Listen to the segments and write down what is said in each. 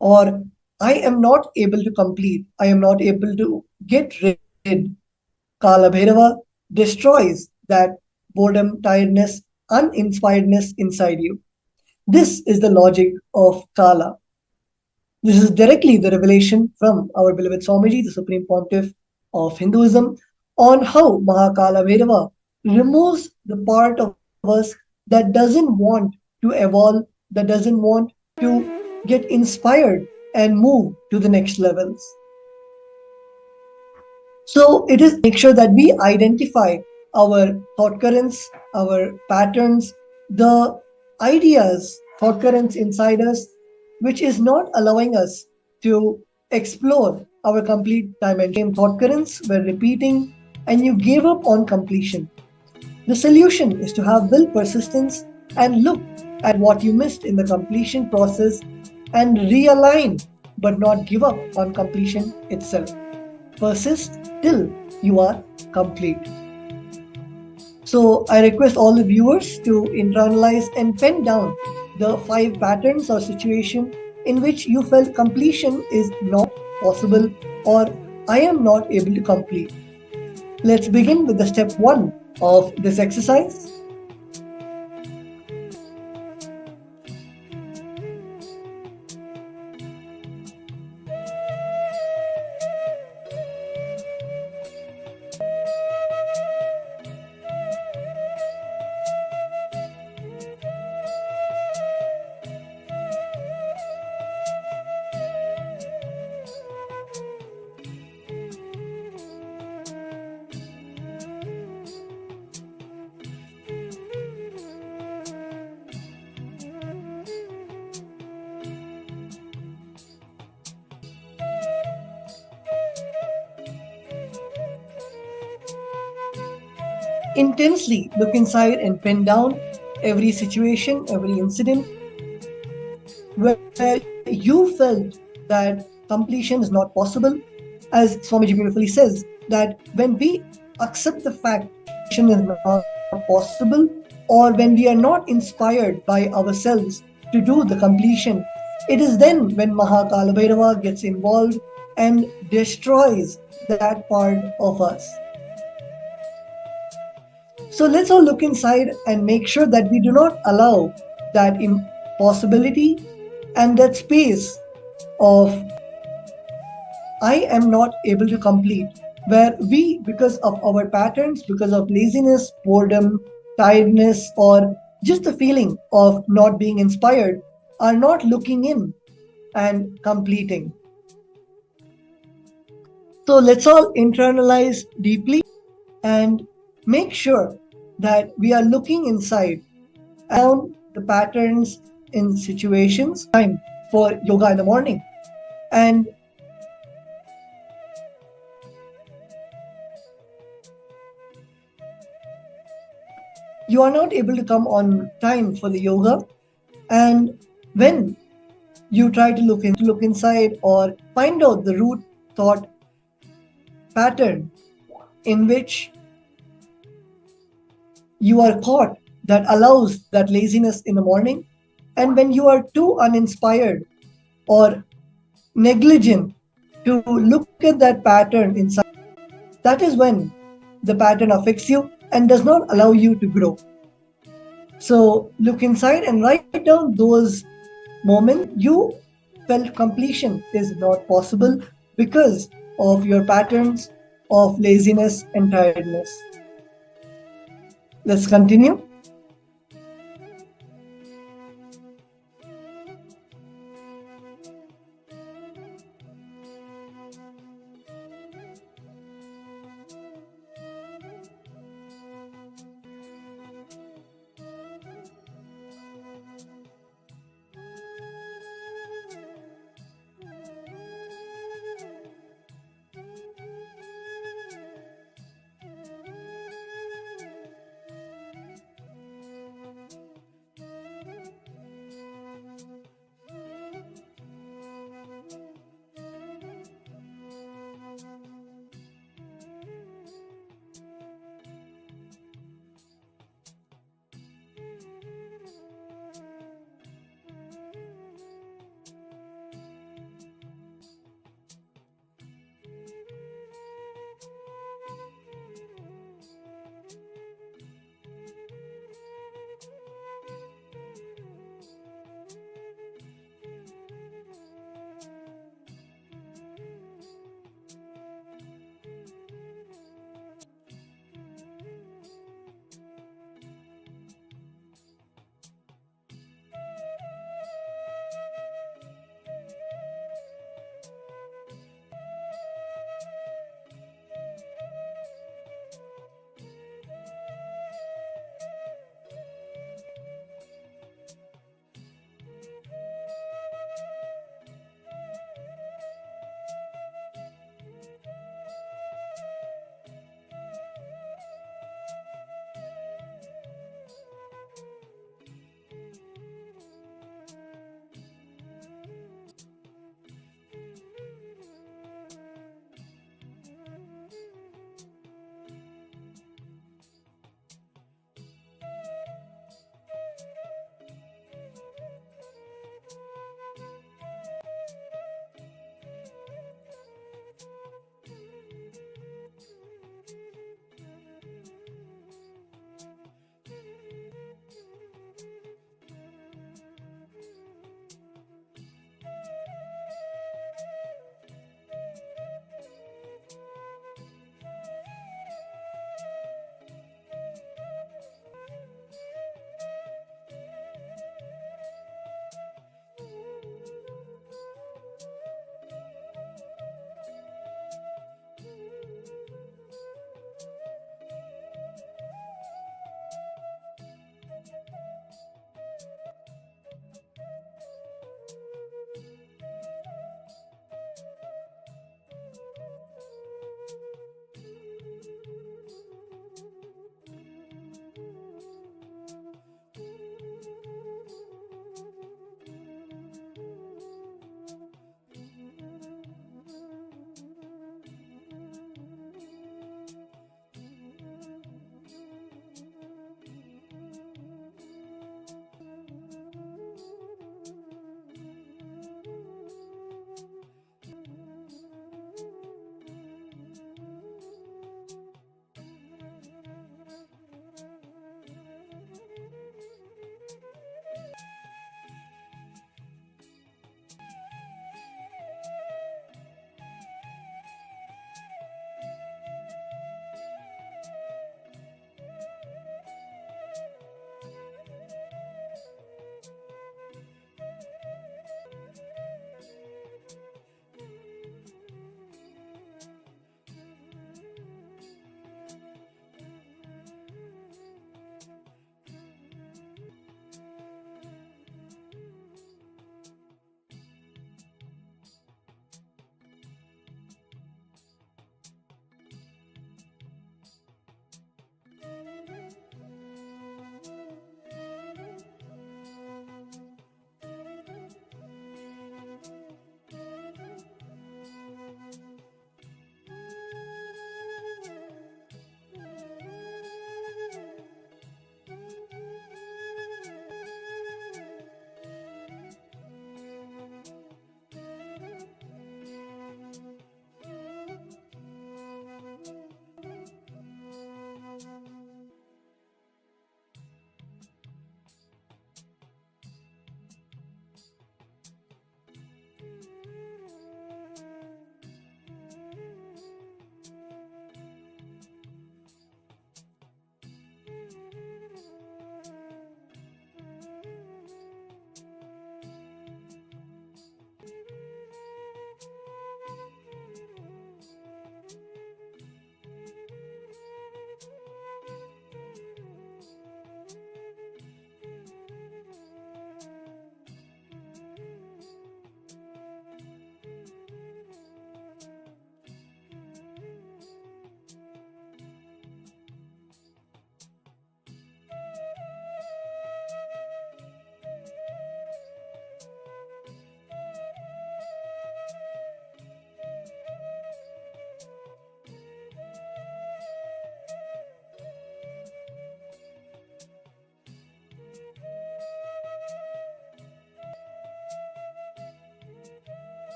or I am not able to complete, I am not able to get rid. Kala Bhairava destroys that boredom, tiredness, uninspiredness inside you. This is the logic of Kala. This is directly the revelation from our beloved Swamiji, the Supreme Pontiff of Hinduism, on how Mahakala Bhairava removes the part of us that doesn't want to evolve, that doesn't want to get inspired and move to the next levels. So it is make sure that we identify our thought currents, our patterns, the ideas, thought currents inside us, which is not allowing us to explore our complete dimension. Thought currents were repeating and you gave up on completion. The solution is to have will persistence and look at what you missed in the completion process and realign, but not give up on completion itself. Persist till you are complete. So I request all the viewers to internalize and pen down the 5 patterns or situation in which you felt completion is not possible or I am not able to complete. Let's begin with the step 1 of this exercise. Intensely look inside and pen down every situation, every incident where you felt that completion is not possible. As Swamiji beautifully says, that when we accept the fact completion is not possible, or when we are not inspired by ourselves to do the completion, it is then when Mahakala Bhairava gets involved and destroys that part of us. So let's all look inside and make sure that we do not allow that impossibility and that space of I am not able to complete, where we, because of our patterns, because of laziness, boredom, tiredness, or just the feeling of not being inspired, are not looking in and completing. So let's all internalize deeply and make sure that we are looking inside down the patterns in situations. Time for yoga in the morning, and you are not able to come on time for the yoga, and when you try to look inside or find out the root thought pattern in which you are caught that allows that laziness in the morning, and when you are too uninspired or negligent to look at that pattern inside, that is when the pattern affects you and does not allow you to grow. So look inside and write down those moments you felt completion is not possible because of your patterns of laziness and tiredness. Let's continue.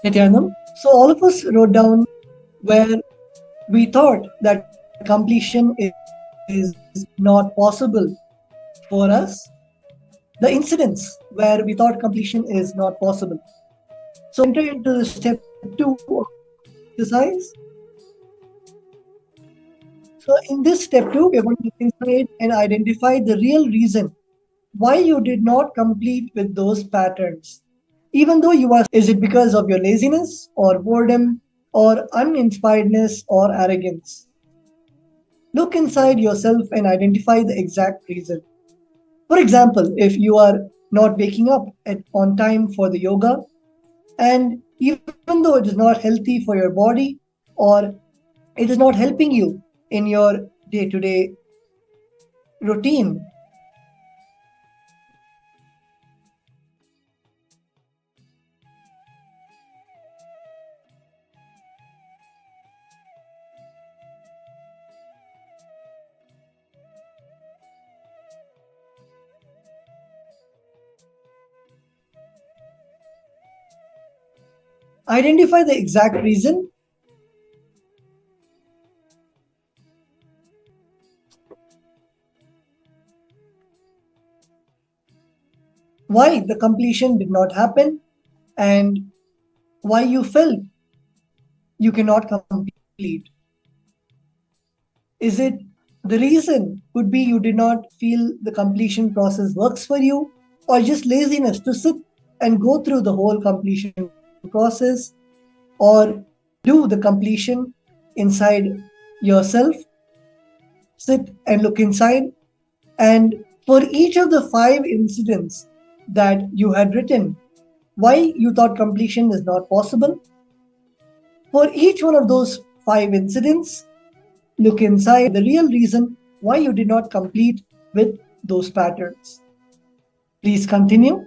Nityanam. So all of us wrote down where we thought that completion is not possible for us, the incidents where we thought completion is not possible. So let's enter into the step two of exercise. So in this step two, we're going to look inside and identify the real reason why you did not complete with those patterns. Even though you are, is it because of your laziness or boredom or uninspiredness or arrogance? Look inside yourself and identify the exact reason. For example, if you are not waking up on time for the yoga, and even though it is not healthy for your body or it is not helping you in your day to day routine, identify the exact reason why the completion did not happen and why you felt you cannot complete. Is it the reason could be you did not feel the completion process works for you, or just laziness to sit and go through the whole completion process, or do the completion inside yourself, sit and look inside. And for each of the five incidents that you had written, why you thought completion is not possible, for each one of those five incidents, look inside the real reason why you did not complete with those patterns. Please continue.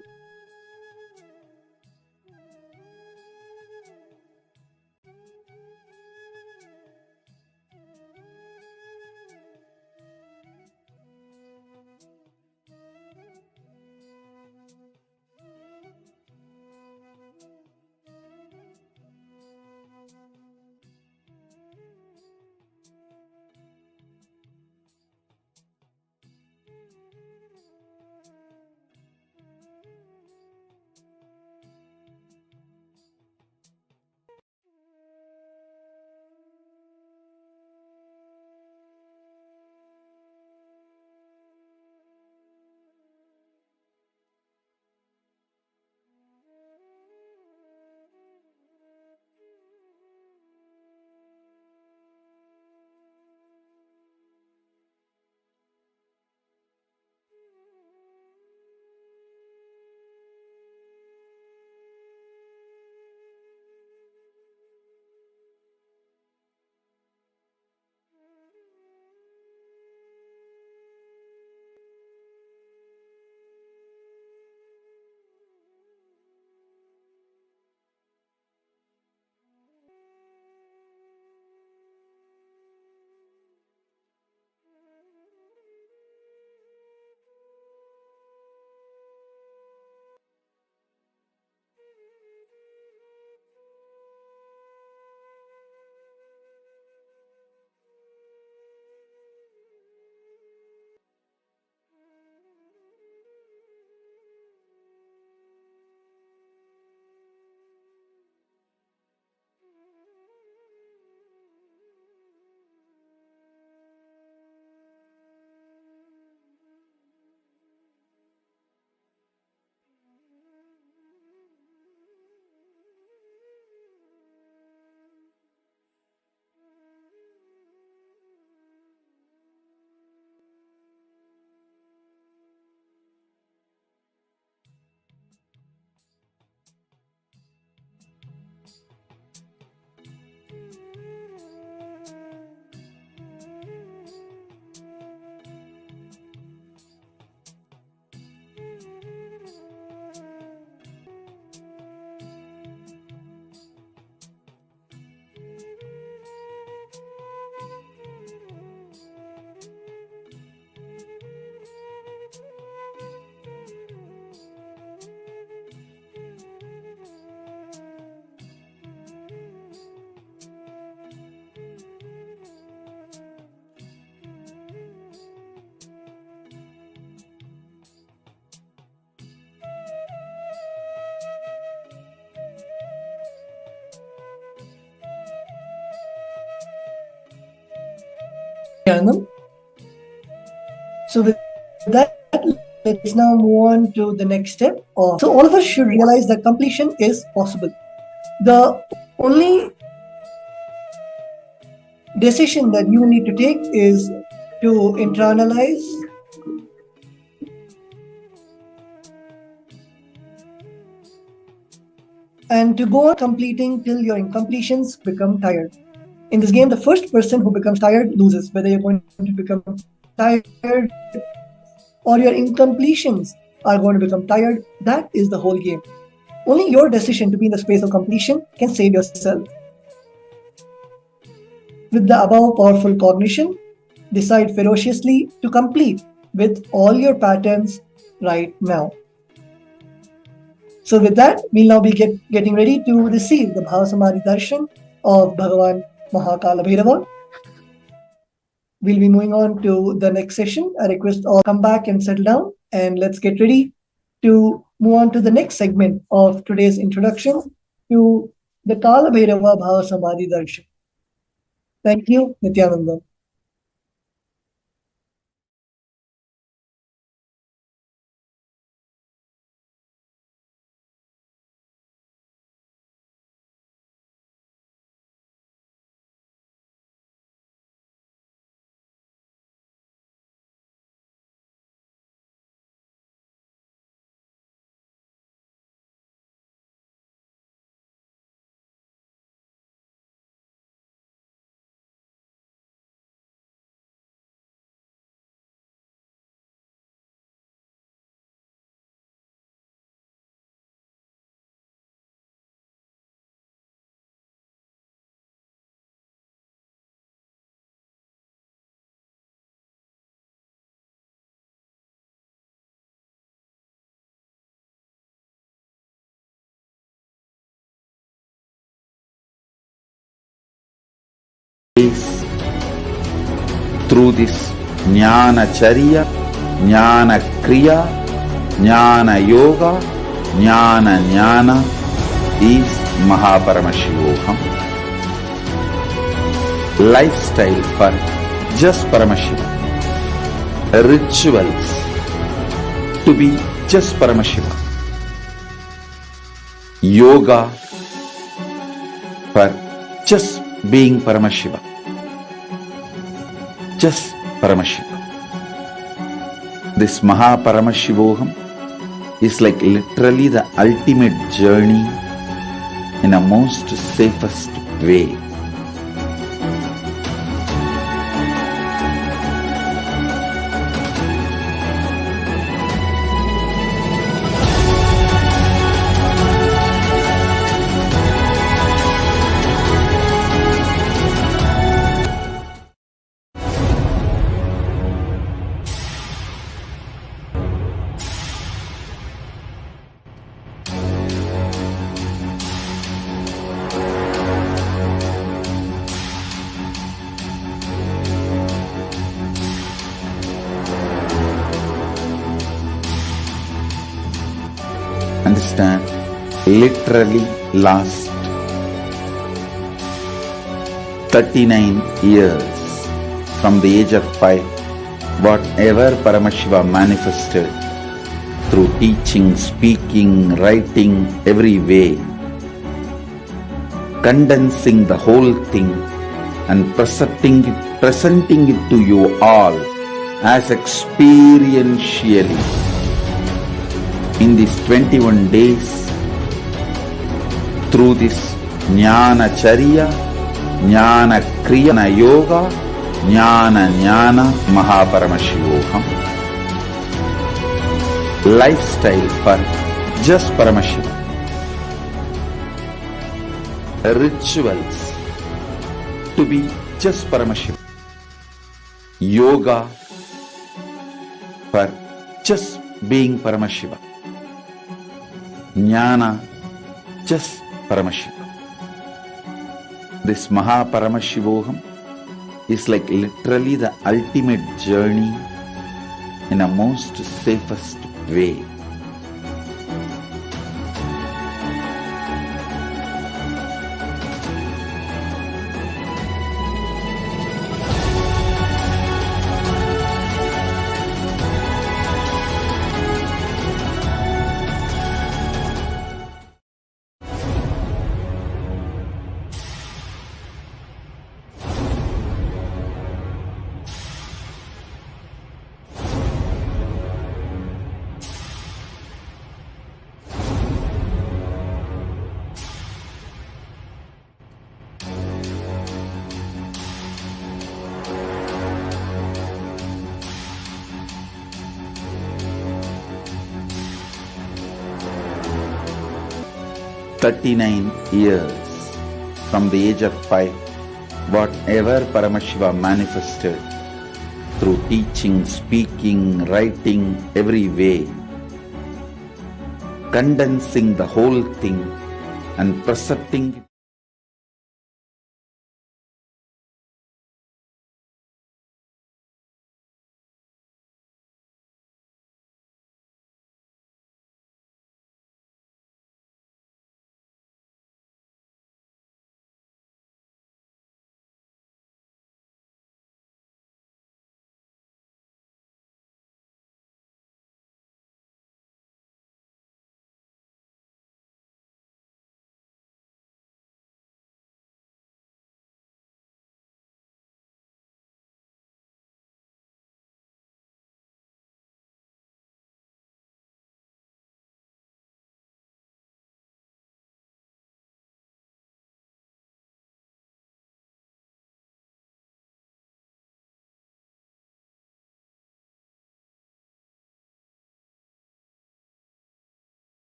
Nithyananda. So with that, let's now move on to the next step. So all of us should realize that completion is possible. The only decision that you need to take is to internalize and to go on completing till your incompletions become tired. In this game, the first person who becomes tired loses, whether you're going to become tired or your incompletions are going to become tired. That is the whole game. Only your decision to be in the space of completion can save yourself. With the above powerful cognition, decide ferociously to complete with all your patterns right now. So with that, we'll now be getting ready to receive the Bhava Samadhi Darshan of Bhagavan Mahakalabhairava. We'll be moving on to the next session. I request all come back and settle down, and let's get ready to move on to the next segment of today's introduction to the Kalabhairava Bhava Samadhi Darshan. Thank you, Nithyananda. Through this Jnana Charya, Jnana Kriya, Jnana Yoga, Jnana Jnana is Paramashivam. Lifestyle for just Paramashivam. Rituals to be just Paramashivam. Yoga for just being Paramashiva. Just Paramashiva. This Paramashivoham is like literally the ultimate journey in a most safest way. Understand, literally last 39 years from the age of 5, whatever Paramashiva manifested through teaching, speaking, writing, every way, condensing the whole thing and presenting it to you all as experientially in these 21 days through this Jnana Charya, Jnana Kriya, Jnana Yoga, Jnana Jnana Paramashivam. Lifestyle for just Paramashivam. Rituals to be just Paramashivam. Yoga for just being Paramashiva. Jnana, just Paramashiva. This Paramashivoham is like literally the ultimate journey in a most safest way. 39 years from the age of 5, whatever Paramashiva manifested through teaching, speaking, writing, every way, condensing the whole thing and presenting it.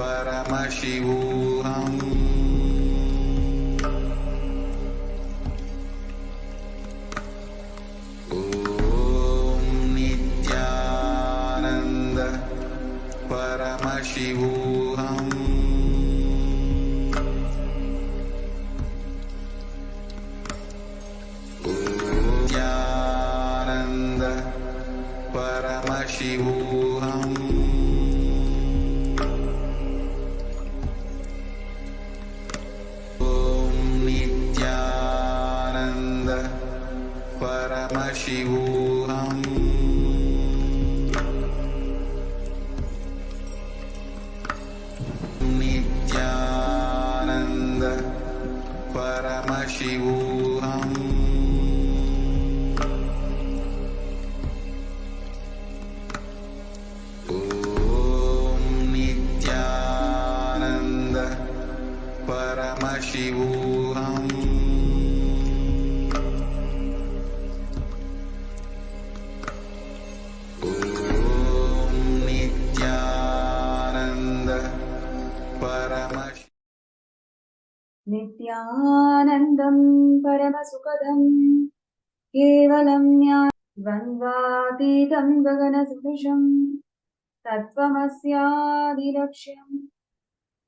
Paramashivam. Om Nithyananda Paramashivam. Nithyananda Paramashivam. Paramashivam. Nithyananda Paramashivam. Om Nithyananda Paramashivam. Nithyanandam Paramasukadam Kevalam Dvandvatitam Gaganasudhisham Tattvamasyadilakshyam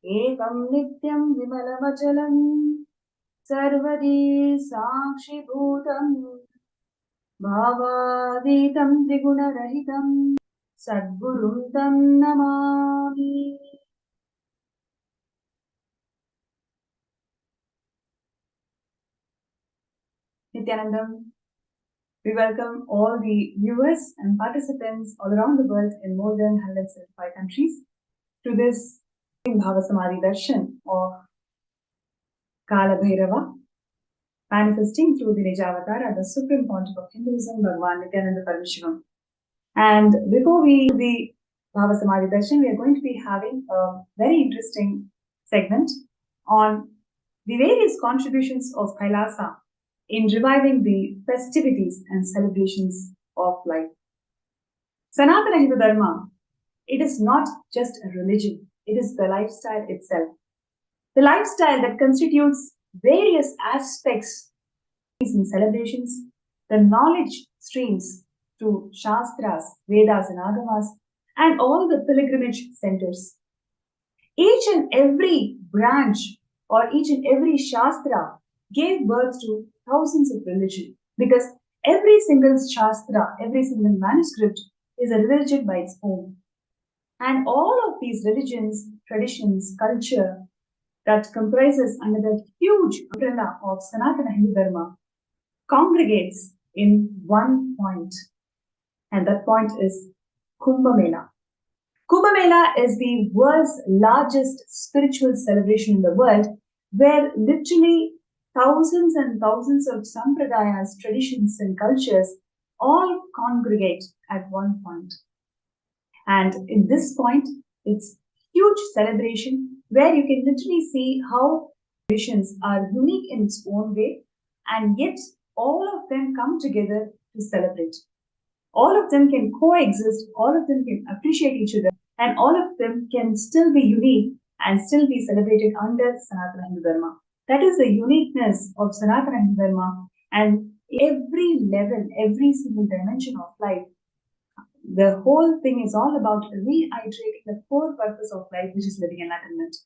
Ekam Nityam Vimalamachalam Sarvadi Sakshibhutam Bhavaditam Trigunarahitam Sadgurum Tam Namami. Nithyanandam, we welcome all the viewers and participants all around the world in more than 175 countries to this Bhava Samadhi Darshan of Kala Bhairava, manifesting through the Nijavatara, the supreme pontiff of Hinduism, Bhagavan Nithyananda Paramashivam. And before we do the Bhava Samadhi Darshan, we are going to be having a very interesting segment on the various contributions of Kailasa in reviving the festivities and celebrations of life. Sanatana Hindu Dharma, it is not just a religion, it is the lifestyle itself. The lifestyle that constitutes various aspects and celebrations, the knowledge streams through Shastras, Vedas and Agamas, and all the pilgrimage centers. Each and every branch or each and every Shastra gave birth to thousands of religion, because every single Shastra, every single manuscript is a religion by its own. And all of these religions, traditions, culture that comprises under that huge umbrella of Sanatana Hindu Dharma congregates in one point. And that point is Kumbh Mela. Kumbh Mela is the world's largest spiritual celebration in the world, where literally thousands and thousands of sampradayas, traditions and cultures all congregate at one point. And in this point, it's huge celebration where you can literally see how traditions are unique in its own way, and yet all of them come together to celebrate. All of them can coexist, all of them can appreciate each other, and all of them can still be unique and still be celebrated under Sanatana Hindu Dharma. That is the uniqueness of Sanatana Hindu Dharma, and every level, every single dimension of life, the whole thing is all about reiterating the core purpose of life, which is living enlightenment.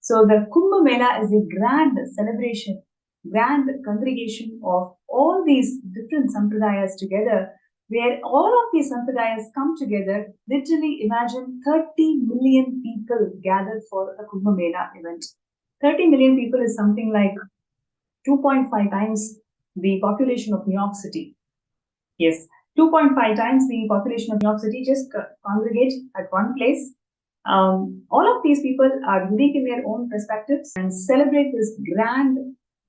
So the Kumbh Mela is a grand celebration, grand congregation of all these different sampradayas together, where all of these sampradayas come together. Literally imagine 30 million people gathered for the Kumbh Mela event. 30 million people is something like 2.5 times the population of New York City. Yes, 2.5 times the population of New York City just congregate at one place. All of these people are unique in their own perspectives and celebrate this grand,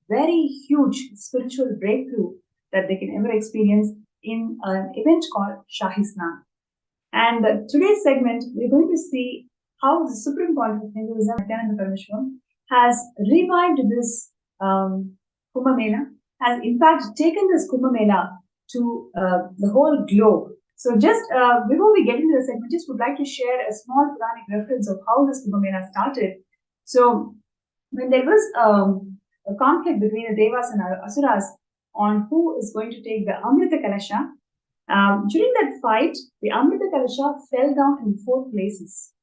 very huge spiritual breakthrough that they can ever experience in an event called Shahi Snan. And today's segment, we're going to see how the Supreme Point of Hinduism, Nithyananda Paramashivam, has revived this Kumbh Mela, has in fact taken this Kumbh Mela to the whole globe. So just before we get into the segment, just would like to share a small Puranic reference of how this Kumbh Mela started. So when there was a conflict between the Devas and Asuras on who is going to take the Amrita Kalasha, during that fight, the Amrita Kalasha fell down in 4 places.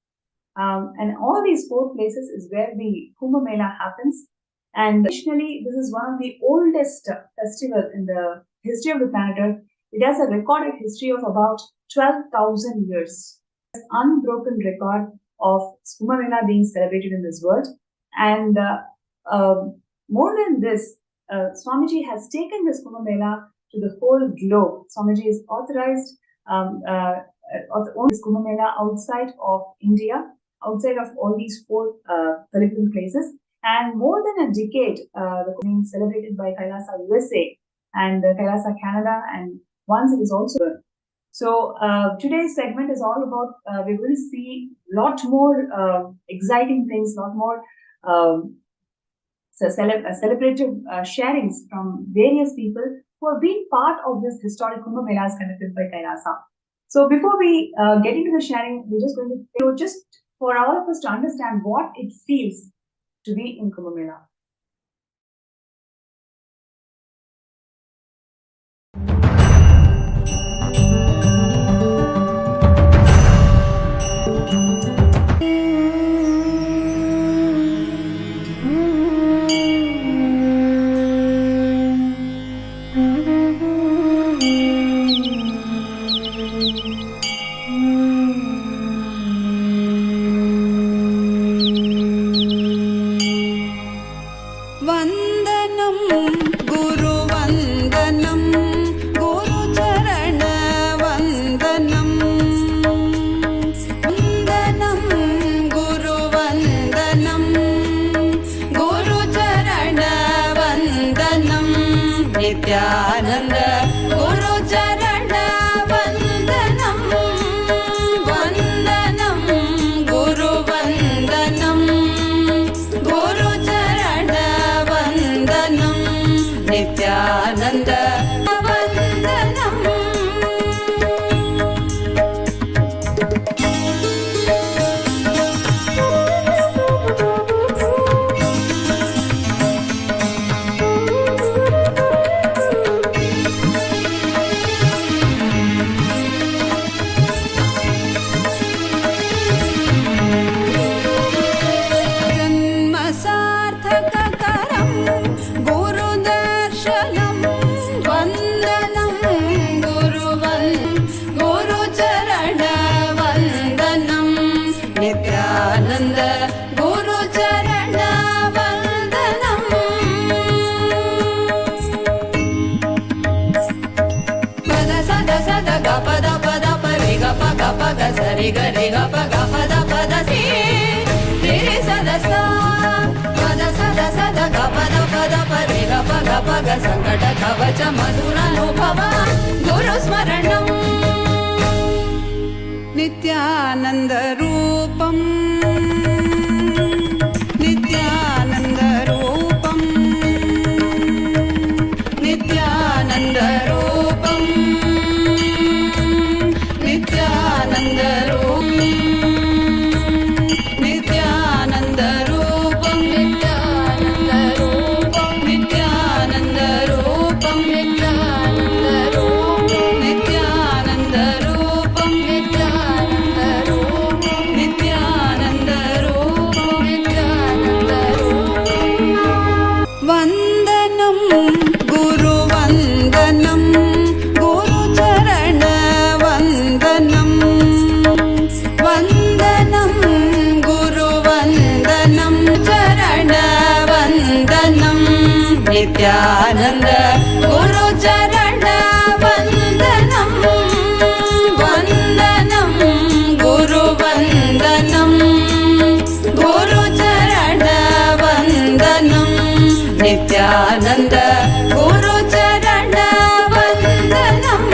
And all these 4 places is where the Kumbh Mela happens. And additionally, this is one of the oldest festivals in the history of the planet Earth. It has a recorded history of about 12,000 years. An unbroken record of Kumbh Mela being celebrated in this world. And more than this, Swamiji has taken this Kumbh Mela to the whole globe. Swamiji is authorized own this Kumbh Mela outside of India, outside of all these 4 pilgrim places. And more than a decade, the Kumbh is celebrated by Kailasa USA and Kailasa Canada, and once it is also. So today's segment is all about, we will see a lot more exciting things, a lot more celebrative sharings from various people who have been part of this historic Kumbh Melas conducted by Kailasa. So before we get into the sharing, we're just going to, just for all of us to understand what it feels to be in Kumbh Mela. Nithyananda Guru Charana Vandanam Vandanam Guru Vandanam Guru Charana Vandanam Nithyananda Vandanam. Sari ga re ga pa ga pa da si re re sa da sa ga pa da re ga pa ga sankata kavacha madhura nubhava guru smaranam Nithyananda Rupam Nithyananda Rupam Nithyananda Nityanand गुरु चरण वंदनम वंदनम गुरु वंदनम गुरु चरण वंदनम नित्यानंद गुरु चरण वंदनम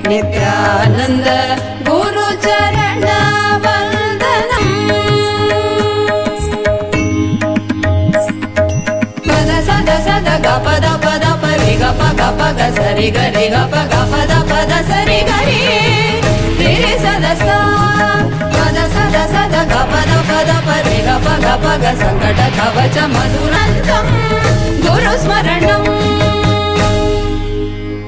नित्यानंद गुरु चरण वंदनम पद सद सद ग पद पद परि ग प ग प ग सरि ग रे ग प ग पद सरि ग रे रे सद सा पद सद सद ग पद परि ग प ग संकट कवच मधुरंतम गुरु स्मरणम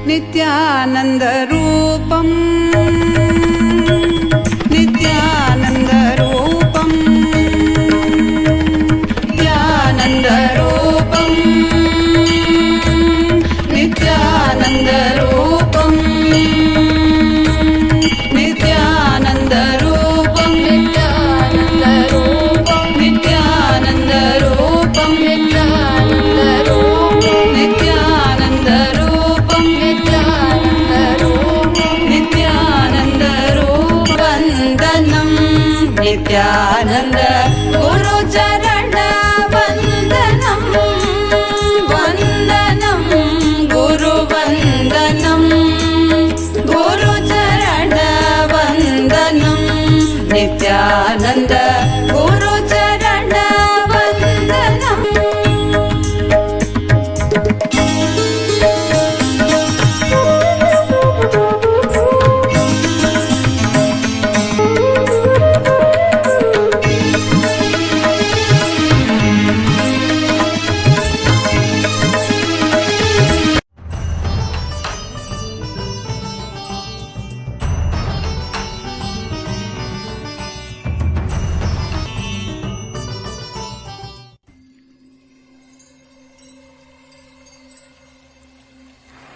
नित्यानंद रूपम नित्यानंद रूपम नित्यानंद रूपम नित्यानंद रूपम नित्यानंद रूपम नित्यानंद रूपम नित्यानंद रूपम नित्यानंद रूपम नित्यानंद रूपम नित्यानंद रूप वंदनम नित्यानंद गुरु चरण वंदनम वंदनम गुरु वंदनम गुरु चरण वंदनम नित्यानंद गुरु चरण वंदनम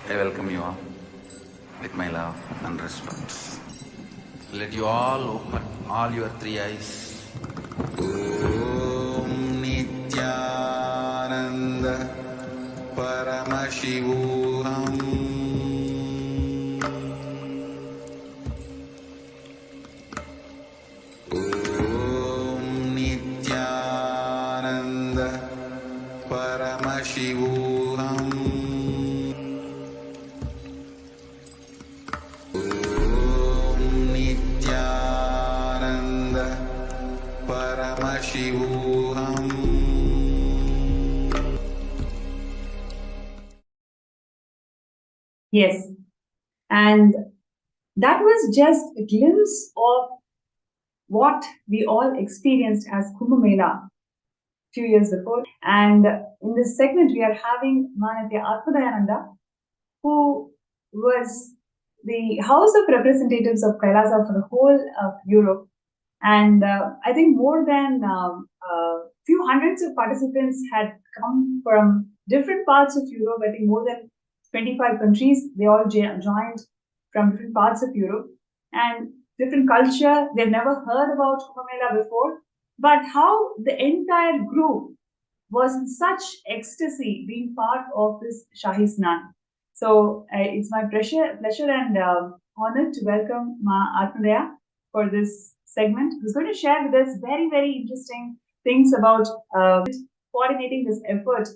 I welcome you all with my love and respect. Let you all open all your three eyes. Om Nithyananda Paramashivam. Om Nithyananda Paramashivam. Paramashivam. Yes, and that was just a glimpse of what we all experienced as Kumbh Mela few years before. And in this segment, we are having Manatya Atmadayananda, who was the House of Representatives of Kailasa for the whole of Europe. And I think more than few hundreds of participants had come from different parts of Europe. I think more than 25 countries, they all joined from different parts of Europe and different culture. They've never heard about Kumbh Mela before, but how the entire group was in such ecstasy being part of this Shahi Snan. So it's my pleasure and honor to welcome Ma Atmadaya for this segment, who's going to share with us very, very interesting things about coordinating this effort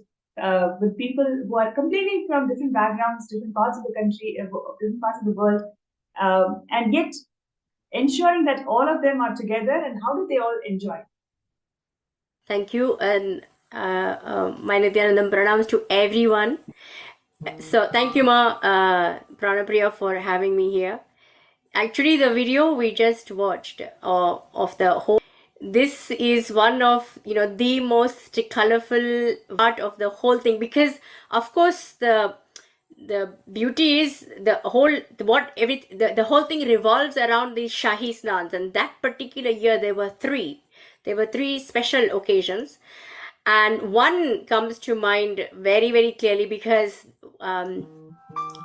with people who are completely from different backgrounds, different parts of the country, different parts of the world, and yet ensuring that all of them are together and how do they all enjoy. Thank you, and my Nithyanandam pranams to everyone. So thank you, Ma Pranapriya, for having me here. Actually, the video we just watched of the whole, this is one of the most colorful part of the whole thing, because of course the beauty is the whole thing revolves around these Shahi Snans, and that particular year there were three special occasions, and one comes to mind very, very clearly because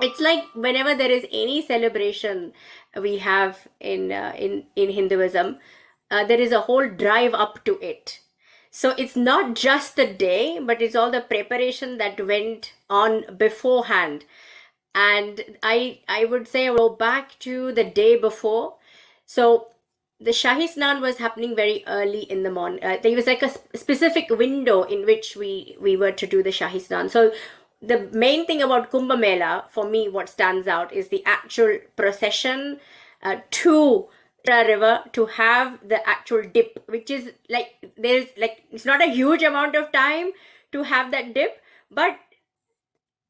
it's like whenever there is any celebration we have in Hinduism, there is a whole drive up to it. So it's not just the day, but it's all the preparation that went on beforehand. And I would say I will go back to the day before. So the Shahi Snan was happening very early in the morning. There was like a specific window in which we were to do the Shahi Snan. So the main thing about Kumbh Mela, for me, what stands out is the actual procession to the river to have the actual dip, which is like, it's not a huge amount of time to have that dip, but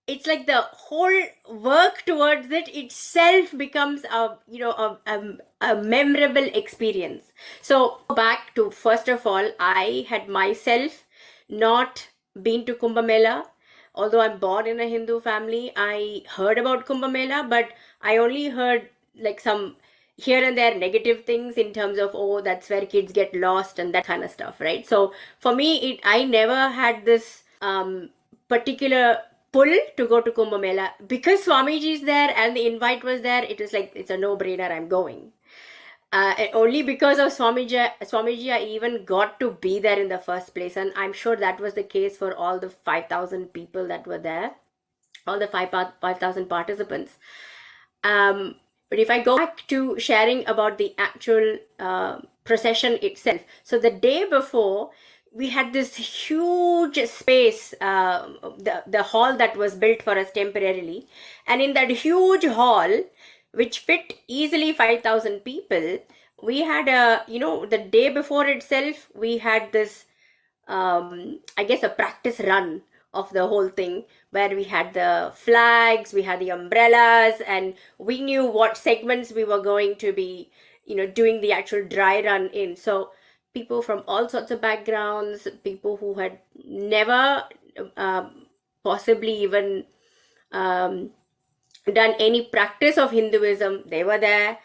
it's like the whole work towards it itself becomes a memorable experience. So back to, first of all, I had myself not been to Kumbh Mela. Although I'm born in a Hindu family, I heard about Kumbh Mela, but I only heard like some here and there negative things in terms of, oh, that's where kids get lost and that kind of stuff, right? So for me, I never had this particular pull to go to Kumbh Mela. Because Swamiji is there and the invite was there, it was like, it's a no-brainer, I'm going. And only because of Swamiji, I even got to be there in the first place. And I'm sure that was the case for all the 5,000 people that were there, all the 5,000 participants. But if I go back to sharing about the actual procession itself, so the day before, we had this huge space, the hall that was built for us temporarily. And in that huge hall, which fit easily 5,000 people, we had the day before itself, we had this, I guess, a practice run of the whole thing, where we had the flags, we had the umbrellas, and we knew what segments we were going to be, doing the actual dry run in. So people from all sorts of backgrounds, people who had never possibly even done any practice of Hinduism, they were there.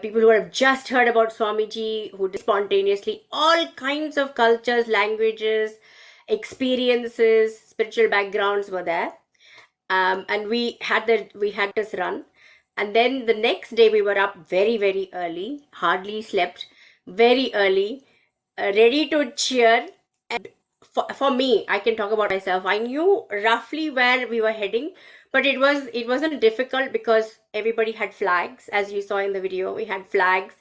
People who have just heard about Swamiji, who did spontaneously, all kinds of cultures, languages, experiences, spiritual backgrounds were there. And we had this run. And then the next day we were up very, very early, hardly slept, very early, ready to cheer. And for me, I can talk about myself. I knew roughly where we were heading, but it wasn't difficult because everybody had flags. As you saw in the video, we had flags,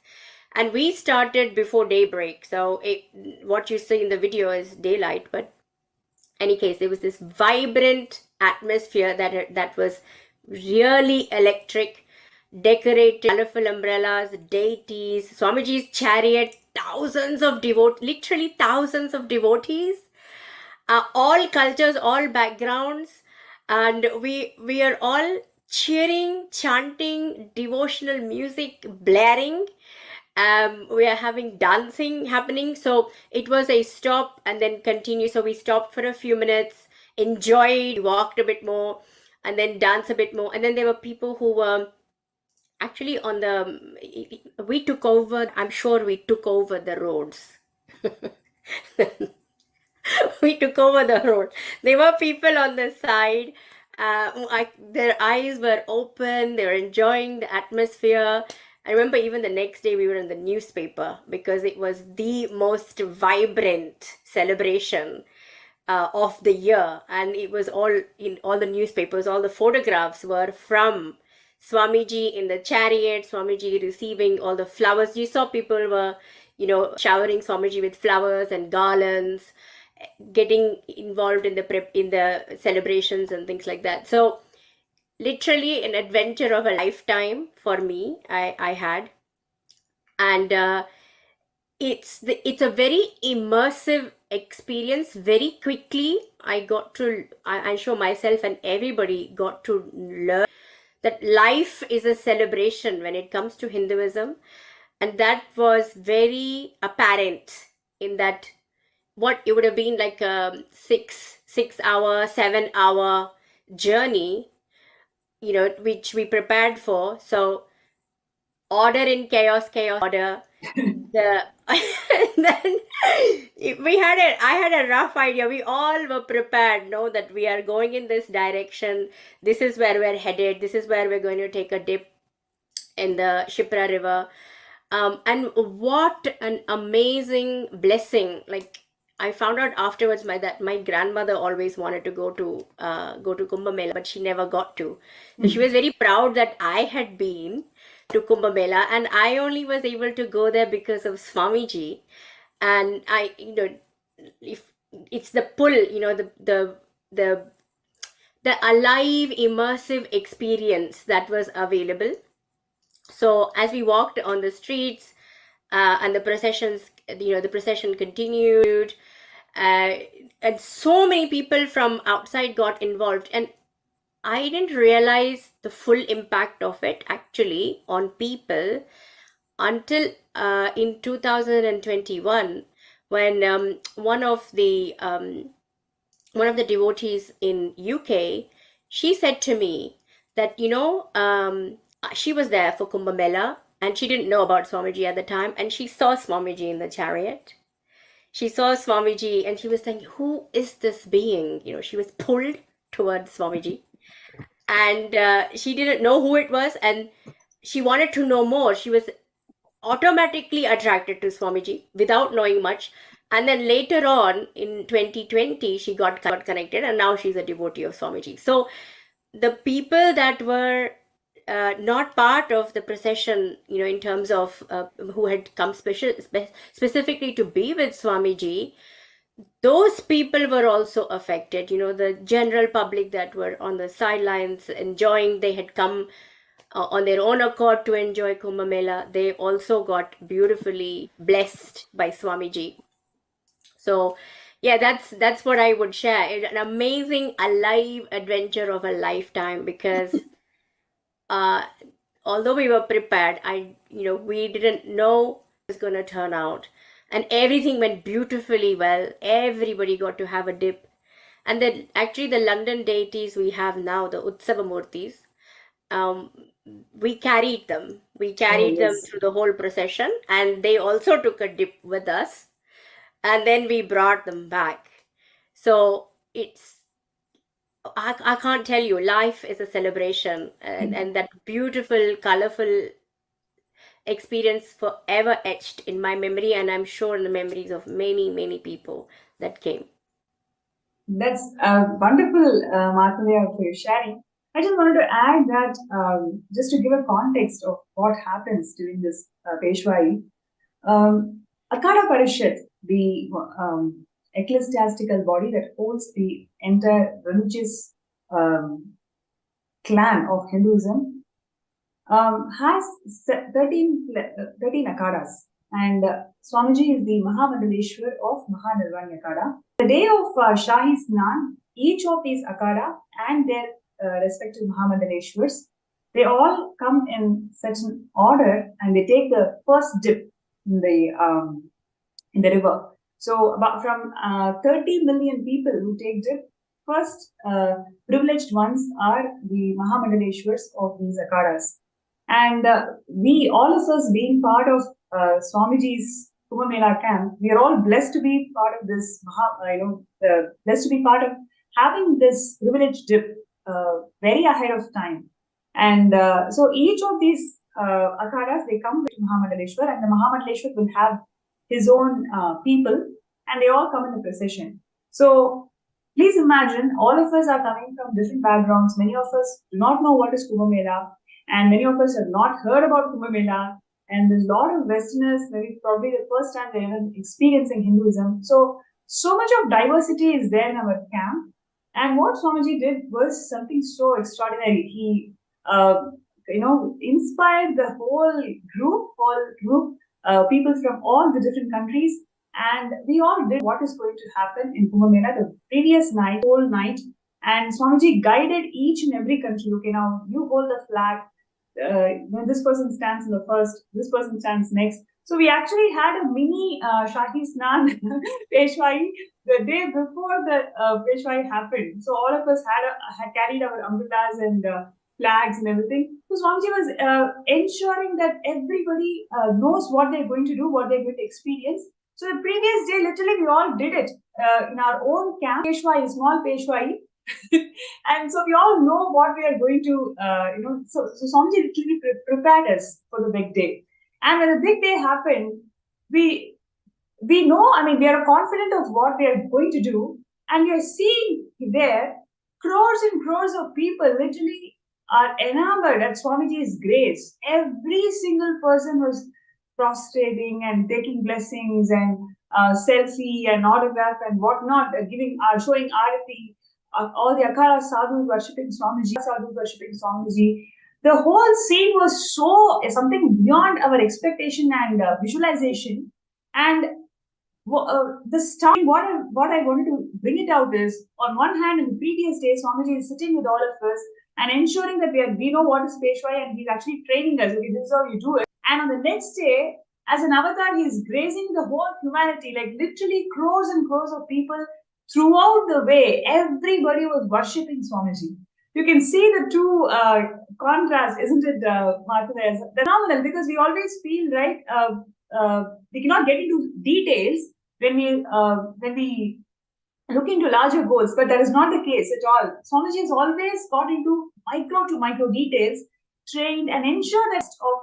and we started before daybreak. So what you see in the video is daylight, but any case, there was this vibrant atmosphere that was really electric, decorated, colorful umbrellas, deities, Swamiji's chariot, literally thousands of devotees, all cultures, all backgrounds, and we are all cheering, chanting, devotional music blaring. We are having dancing happening. So it was a stop and then continue. So we stopped for a few minutes, enjoyed, walked a bit more, and then danced a bit more. And then there were people who were actually we took over, I'm sure we took over the roads. We took over the road. There were people on the side. Their eyes were open. They were enjoying the atmosphere. I remember even the next day we were in the newspaper because it was the most vibrant celebration of the year, and it was all in all the newspapers. All the photographs were from Swamiji in the chariot, Swamiji receiving all the flowers. You saw people were, showering Swamiji with flowers and garlands, getting involved in the celebrations and things like that. So literally an adventure of a lifetime for me. I had, and it's a very immersive experience. Very quickly I'm sure myself and everybody got to learn that life is a celebration when it comes to Hinduism, and that was very apparent in that what it would have been like a 6 hour 7 hour journey, which we prepared for. So order in chaos, chaos order. The then I had a rough idea. We all were prepared, know that we are going in this direction. This is where we're headed. This is where we're going to take a dip in the Shipra River. And what an amazing blessing! Like, I found out afterwards that my grandmother always wanted to go to Kumbh Mela, but she never got to. So she was very proud that I had been to Kumbh Mela, and I only was able to go there because of Swamiji. And if it's the pull, the alive, immersive experience that was available. So as we walked on the streets, and the procession continued, and so many people from outside got involved, and I didn't realize the full impact of it actually on people until in 2021, when one of the devotees in UK, she said to me that she was there for Kumbh Mela and she didn't know about Swamiji at the time, and she saw Swamiji in the chariot. She saw Swamiji and she was saying, who is this being? She was pulled towards Swamiji, and she didn't know who it was, and she wanted to know more. She was automatically attracted to Swamiji without knowing much. And then later on in 2020, she got connected, and now she's a devotee of Swamiji. So the people that were not part of the procession, in terms of who had come specifically to be with Swamiji, those people were also affected. The general public that were on the sidelines enjoying, they had come on their own accord to enjoy Kumbh Mela. They also got beautifully blessed by Swamiji. So yeah, that's what I would share. An amazing, alive adventure of a lifetime, because although we were prepared, we didn't know it was going to turn out, and everything went beautifully well. Everybody got to have a dip, and then actually the London deities we have now, the Utsava Murthys, we carried them. We carried them through the whole procession, and they also took a dip with us, and then we brought them back. So I can't tell you, life is a celebration, and that beautiful, colorful experience forever etched in my memory, and I'm sure in the memories of many, many people that came. That's wonderful, Marthalia, for your sharing. I just wanted to add that, just to give a context of what happens during this Peshwai, Akada Parishad, the ecclesiastical body that holds the entire religious clan of Hinduism, has 13 Akadas, and Swamiji is the Mahamandaleshwar of Mahanirvani Akada. The day of Shahi Snan, each of these Akada and their respective Mahamandaleshwars, they all come in such an order, and they take the first dip in the river. So about from 30 million people who take dip, first privileged ones are the Mahamandaleshwars of these Akadas. And we, all of us being part of Swamiji's Kumbh Mela camp, we are all blessed to be part of this, blessed to be part of having this privileged dip very ahead of time. And so each of these Akadas, they come with Mahamandaleshwar, and the Mahamandaleshwar will have his own people, and they all come in the procession. So Please imagine, all of us are coming from different backgrounds. Many of us do not know what is Kumbh Mela, and many of us have not heard about Kumbh Mela. And there's a lot of Westerners, maybe probably the first time they're even experiencing Hinduism. So much of diversity is there in our camp. And what Swamiji did was something so extraordinary. He, inspired the whole group, people from all the different countries, and we all did what is going to happen in Kumbh Mela the previous night, whole night. And Swamiji guided each and every country. Okay, now you hold the flag. When this person stands in the first, this person stands next. So we actually had a mini Shahi Snan Peshwai the day before the Peshwai happened. So all of us had carried our umbrellas and flags and everything. So Swamiji was ensuring that everybody knows what they're going to do, what they're going to experience. So the previous day, literally, we all did it in our own camp, Peshwai, small Peshwai. And so we all know what we are going to, so Swamiji literally prepared us for the big day. And when the big day happened, we know, I mean, we are confident of what we are going to do. And we are seeing there crores and crores of people literally are enamored at Swamiji's grace. Every single person was prostrating and taking blessings and selfie and autograph and whatnot, showing arati, all the Akara sadhus worshipping Swamiji. The whole scene was something beyond our expectation and visualization. And the starting, what I wanted to bring it out is, on one hand, in the previous day, Swamiji is sitting with all of us and ensuring that we know what is Peshwai, and he's actually training us. Okay, this is how you do it. And on the next day, as an avatar, he's grazing the whole humanity, like literally crores and crores of people throughout the way. Everybody was worshipping Swamiji. You can see the two contrasts, isn't it, Martha? Phenomenal, because we always feel, right, we cannot get into details when we look into larger goals, but that is not the case at all. Swamiji has always got into micro to micro details, trained and ensure that of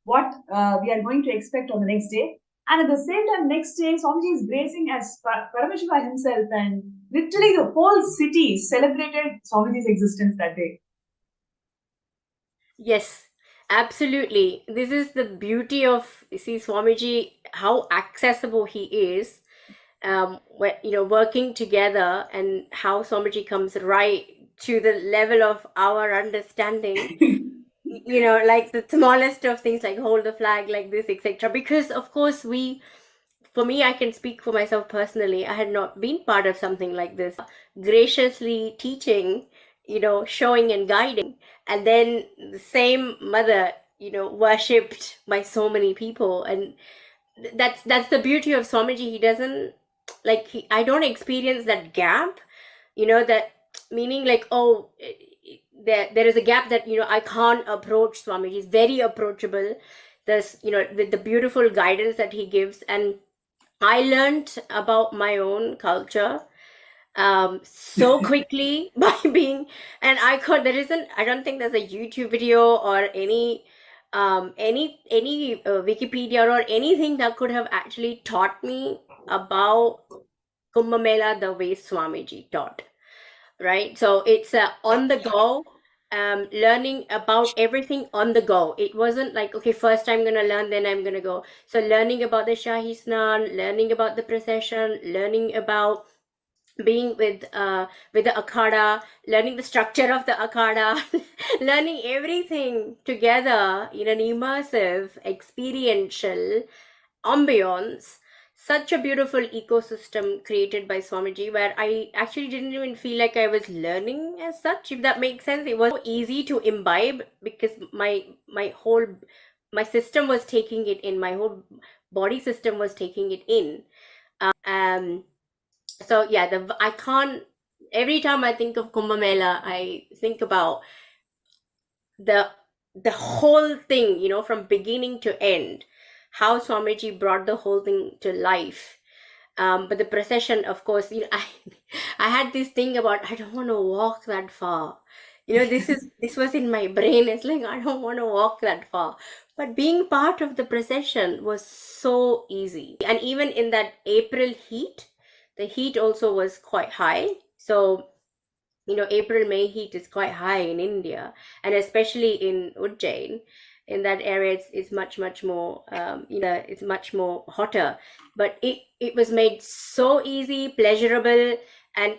what we are going to expect on the next day. And at the same time, next day, Swamiji is gracing as Paramashiva himself, and literally the whole city celebrated Swamiji's existence that day. Yes, absolutely. This is the beauty of, you see, Swamiji, how accessible he is. Working together, and how Swamiji comes right to the level of our understanding. Like the smallest of things, like hold the flag like this, etc. Because of course, for me, I can speak for myself personally. I had not been part of something like this. Graciously teaching, showing and guiding, and then the same mother, worshipped by so many people. And that's the beauty of Swamiji. He doesn't, I don't experience that gap, that meaning like, oh, there is a gap that, I can't approach Swamiji. He's very approachable. There's, the beautiful guidance that he gives. And I learned about my own culture so quickly by being, and I don't think there's a YouTube video or any Wikipedia or anything that could have actually taught me about Kumbh Mela the way Swamiji taught, right? So it's on the go, learning about everything on the go. It wasn't like, okay, first I'm going to learn, then I'm going to go. So learning about the Shahi Snan, learning about the procession, learning about being with the akhada, learning the structure of the akhada, learning everything together in an immersive, experiential ambience. Such a beautiful ecosystem created by Swamiji, where I actually didn't even feel like I was learning as such, if that makes sense. It was so easy to imbibe because my system was taking it in, my whole body system was taking it in. So yeah, every time I think of Kumbh Mela, I think about the whole thing, from beginning to end, how Swamiji brought the whole thing to life. But the procession, of course, I had this thing about, I don't want to walk that far. This was in my brain. It's like, I don't want to walk that far. But being part of the procession was so easy. And even in that April heat, the heat also was quite high. So, April, May heat is quite high in India, and especially in Ujjain. In that area, it's much more, it's much more hotter. But it was made so easy, pleasurable, and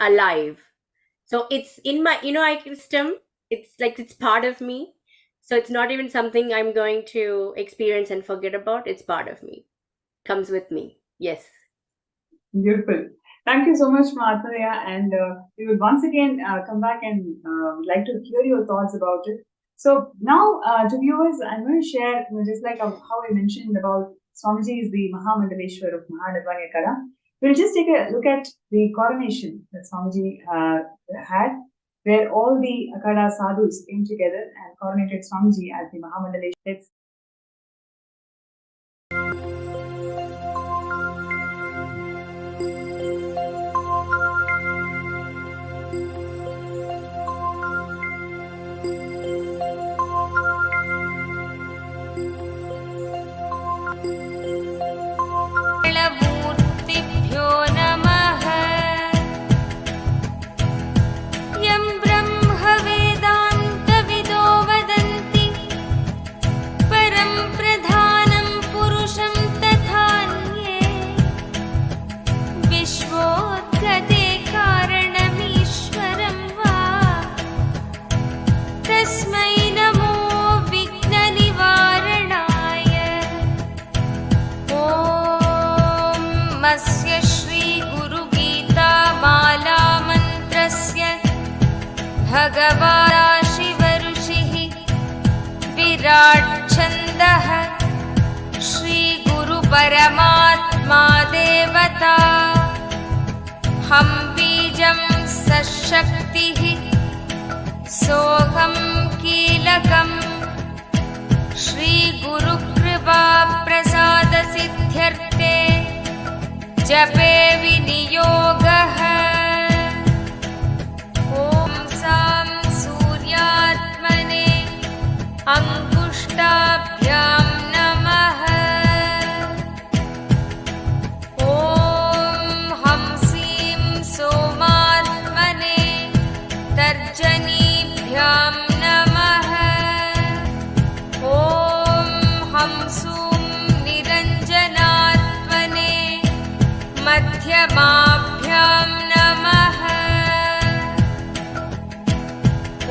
alive. So it's in my ecosystem. It's like it's part of me. So it's not even something I'm going to experience and forget about. It's part of me. Comes with me. Yes. Beautiful. Thank you so much, Mahasadashiva. And we will once again come back and like to hear your thoughts about it. So now, to viewers, I'm going to share, just like how I mentioned about Swamiji is the Mahamandaleshwar of Mahanirbanya Kala. We'll just take a look at the coronation that Swamiji had, where all the Akada sadhus came together and coronated Swamiji as the Mahamandaleshwar. मूर्तिभ्यो नमः। यं ब्रह्म वेदान्तविदो वदन्ति परं प्रधानं पुरुषं तथान्ये विश्वोत्पत्ते कारणमीश्वरं वा तस्मै नमो विघ्ननिवारणाय। अस्य श्रीगुरुगीतामालामन्त्रस्य भगवानाशिवऋषिः विराट्छन्दः श्रीगुरुपरमात्मा देवता। हं बीजं सशक्तिः सोऽहं कीलकम् श्रीगुरुकृपाप्रसादसिद्ध्यर्थे जपे विनियोगः। ॐ सां सूर्यात्मने अङ्गुष्ठाभ्यां नमः। ॐ हंसीं सोमात्मने तर्जनीभ्यां नमः। ॐ हंसूं निरञ्जनात्मने मध्यमाभ्यां नमः।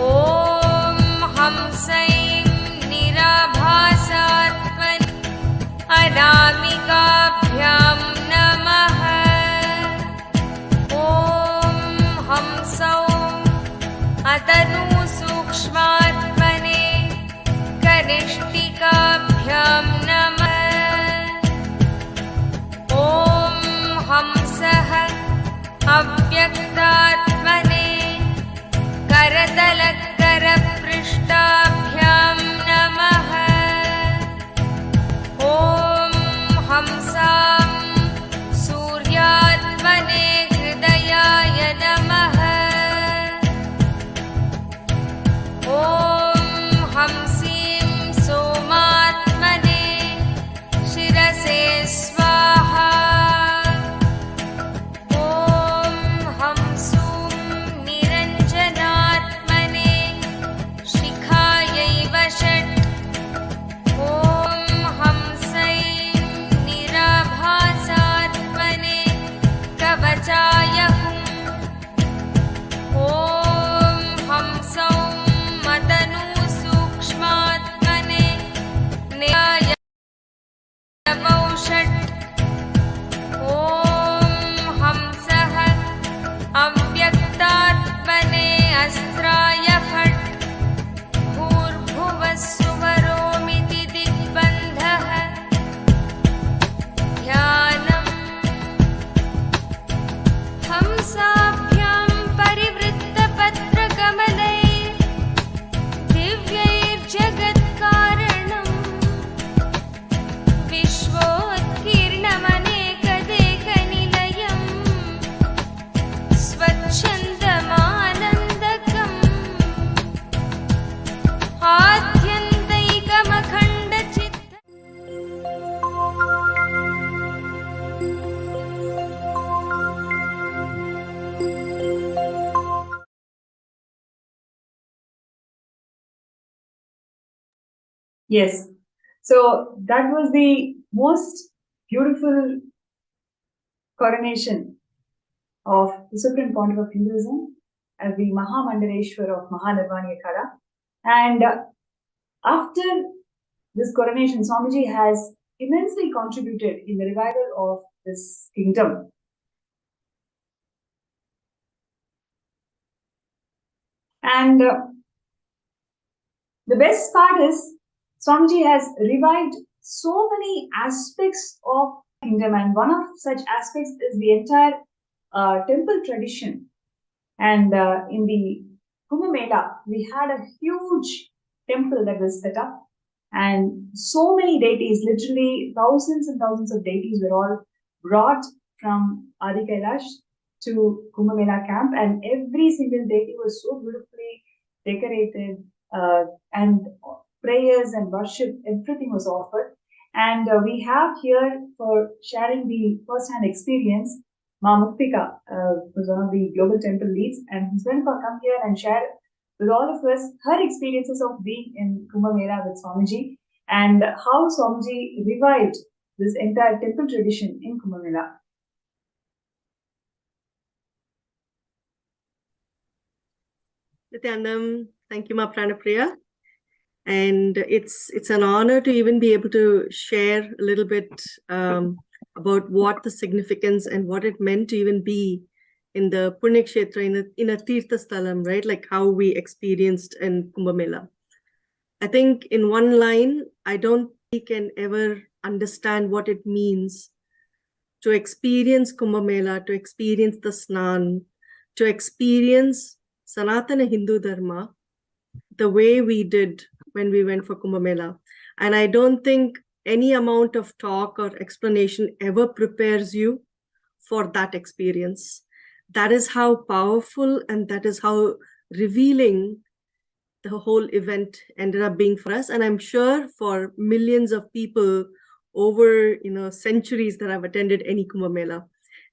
ॐ हंसैं निराभासात्मने अनामिकाभ्यां नमः। ॐ हंसौं अतनुसूक्ष्मात्मने कनिष्ठिकाभ्यां नमः। ॐ हंसः अव्यक्तात्मने करतलकरपृष्ठाभ्यां नमः। ॐ हंसां सूर्यात्मने हृदयाय नमः। ॐ Yes. So that was the most beautiful coronation of the Supreme Pontiff of Hinduism as the Mahamandareshwar of Mahanirvani Akhada. And after this coronation, Swamiji has immensely contributed in the revival of this kingdom. And the best part is Swamiji has revived so many aspects of kingdom, and one of such aspects is the entire temple tradition. And in the Kumbh Mela, we had a huge temple that was set up, and so many deities, literally thousands and thousands of deities, were all brought from Adi Kailash to Kumbh Mela camp, and every single deity was so beautifully decorated, and prayers and worship, everything was offered. And we have here for sharing the first-hand experience, Ma Muktika, who's one of the global temple leads, and who's going to come here and share with all of us her experiences of being in Kumbh Mela with Swamiji and how Swamiji revived this entire temple tradition in Kumbh Mela. Nithyananda, thank you, Ma Pranapriya. And it's an honor to even be able to share a little bit about what the significance and what it meant to even be in the Punya Kshetra, in a Tirtha Sthalam, right? Like how we experienced in Kumbh Mela. I think in one line, I don't think we can ever understand what it means to experience Kumbh Mela, to experience the Snan, to experience Sanatana Hindu Dharma the way we did when we went for Kumbh Mela. And I don't think any amount of talk or explanation ever prepares you for that experience. That is how powerful and that is how revealing the whole event ended up being for us. And I'm sure for millions of people over centuries that have attended any Kumbh Mela.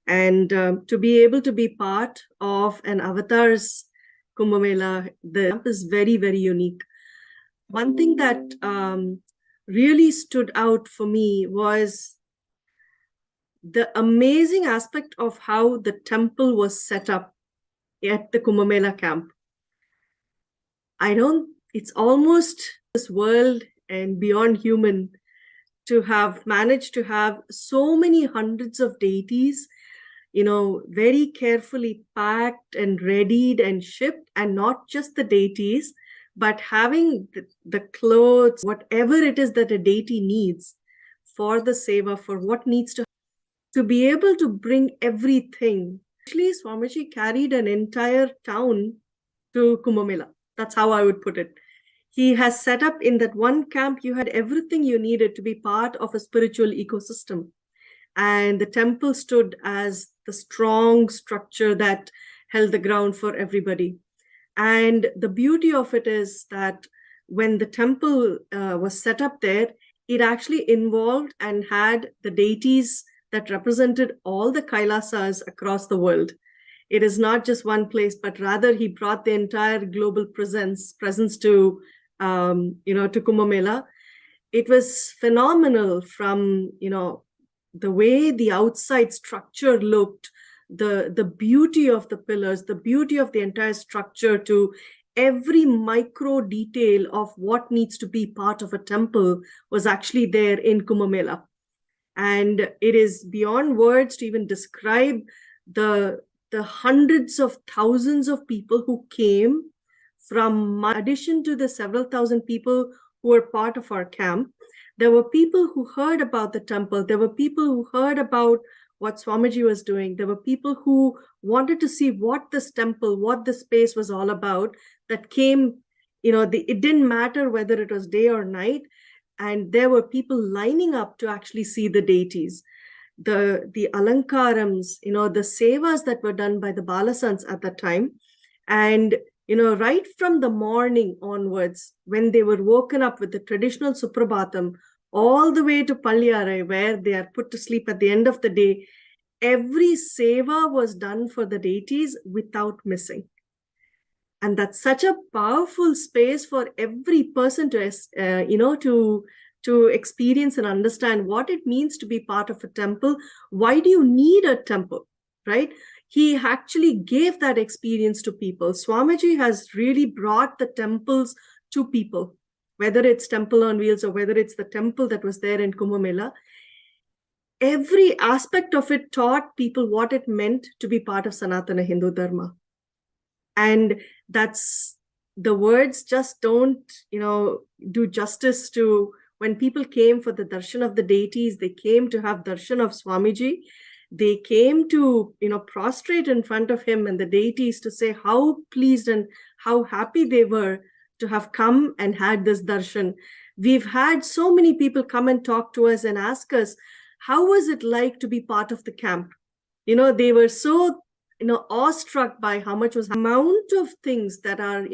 And to be able to be part of an avatar's Kumbh Mela, the camp is very, very unique. One thing that really stood out for me was the amazing aspect of how the temple was set up at the Kumbh Mela camp. It's almost this world and beyond human to have managed to have so many hundreds of deities, very carefully packed and readied and shipped, and not just the deities, but having the clothes, whatever it is that a deity needs for the seva, for what needs to be able to bring everything. Actually, Swamiji carried an entire town to Kumbh Mela. That's how I would put it. He has set up in that one camp, you had everything you needed to be part of a spiritual ecosystem. And the temple stood as the strong structure that held the ground for everybody. And the beauty of it is that when the temple was set up there, it actually involved and had the deities that represented all the Kailasas across the world. It is not just one place, but rather he brought the entire global presence to Kumbh Mela. It was phenomenal from, the way the outside structure looked, the beauty of the pillars, the beauty of the entire structure, to every micro detail of what needs to be part of a temple was actually there in Kumbh Mela. And it is beyond words to even describe the hundreds of thousands of people who came from, in addition to the several thousand people who were part of our camp. There were people who heard about the temple. There were people who heard about what Swamiji was doing. There were people who wanted to see what this temple, what this space was all about, that came, it didn't matter whether it was day or night. And there were people lining up to actually see the deities. The alankarams, the sevas that were done by the Balasants at that time. And right from the morning onwards, when they were woken up with the traditional Suprabhatam, all the way to Palyarai, where they are put to sleep at the end of the day, every seva was done for the deities without missing. And that's such a powerful space for every person to experience and understand what it means to be part of a temple. Why do you need a temple, right? He actually gave that experience to people. Swamiji has really brought the temples to people, whether it's Temple on Wheels or whether it's the temple that was there in Kumbh Mela. Every aspect of it taught people what it meant to be part of Sanatana Hindu Dharma. And that's, the words just don't, do justice to when people came for the darshan of the deities. They came to have darshan of Swamiji. They came to, prostrate in front of him and the deities to say how pleased and how happy they were to have come and had this darshan. We've had so many people come and talk to us and ask us, how was it like to be part of the camp? They were so, awestruck by how much was the amount of things that are,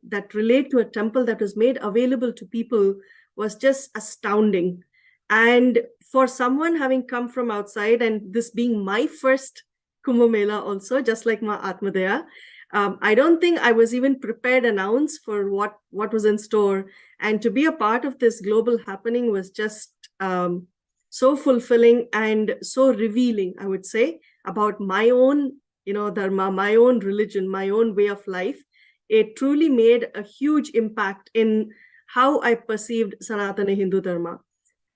that relate to a temple that was made available to people was just astounding. And for someone having come from outside, and this being my first Kumbh Mela also, just like my Atmadaya, I don't think I was even prepared an ounce for what was in store. And to be a part of this global happening was just so fulfilling and so revealing, I would say, about my own, dharma, my own religion, my own way of life. It truly made a huge impact in how I perceived Sanatana Hindu Dharma.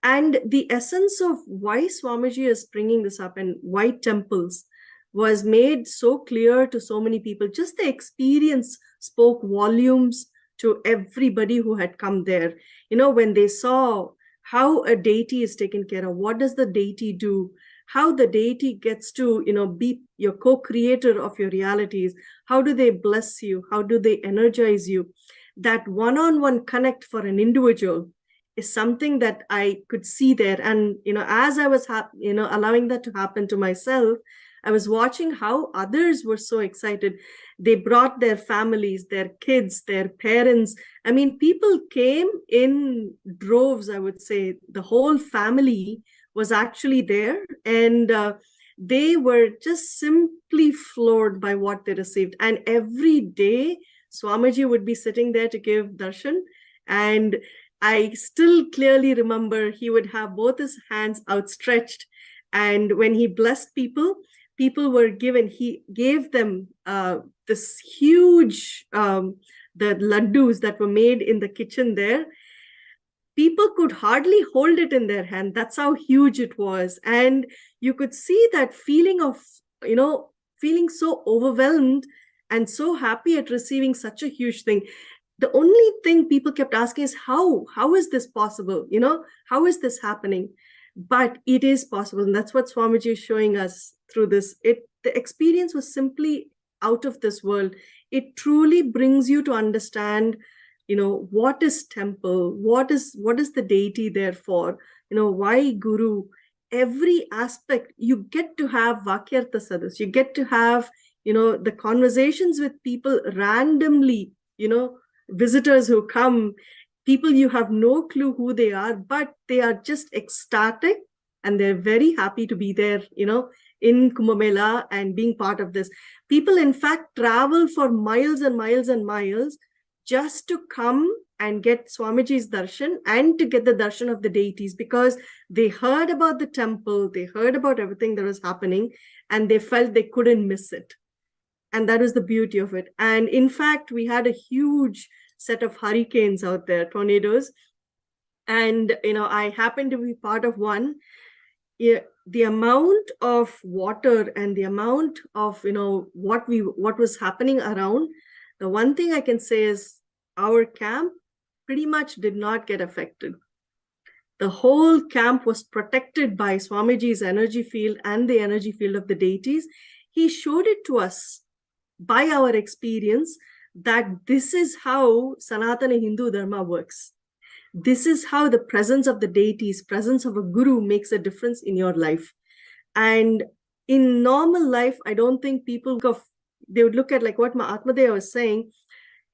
And the essence of why Swamiji is bringing this up and why temples was made so clear to so many people. Just the experience spoke volumes to everybody who had come there. When they saw how a deity is taken care of, what does the deity do, how the deity gets to, be your co-creator of your realities, how do they bless you, how do they energize you. That one-on-one connect for an individual is something that I could see there. And, as I was, allowing that to happen to myself, I was watching how others were so excited. They brought their families, their kids, their parents. I mean, people came in droves, I would say. The whole family was actually there. And they were just simply floored by what they received. And every day, Swamiji would be sitting there to give darshan. And I still clearly remember he would have both his hands outstretched. And when he blessed people, people were given, he gave them this huge, the laddus that were made in the kitchen there. People could hardly hold it in their hand. That's how huge it was. And you could see that feeling of, feeling so overwhelmed and so happy at receiving such a huge thing. The only thing people kept asking is how is this possible? How is this happening? But it is possible. And that's what Swamiji is showing us through this. The experience was simply out of this world. It truly brings you to understand, what is temple? What is the deity there for? Why guru? Every aspect, you get to have Vakyartha Sadhus. You get to have, the conversations with people randomly, visitors who come, people you have no clue who they are, but they are just ecstatic and they're very happy to be there, in Kumbh Mela and being part of this. People, in fact, travel for miles and miles and miles just to come and get Swamiji's darshan and to get the darshan of the deities, because they heard about the temple, they heard about everything that was happening, and they felt they couldn't miss it. And that was the beauty of it. And in fact, we had a huge set of hurricanes out there, tornadoes. And, I happened to be part of one. The amount of water and the amount of, what was happening around, the one thing I can say is our camp pretty much did not get affected. The whole camp was protected by Swamiji's energy field and the energy field of the deities. He showed it to us by our experience that this is how Sanatana Hindu Dharma works. This is how the presence of the deities, presence of a guru makes a difference in your life. And in normal life, I don't think people they would look at like what Mahatmadeva was saying.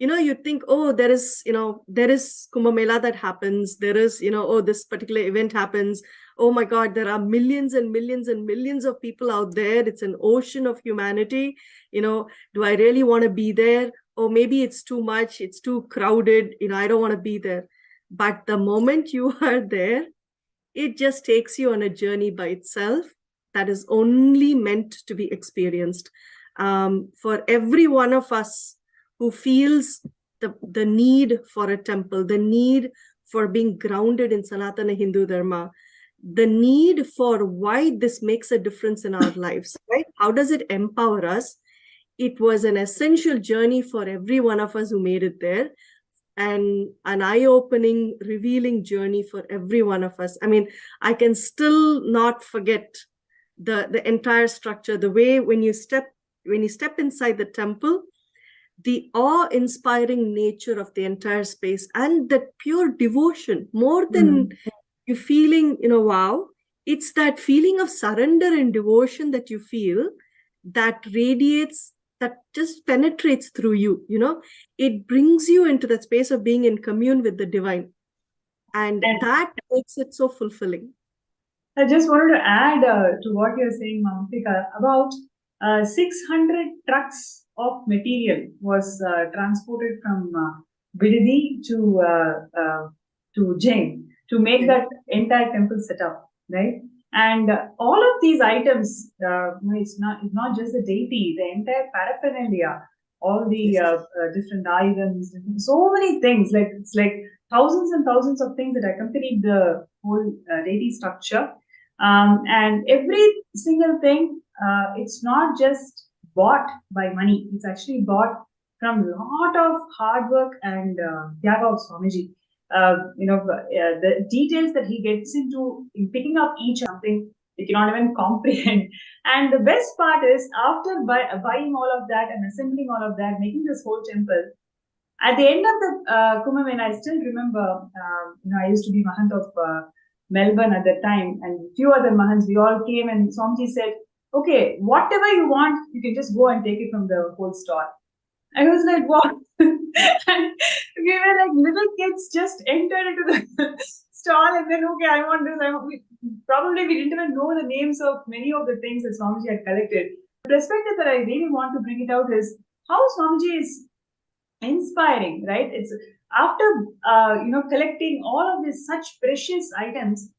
You'd think, oh, there is Kumbh Mela that happens. There is, oh, this particular event happens. Oh my God, there are millions and millions and millions of people out there. It's an ocean of humanity. Do I really want to be there? oh, maybe it's too much, it's too crowded, I don't want to be there. But the moment you are there, it just takes you on a journey by itself that is only meant to be experienced. For every one of us who feels the need for a temple, the need for being grounded in Sanatana Hindu Dharma, the need for why this makes a difference in our lives, right? How does it empower us? It was an essential journey for every one of us who made it there, and an eye-opening, revealing journey for every one of us. I mean, I can still not forget the entire structure, the way when you step inside the temple, the awe-inspiring nature of the entire space, and that pure devotion, more than you feeling, wow, it's that feeling of surrender and devotion that you feel that radiates, that just penetrates through you. It brings you into that space of being in commune with the divine, and that makes it so fulfilling. I just wanted to add to what you're saying, Mamtika, about 600 trucks of material was transported from Bidadi to Jain to make that entire temple set up, right? And all of these items, it's not just the deity, the entire paraphernalia, all the different items, so many things. Like it's like thousands and thousands of things that accompanied the whole deity structure. And every single thing, it's not just bought by money. It's actually bought from a lot of hard work and Tyaga of Swamiji. The details that he gets into in picking up each something you cannot even comprehend. And the best part is, after buying all of that and assembling all of that, making this whole temple, at the end of the Kumbh Mela, I still remember, I used to be Mahant of Melbourne at that time, and a few other Mahants, we all came, and Swamiji said, okay, whatever you want, you can just go and take it from the whole store. I was like, what? And we were like little kids, just entered into the stall, and then, okay, I want this. Probably we didn't even know the names of many of the things that Swamiji had collected. The perspective that I really want to bring it out is how Swamiji is inspiring, right? It's after collecting all of these such precious items,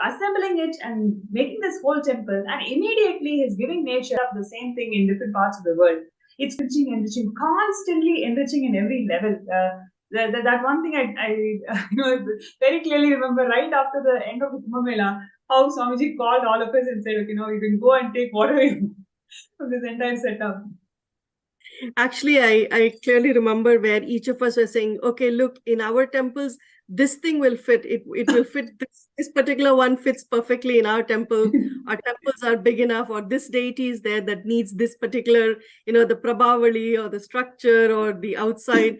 assembling it and making this whole temple, and immediately he's giving nature the same thing in different parts of the world. It's enriching, constantly enriching in every level. That one thing I very clearly remember, right after the end of the Kumbh Mela, how Swamiji called all of us and said, okay, you can go and take whatever you want from this entire setup. Actually, I clearly remember where each of us were saying, okay, look, in our temples, this thing will fit. It will fit. This particular one fits perfectly in our temple. Our temples are big enough, or this deity is there that needs this particular, the Prabhavali or the structure or the outside.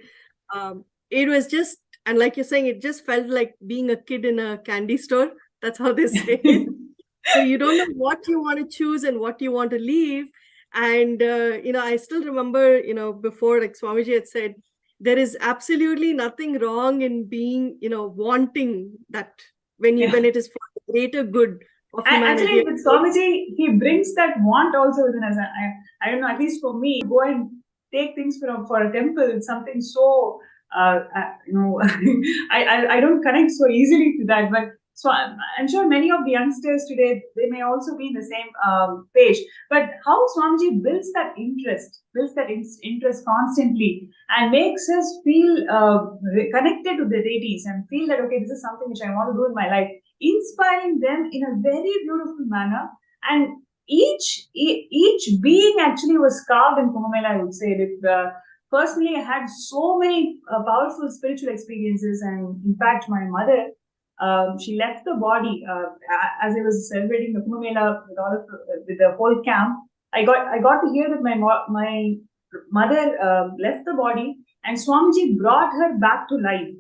It was just, and like you're saying, it just felt like being a kid in a candy store. That's how they say it. So you don't know what you want to choose and what you want to leave. And, I still remember, before, like Swamiji had said, there is absolutely nothing wrong in being, wanting that when it is for the greater good of humanity. Actually, with Swamiji, he brings that want also within us. I don't know, at least for me, go and take things for a temple. It's something so, I don't connect so easily to that. But so I'm sure many of the youngsters today, they may also be in the same page. But how Swamiji builds that interest constantly, and makes us feel connected to the deities and feel that, okay, this is something which I want to do in my life, inspiring them in a very beautiful manner. And each being actually was carved in Kumbh Mela, I would say. Personally, I had so many powerful spiritual experiences, and in fact, my mother, she left the body as I was celebrating the Kumbh Mela with the whole camp. I got to hear that my mother left the body, and Swamiji brought her back to life.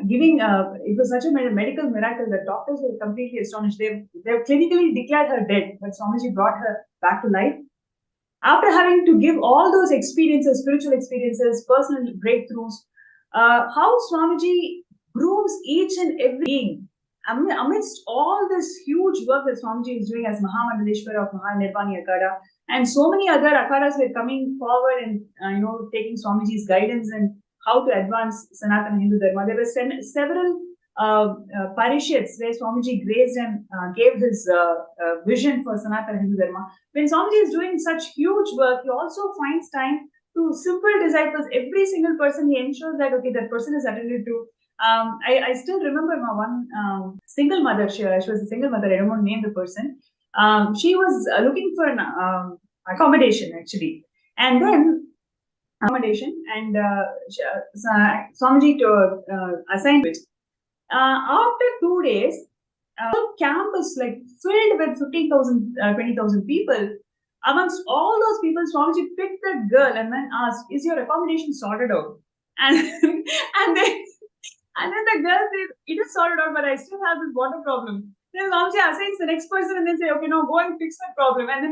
Giving it was such a medical miracle that doctors were completely astonished. They've clinically declared her dead, but Swamiji brought her back to life. After having to give all those experiences, spiritual experiences, personal breakthroughs, how Swamiji grooms each and every being amidst all this huge work that Swamiji is doing as Mahasadashiva of Mahanirvani Akada. And so many other akhadas were coming forward and taking Swamiji's guidance and how to advance Sanatana Hindu Dharma. There were several parishads where Swamiji graced and gave his vision for Sanatana Hindu Dharma. When Swamiji is doing such huge work, he also finds time to simple disciples, every single person. He ensures that okay, that person is attended to. I still remember my one single mother. She was a single mother. I don't want to name the person. She was looking for an accommodation actually, and then accommodation, and Swamiji to assigned it. After 2 days, the camp is like filled with 15,000, 20,000 people. Amongst all those people, Swamiji picked that girl and then asked, "Is your accommodation sorted out?" And and then the girl said, "It is sorted out, but I still have this water problem." Then Swamiji assigns the next person and then say, "Okay, now go and fix that problem." And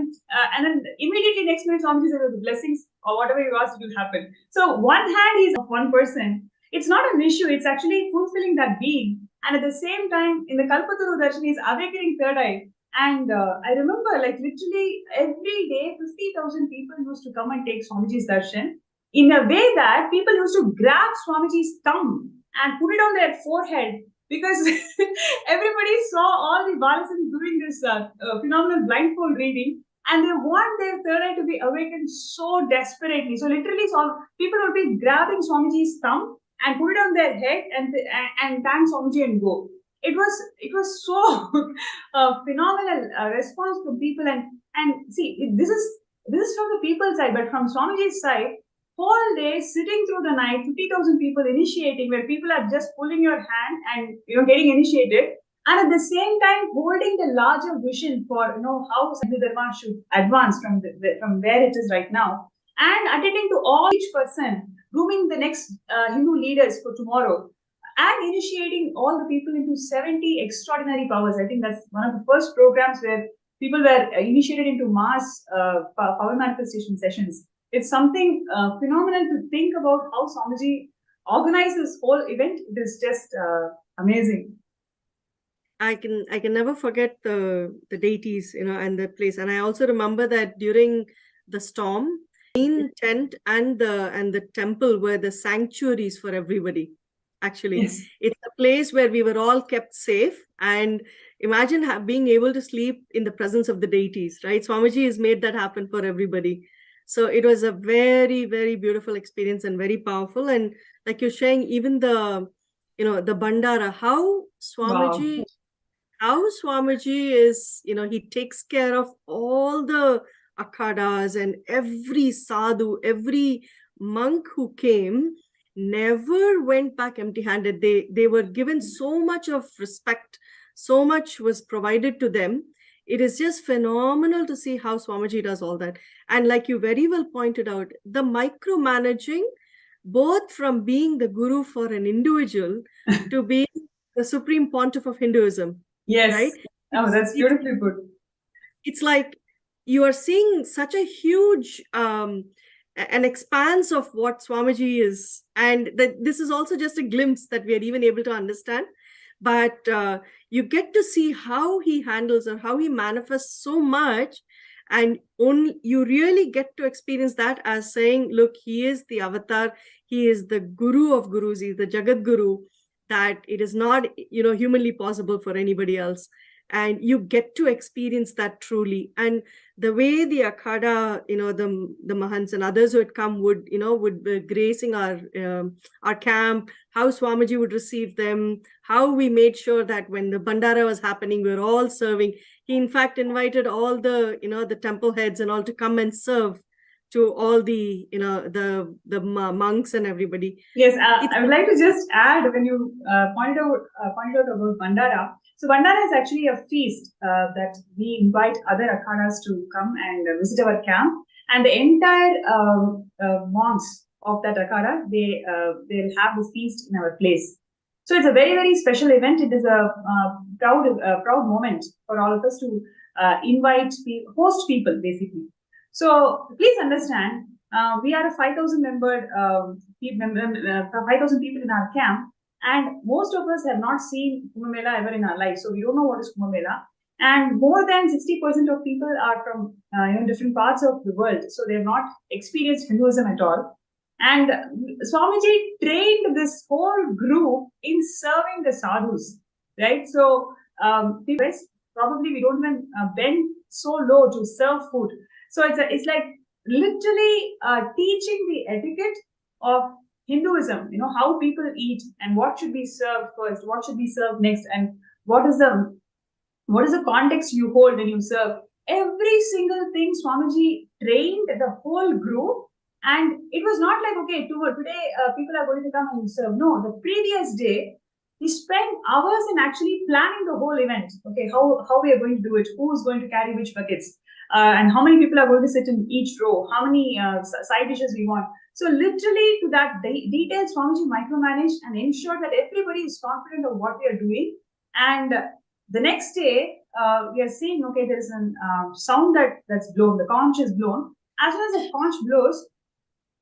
then immediately next minute, Swamiji says, "The blessings or whatever you asked will happen." So one hand is of one person. It's not an issue. It's actually fulfilling that being. And at the same time, in the Kalpataru Darshan is awakening third eye. And I remember, like literally every day, 50,000 people used to come and take Swamiji's darshan in a way that people used to grab Swamiji's thumb and put it on their forehead because everybody saw all the Balasans doing this phenomenal blindfold reading, and they want their third eye to be awakened so desperately. So literally, people would be grabbing Swamiji's thumb and put it on their head and thank Swamiji and go. It was so phenomenal response from people, and see, this is from the people's side, but from Swamiji's side, whole day sitting through the night, 50,000 people initiating, where people are just pulling your hand and getting initiated, and at the same time holding the larger vision for how Hindu Dharma should advance from where it is right now, and attending to all each person, grooming the next Hindu leaders for tomorrow, and initiating all the people into 70 extraordinary powers. I think that's one of the first programs where people were initiated into mass power manifestation sessions. It's something phenomenal to think about how Swamiji organized this whole event. It is just amazing. I can never forget the deities, and the place. And I also remember that during the storm, main tent and the temple were the sanctuaries for everybody. Actually, yes. It's a place where we were all kept safe. And imagine being able to sleep in the presence of the deities, right? Swamiji has made that happen for everybody. So it was a very, very beautiful experience and very powerful. And like you're saying, even the Bandara, how Swamiji is, he takes care of all the akhadas, and every sadhu, every monk who came never went back empty-handed. They were given so much of respect, so much was provided to them. It is just phenomenal to see how Swamiji does all that. And like you very well pointed out, the micromanaging, both from being the guru for an individual to being the supreme pontiff of Hinduism. Yes. Right? Oh, that's beautifully put. It's like you are seeing such a huge an expanse of what Swamiji is. And this is also just a glimpse that we are even able to understand. But you get to see how he handles or how he manifests so much. And you really get to experience that as saying, look, he is the avatar. He is the guru of gurus. He's the Jagat Guru, that it is not, humanly possible for anybody else. And you get to experience that truly. And the way the Akhada, the Mahants and others who had come would be gracing our camp, how Swamiji would receive them, how we made sure that when the Bandara was happening, we were all serving. He in fact invited all the, the temple heads and all to come and serve to all the, the monks and everybody. Yes, I would like to just add, when you pointed out about Bandara. So Bandara is actually a feast that we invite other akhadas to come and visit our camp, and the entire monks of that akhada, they'll have this feast in our place. So it's a very, very special event. It is a proud moment for all of us to host people, basically. So please understand, we are a 5,000 member, 5,000 people in our camp, and most of us have not seen Kumbh Mela ever in our life. So we don't know what is Kumbh Mela. And more than 60% of people are from different parts of the world, so they have not experienced Hinduism at all. And Swamiji trained this whole group in serving the sadhus, right? So probably we don't even bend so low to serve food. So it's like literally teaching the etiquette of Hinduism, how people eat and what should be served first, what should be served next, and what is the context you hold when you serve. Every single thing Swamiji trained the whole group, and it was not like, okay, today people are going to come and serve. No, the previous day he spent hours in actually planning the whole event. Okay, how we are going to do it, who is going to carry which buckets, and how many people are going to sit in each row, how many side dishes we want. So literally to that detail, Swamiji micromanaged and ensured that everybody is confident of what we are doing. And the next day, we are seeing, okay, there is a sound that's blown, the conch is blown. As soon as the conch blows,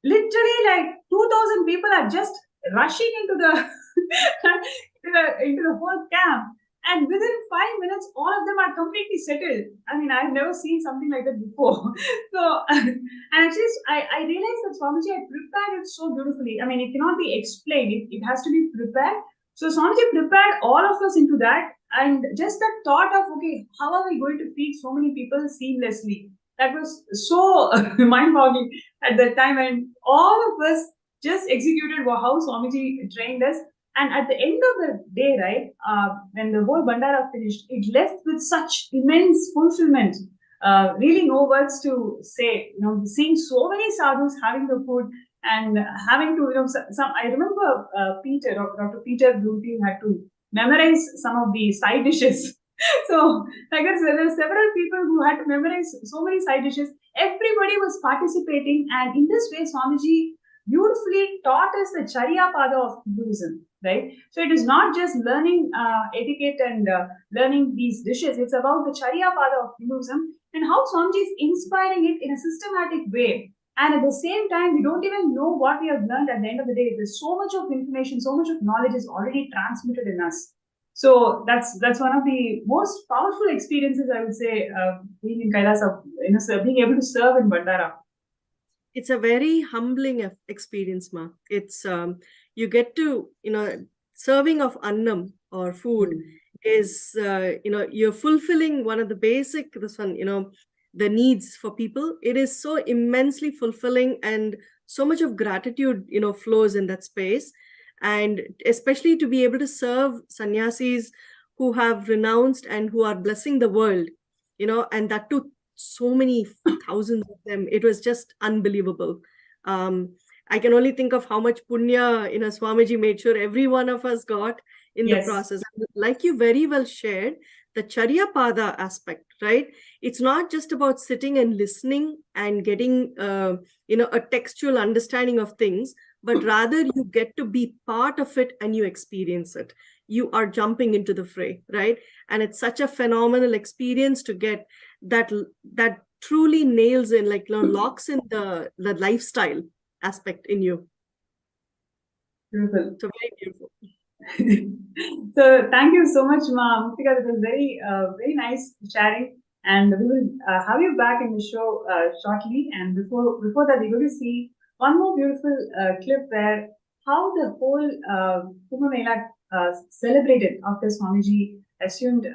literally like 2,000 people are just rushing into the into the whole camp, and within 5 minutes all of them are completely settled. I mean, I've never seen something like that before. So and actually I realized that Swamiji had prepared it so beautifully. I mean, it cannot be explained, it has to be prepared. So Swamiji prepared all of us into that, and just that thought of, okay, how are we going to feed so many people seamlessly, that was so mind-boggling at that time. And all of us just executed how Swamiji trained us. And at the end of the day, right, when the whole Bandara finished, it left with such immense fulfillment. Really no words to say. Seeing so many sadhus having the food and having to, I remember Dr. Peter Bloomfield had to memorize some of the side dishes. So I guess there were several people who had to memorize so many side dishes. Everybody was participating, and in this way, Swamiji beautifully taught us the Charya Pada of Hinduism, right? So it is not just learning etiquette and learning these dishes. It's about the Charya Pada of Hinduism and how Swamiji is inspiring it in a systematic way. And at the same time, we don't even know what we have learned at the end of the day. There's so much of information, so much of knowledge is already transmitted in us. So that's one of the most powerful experiences, I would say, being in Kailasa, being able to serve in Bandara. It's a very humbling experience, Ma. It's you get to, serving of annam or food is, you're fulfilling one of the basic, the needs for people. It is so immensely fulfilling, and so much of gratitude, flows in that space. And especially to be able to serve sannyasis who have renounced and who are blessing the world, and that too, so many thousands of them. It was just unbelievable. I can only think of how much punya, Swamiji made sure every one of us got in the process. Like you very well shared, the Charya Pada aspect, right? It's not just about sitting and listening and getting, a textual understanding of things, but rather you get to be part of it and you experience it. You are jumping into the fray, right? And it's such a phenomenal experience to get that truly nails in, locks in the lifestyle aspect in you. Beautiful. So very beautiful. So thank you so much, Ma Murthy. It was very, very nice sharing, and we will have you back in the show shortly. And before that, we're going to see one more beautiful clip where how the whole Kumbh Mela celebrated after Swamiji assumed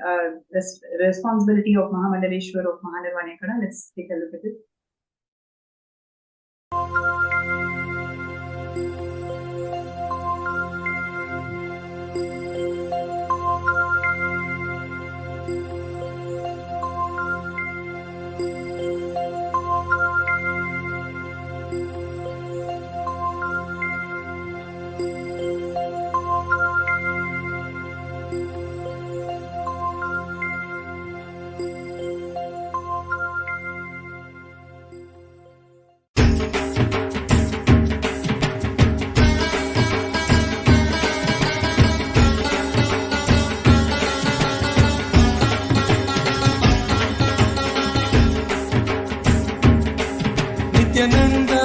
this responsibility of Mahamandaleshwar of Mahanirvanekana. Let's take a look at it. Nithyananda,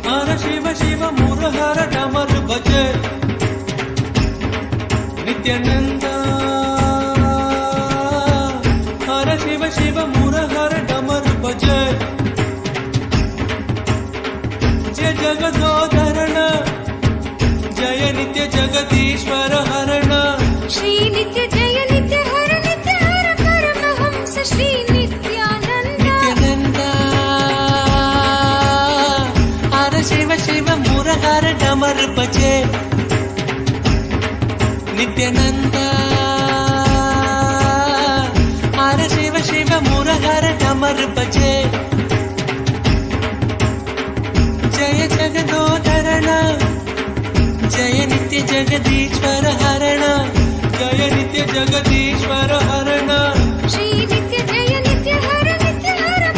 Hara Shiva Shiva Murhara Damar Bhaja. Nithyananda, जगदोधरण जय नित्य जगदीश्वर हरण श्री नित्य जय नित्य हर परमहंस श्री नित्यानंद हर शिव शिव मुरहर डमर बजे नित्यानंद हर शिव शिव मुरहर डमर बजे जय जगदोधरण जय नित्य जगदीश्वर हरण जय नित्य जगदीश्वर हरण श्री नित्य जय नित्य हर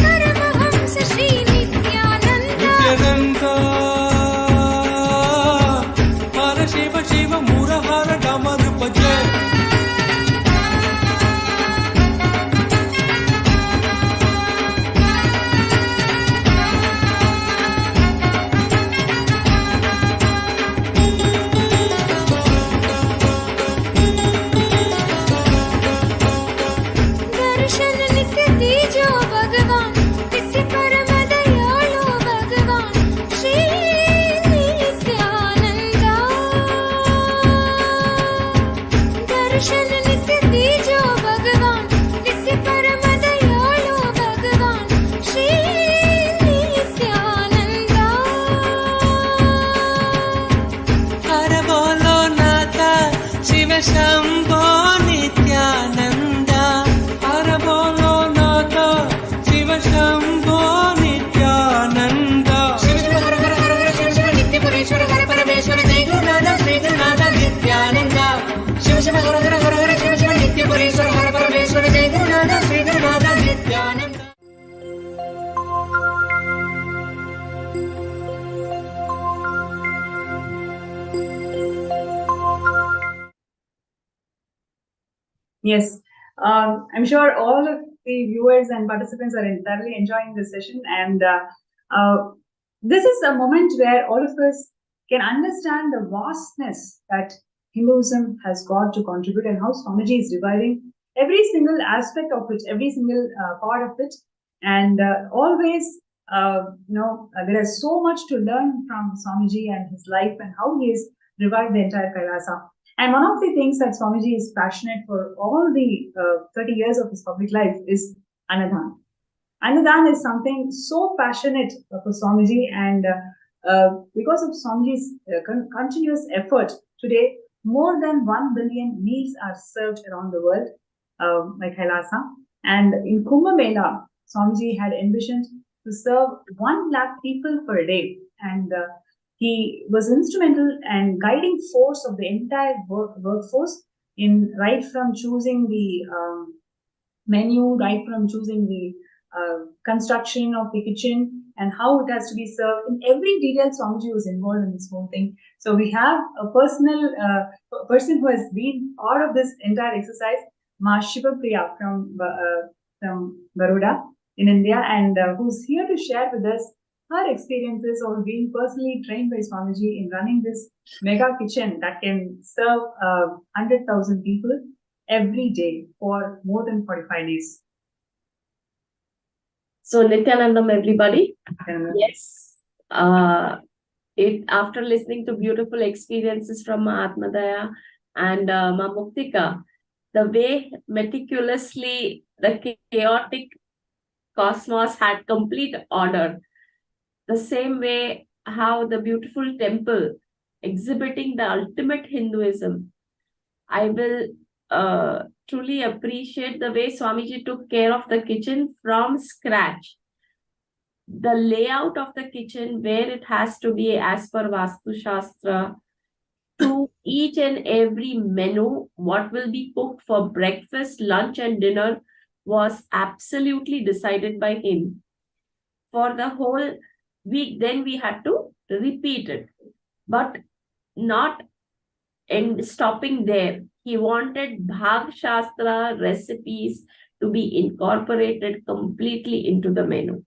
परमहंस श्री नित्यानंद नित्यानंद हर शिव शिव मुरहर डमर बजे दर्शन नित्य दीजो भगवान नित्य परम दयालो भगवान श्री नित्यानंद दर्शन नित्य दीजो भगवान नित्य परम दयालो भगवान श्री नित्यानंद हर बोलो नाथा शिव शंभो नित्यानंद हर बोलो नाथा शिव शंभो नित्यानंद शिव शिव हर हर हर हर शिव शिव नित्य परेश्वर हर परमेश्वर जय गुरुनाथ श्री गुरुनाथ नित्यानंद शिव शिव हर हर हर हर शिव शिव नित्य परेश्वर हर परमेश्वर जय Gurunath Shri Gurunath Nityanand Yes, I'm sure all of the viewers and participants are thoroughly enjoying this session, and this is a moment where all of us can understand the vastness that Hinduism has got to contribute and how Swamiji is reviving every single aspect of it, every single part of it, and always, there is so much to learn from Swamiji and his life and how he has revived the entire Kailasa. And one of the things that Swamiji is passionate for all the 30 years of his public life is Annadan. Annadan is something so passionate for Swamiji, and because of Swamiji's continuous effort, today more than 1 billion meals are served around the world by Kailasa. And in Kumbh Mela, Swamiji had envisioned to serve 1 lakh people per day. And he was instrumental and guiding force of the entire workforce in right from choosing the menu, right from choosing the construction of the kitchen and how it has to be served. In every detail, Swamiji was involved in this whole thing. So we have a personal person who has been part of this entire exercise, Mahasadashiva from Baroda in India, and who's here to share with us her experiences of being personally trained by Swamiji in running this mega kitchen that can serve 100,000 people every day for more than 45 days. So Nithyanandam, everybody. And, Yes. After listening to beautiful experiences from Mahatmadaya and Ma Muktika, the way meticulously the chaotic cosmos had complete order, the same way how the beautiful temple exhibiting the ultimate Hinduism, I will truly appreciate the way Swamiji took care of the kitchen from scratch. The layout of the kitchen, where it has to be as per Vastu Shastra, to each and every menu, what will be cooked for breakfast, lunch and dinner was absolutely decided by him. For the whole week, then we had to repeat it. But not stopping there. He wanted Bhag Shastra recipes to be incorporated completely into the menu.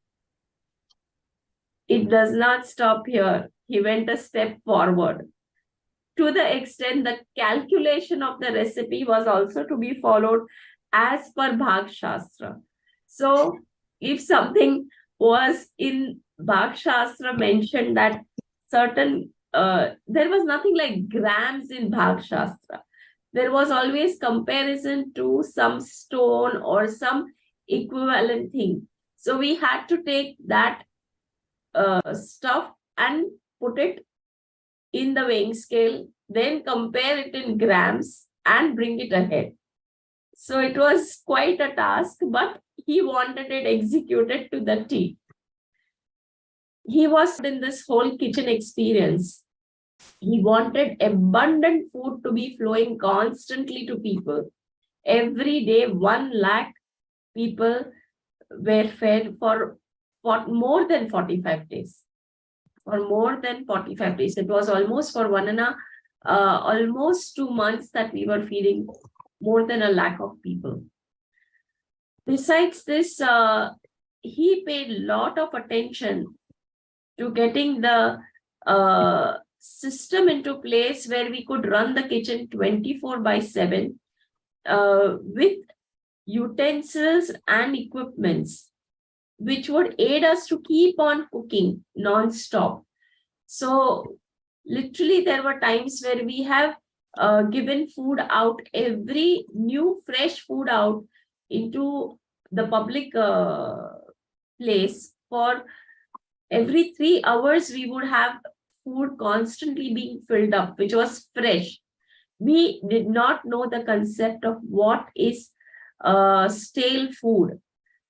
It does not stop here. He went a step forward. To the extent the calculation of the recipe was also to be followed as per Bhag Shastra. So if something was in Bhag Shastra mentioned that certain, there was nothing like grams in Bhag Shastra. There was always comparison to some stone or some equivalent thing. So we had to take that stuff and put it in the weighing scale, then compare it in grams and bring it ahead. So it was quite a task, but he wanted it executed to the T. He was in this whole kitchen experience. He wanted abundant food to be flowing constantly to people. Every day, 1 lakh people were fed for more than 45 days. For more than 45 days. It was almost for almost 2 months that we were feeding more than 1 lakh of people. Besides this, he paid a lot of attention to getting the system into place where we could run the kitchen 24/7 with utensils and equipments, which would aid us to keep on cooking non-stop. So literally there were times where we have given food out, every new fresh food out into the public place. For every 3 hours, we would have food constantly being filled up, which was fresh. We did not know the concept of what is stale food.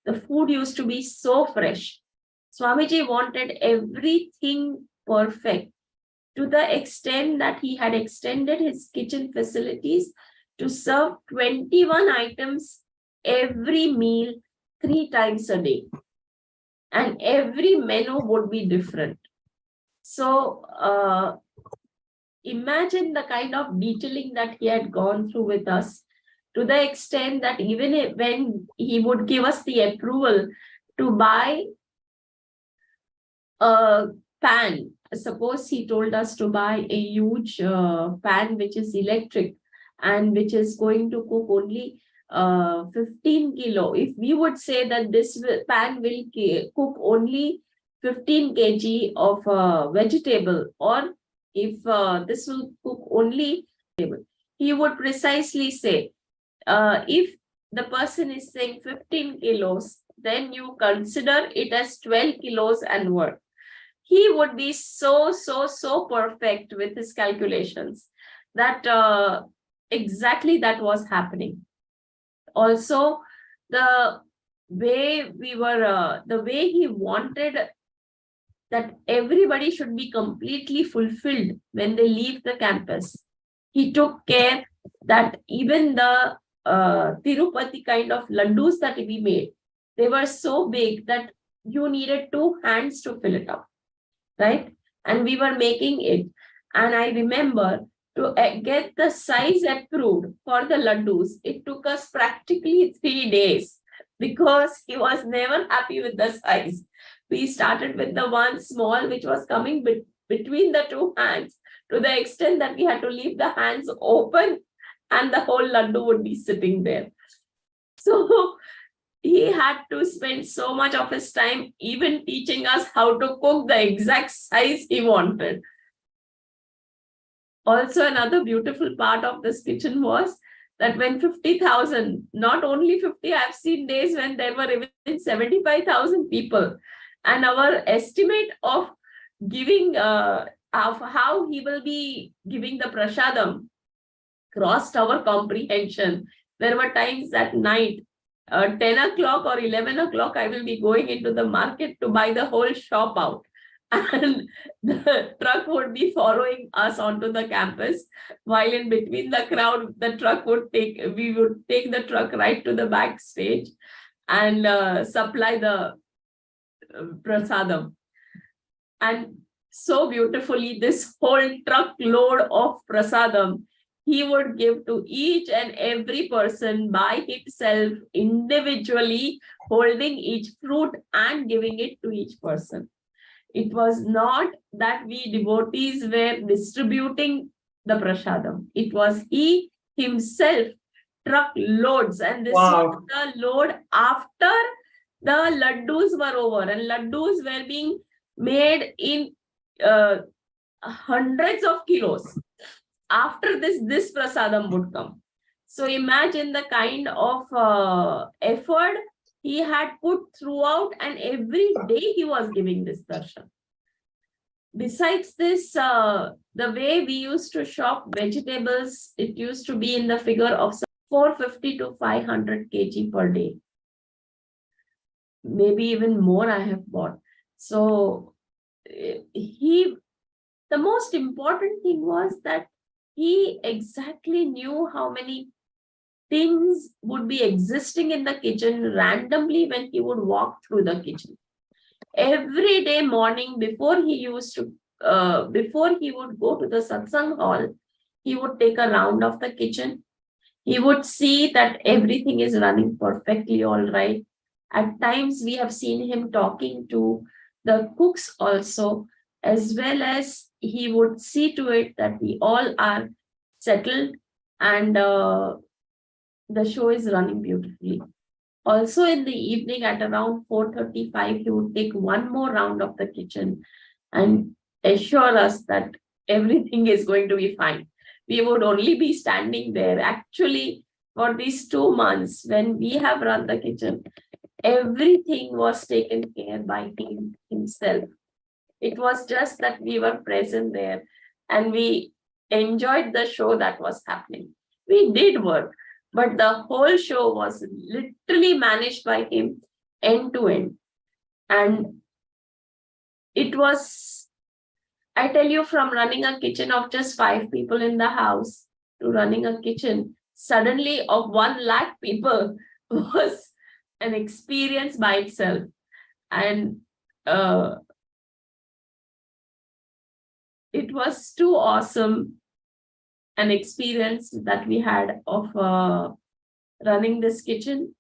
The food used to be so fresh. Swamiji wanted everything perfect, to the extent that he had extended his kitchen facilities to serve 21 items every meal 3 times a day. And every menu would be different. So imagine the kind of detailing that he had gone through with us, to the extent that even when he would give us the approval to buy a pan, suppose he told us to buy a huge pan which is electric and which is going to cook only 15 kilo. If we would say that this pan will cook only 15 kg of vegetable, or if this will cook only vegetable, he would precisely say, if the person is saying 15 kilos, then you consider it as 12 kilos and more. He would be so perfect with his calculations that exactly that was happening. Also, the way he wanted that everybody should be completely fulfilled when they leave the campus. He took care that even the Tirupati kind of laddus that we made, they were so big that you needed 2 hands to fill it up, right? And we were making it. And I remember to get the size approved for the laddus, it took us practically 3 days, because he was never happy with the size. We started with the one small, which was coming between the 2 hands, to the extent that we had to leave the hands open and the whole laddu would be sitting there. So he had to spend so much of his time even teaching us how to cook the exact size he wanted. Also, another beautiful part of this kitchen was that when 50,000, not only 50, I've seen days when there were even 75,000 people. And our estimate of giving, of how he will be giving the prasadam crossed our comprehension. There were times at night, 10 o'clock or 11 o'clock, I will be going into the market to buy the whole shop out. And the truck would be following us onto the campus, while in between the crowd, we would take the truck right to the backstage and supply the prasadam. And so beautifully, this whole truckload of prasadam he would give to each and every person by himself, individually, holding each fruit and giving it to each person. It was not that we devotees were distributing the prasadam. It was he himself, truckloads, and this was the load after the laddus were over, and laddus were being made in hundreds of kilos. After this prasadam would come. So imagine the kind of effort he had put throughout, and every day he was giving this darshan. Besides this, the way we used to shop vegetables, it used to be in the figure of 450 to 500 kg per day. Maybe even more I have bought. So the most important thing was that he exactly knew how many things would be existing in the kitchen randomly when he would walk through the kitchen. Every day morning before he would go to the satsang hall, he would take a round of the kitchen. He would see that everything is running perfectly all right. At times we have seen him talking to the cooks also, as well as he would see to it that we all are settled and the show is running beautifully. Also in the evening at around 4:35, he would take one more round of the kitchen and assure us that everything is going to be fine. We would only be standing there. Actually, for these 2 months, when we have run the kitchen, everything was taken care by him himself. It was just that we were present there and we enjoyed the show that was happening. We did work, but the whole show was literally managed by him end to end. And it was, I tell you, from running a kitchen of just 5 people in the house to running a kitchen suddenly of 1 lakh people was an experience by itself. And it was too awesome an experience that we had of running this kitchen.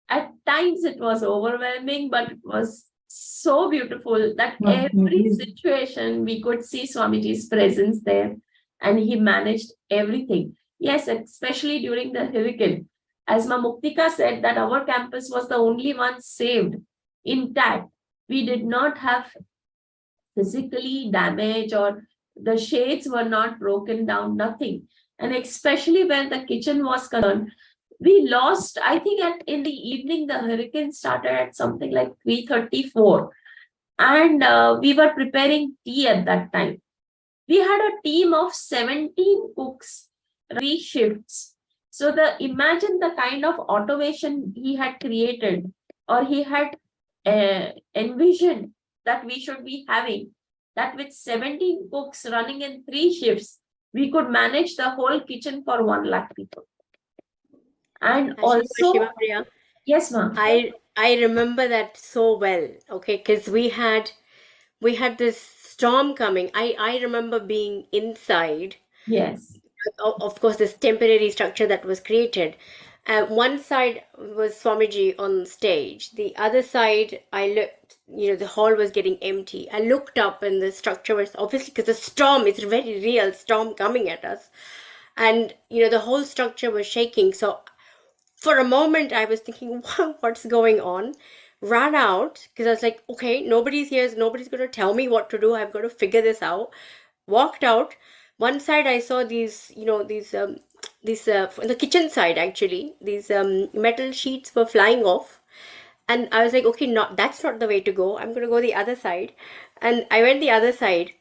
At times it was overwhelming, but it was so beautiful that every situation we could see Swamiji's presence there, and he managed everything. Yes, especially during the hurricane. As Ma Muktika said, that our campus was the only one saved, intact. We did not have physically damage, or the shades were not broken down, nothing. And especially when the kitchen was concerned, we lost, I think in the evening, the hurricane started at something like 3:34. And we were preparing tea at that time. We had a team of 17 cooks, 3 shifts. So imagine the kind of automation he had created, or he had envisioned that we should be having, that with 17 cooks running in 3 shifts, we could manage the whole kitchen for 1 lakh people. And also, Shiva-Priya, yes, ma'am. I remember that so well, okay, because we had this storm coming. I remember being inside. Yes. Of course, this temporary structure that was created. One side was Swamiji on stage. The other side, I looked, the hall was getting empty. I looked up and the structure was obviously, because the storm, it's a very real storm coming at us. And, the whole structure was shaking. So for a moment, I was thinking, wow, what's going on? Ran out because I was like, okay, nobody's here. Nobody's going to tell me what to do. I've got to figure this out. Walked out. One side I saw these, in the kitchen side actually, these metal sheets were flying off. And I was like, okay, that's not the way to go. I'm going to go the other side. And I went the other side.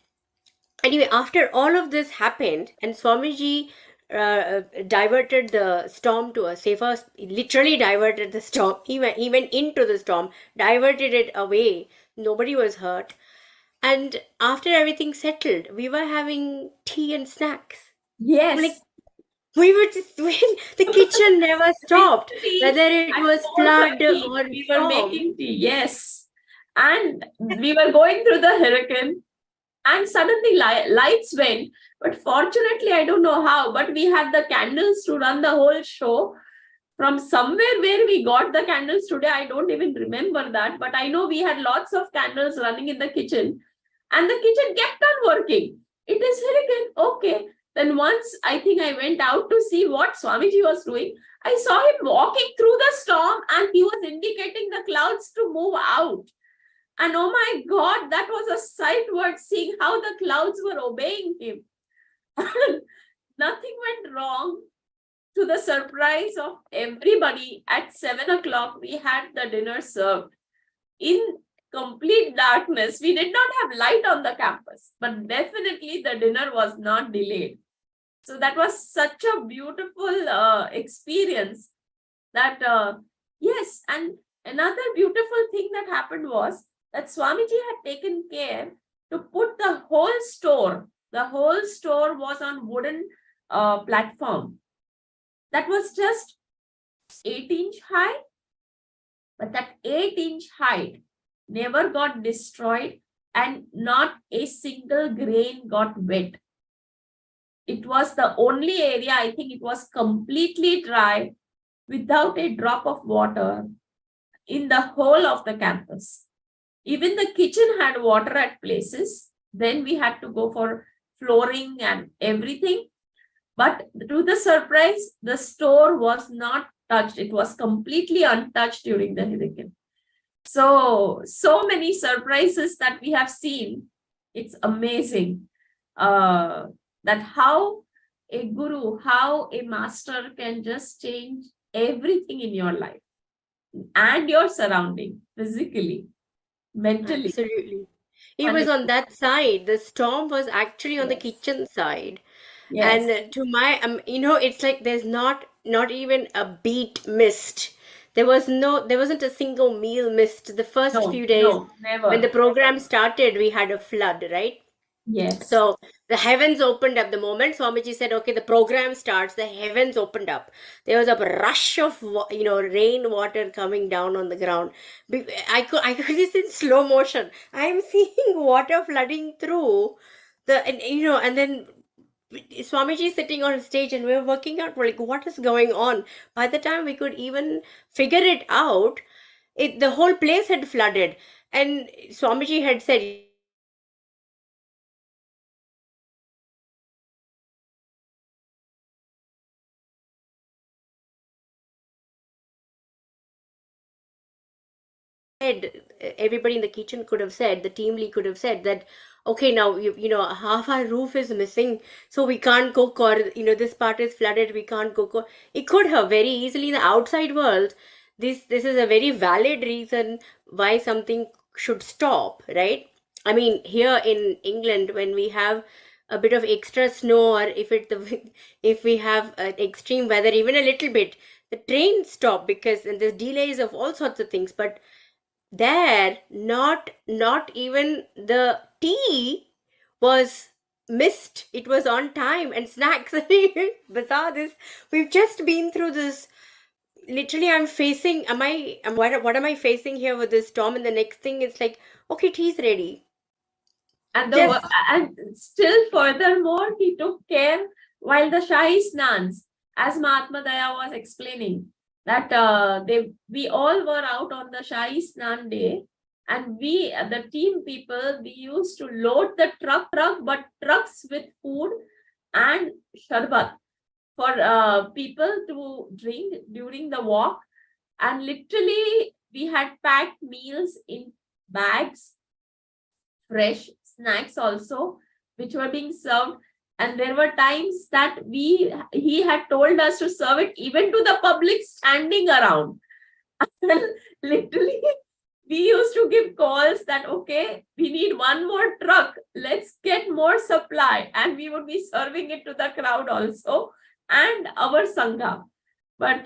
Anyway, after all of this happened, and Swamiji diverted the storm to a safer, literally diverted the storm. He went into the storm, diverted it away. Nobody was hurt. And after everything settled, we were having tea and snacks. Yes. We were just, the kitchen never stopped, whether it was flood or we were making tea. Yes. And we were going through the hurricane, and suddenly lights went. But fortunately, I don't know how, but we had the candles to run the whole show. From somewhere where we got the candles today, I don't even remember that. But I know we had lots of candles running in the kitchen. And the kitchen kept on working. It is hurricane. Okay. Then once I think I went out to see what Swamiji was doing. I saw him walking through the storm and he was indicating the clouds to move out. And oh my God, that was a sight worth seeing, how the clouds were obeying him. Nothing went wrong. To the surprise of everybody, at 7 o'clock, we had the dinner served in complete darkness. We did not have light on the campus, but definitely the dinner was not delayed. So that was such a beautiful experience that, yes, and another beautiful thing that happened was that Swamiji had taken care to put the whole store was on wooden platform that was just 8-inch high, but that 8-inch height never got destroyed and not a single grain got wet. It was the only area, I think it was completely dry without a drop of water in the whole of the campus. Even the kitchen had water at places. Then we had to go for flooring and everything. But to the surprise, the store was not touched. It was completely untouched during the hurricane. So many surprises that we have seen. It's amazing that how a guru, how a master can just change everything in your life and your surrounding, physically, mentally. Absolutely. It was on that side. The storm was actually on the Yes. kitchen side. Yes. And to my, it's like there's not even a beat missed. There wasn't a single meal missed. The first few days No, never. when the program started, we had a flood, right? Yes. So the heavens opened up the moment Swamiji said, okay, the program starts, the heavens opened up. There was a rush of, rain water coming down on the ground. I could this in slow motion. I'm seeing water flooding through and then Swamiji sitting on stage and we were working out, we're like, what is going on? By the time we could even figure it out, the whole place had flooded. And Swamiji had said, everybody in the kitchen could have said, the team lead could have said that, okay, now half our roof is missing, so we can't cook, or this part is flooded, we can't cook. It could have very easily, in the outside world, this is a very valid reason why something should stop, right? I mean, here in England, when we have a bit of extra snow, or if we have extreme weather, even a little bit, the trains stop because and there's delays of all sorts of things. But there, not even the tea was missed. It was on time, and snacks. Bizarre. We've just been through this. Literally, I'm facing. What am I facing here with this storm? And the next thing, it's like, okay, tea's ready. And still furthermore, he took care while the Shahi Snans, as Mahatma Daya was explaining, that we all were out on the Shahi Snan day, and we, the team people, we used to load the but trucks with food and sharbat for people to drink during the walk. And literally, we had packed meals in bags, fresh snacks also, which were being served. And there were times that he had told us to serve it even to the public standing around. Literally, we used to give calls that, okay, we need one more truck, let's get more supply. And we would be serving it to the crowd also and our Sangha. But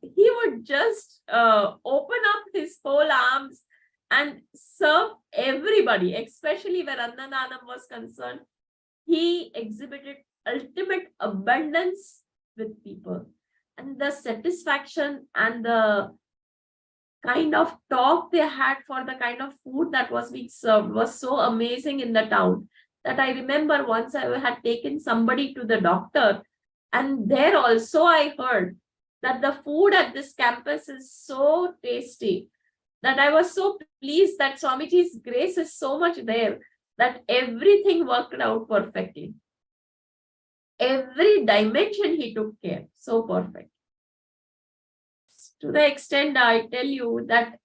he would just open up his whole arms and serve everybody, especially where Annadhanam was concerned. He exhibited ultimate abundance with people. And the satisfaction and the kind of talk they had for the kind of food that was being served was so amazing in the town that I remember once I had taken somebody to the doctor, and there also I heard that the food at this campus is so tasty that I was so pleased that Swamiji's grace is so much there that everything worked out perfectly. Every dimension he took care, so perfect. To the extent I tell you that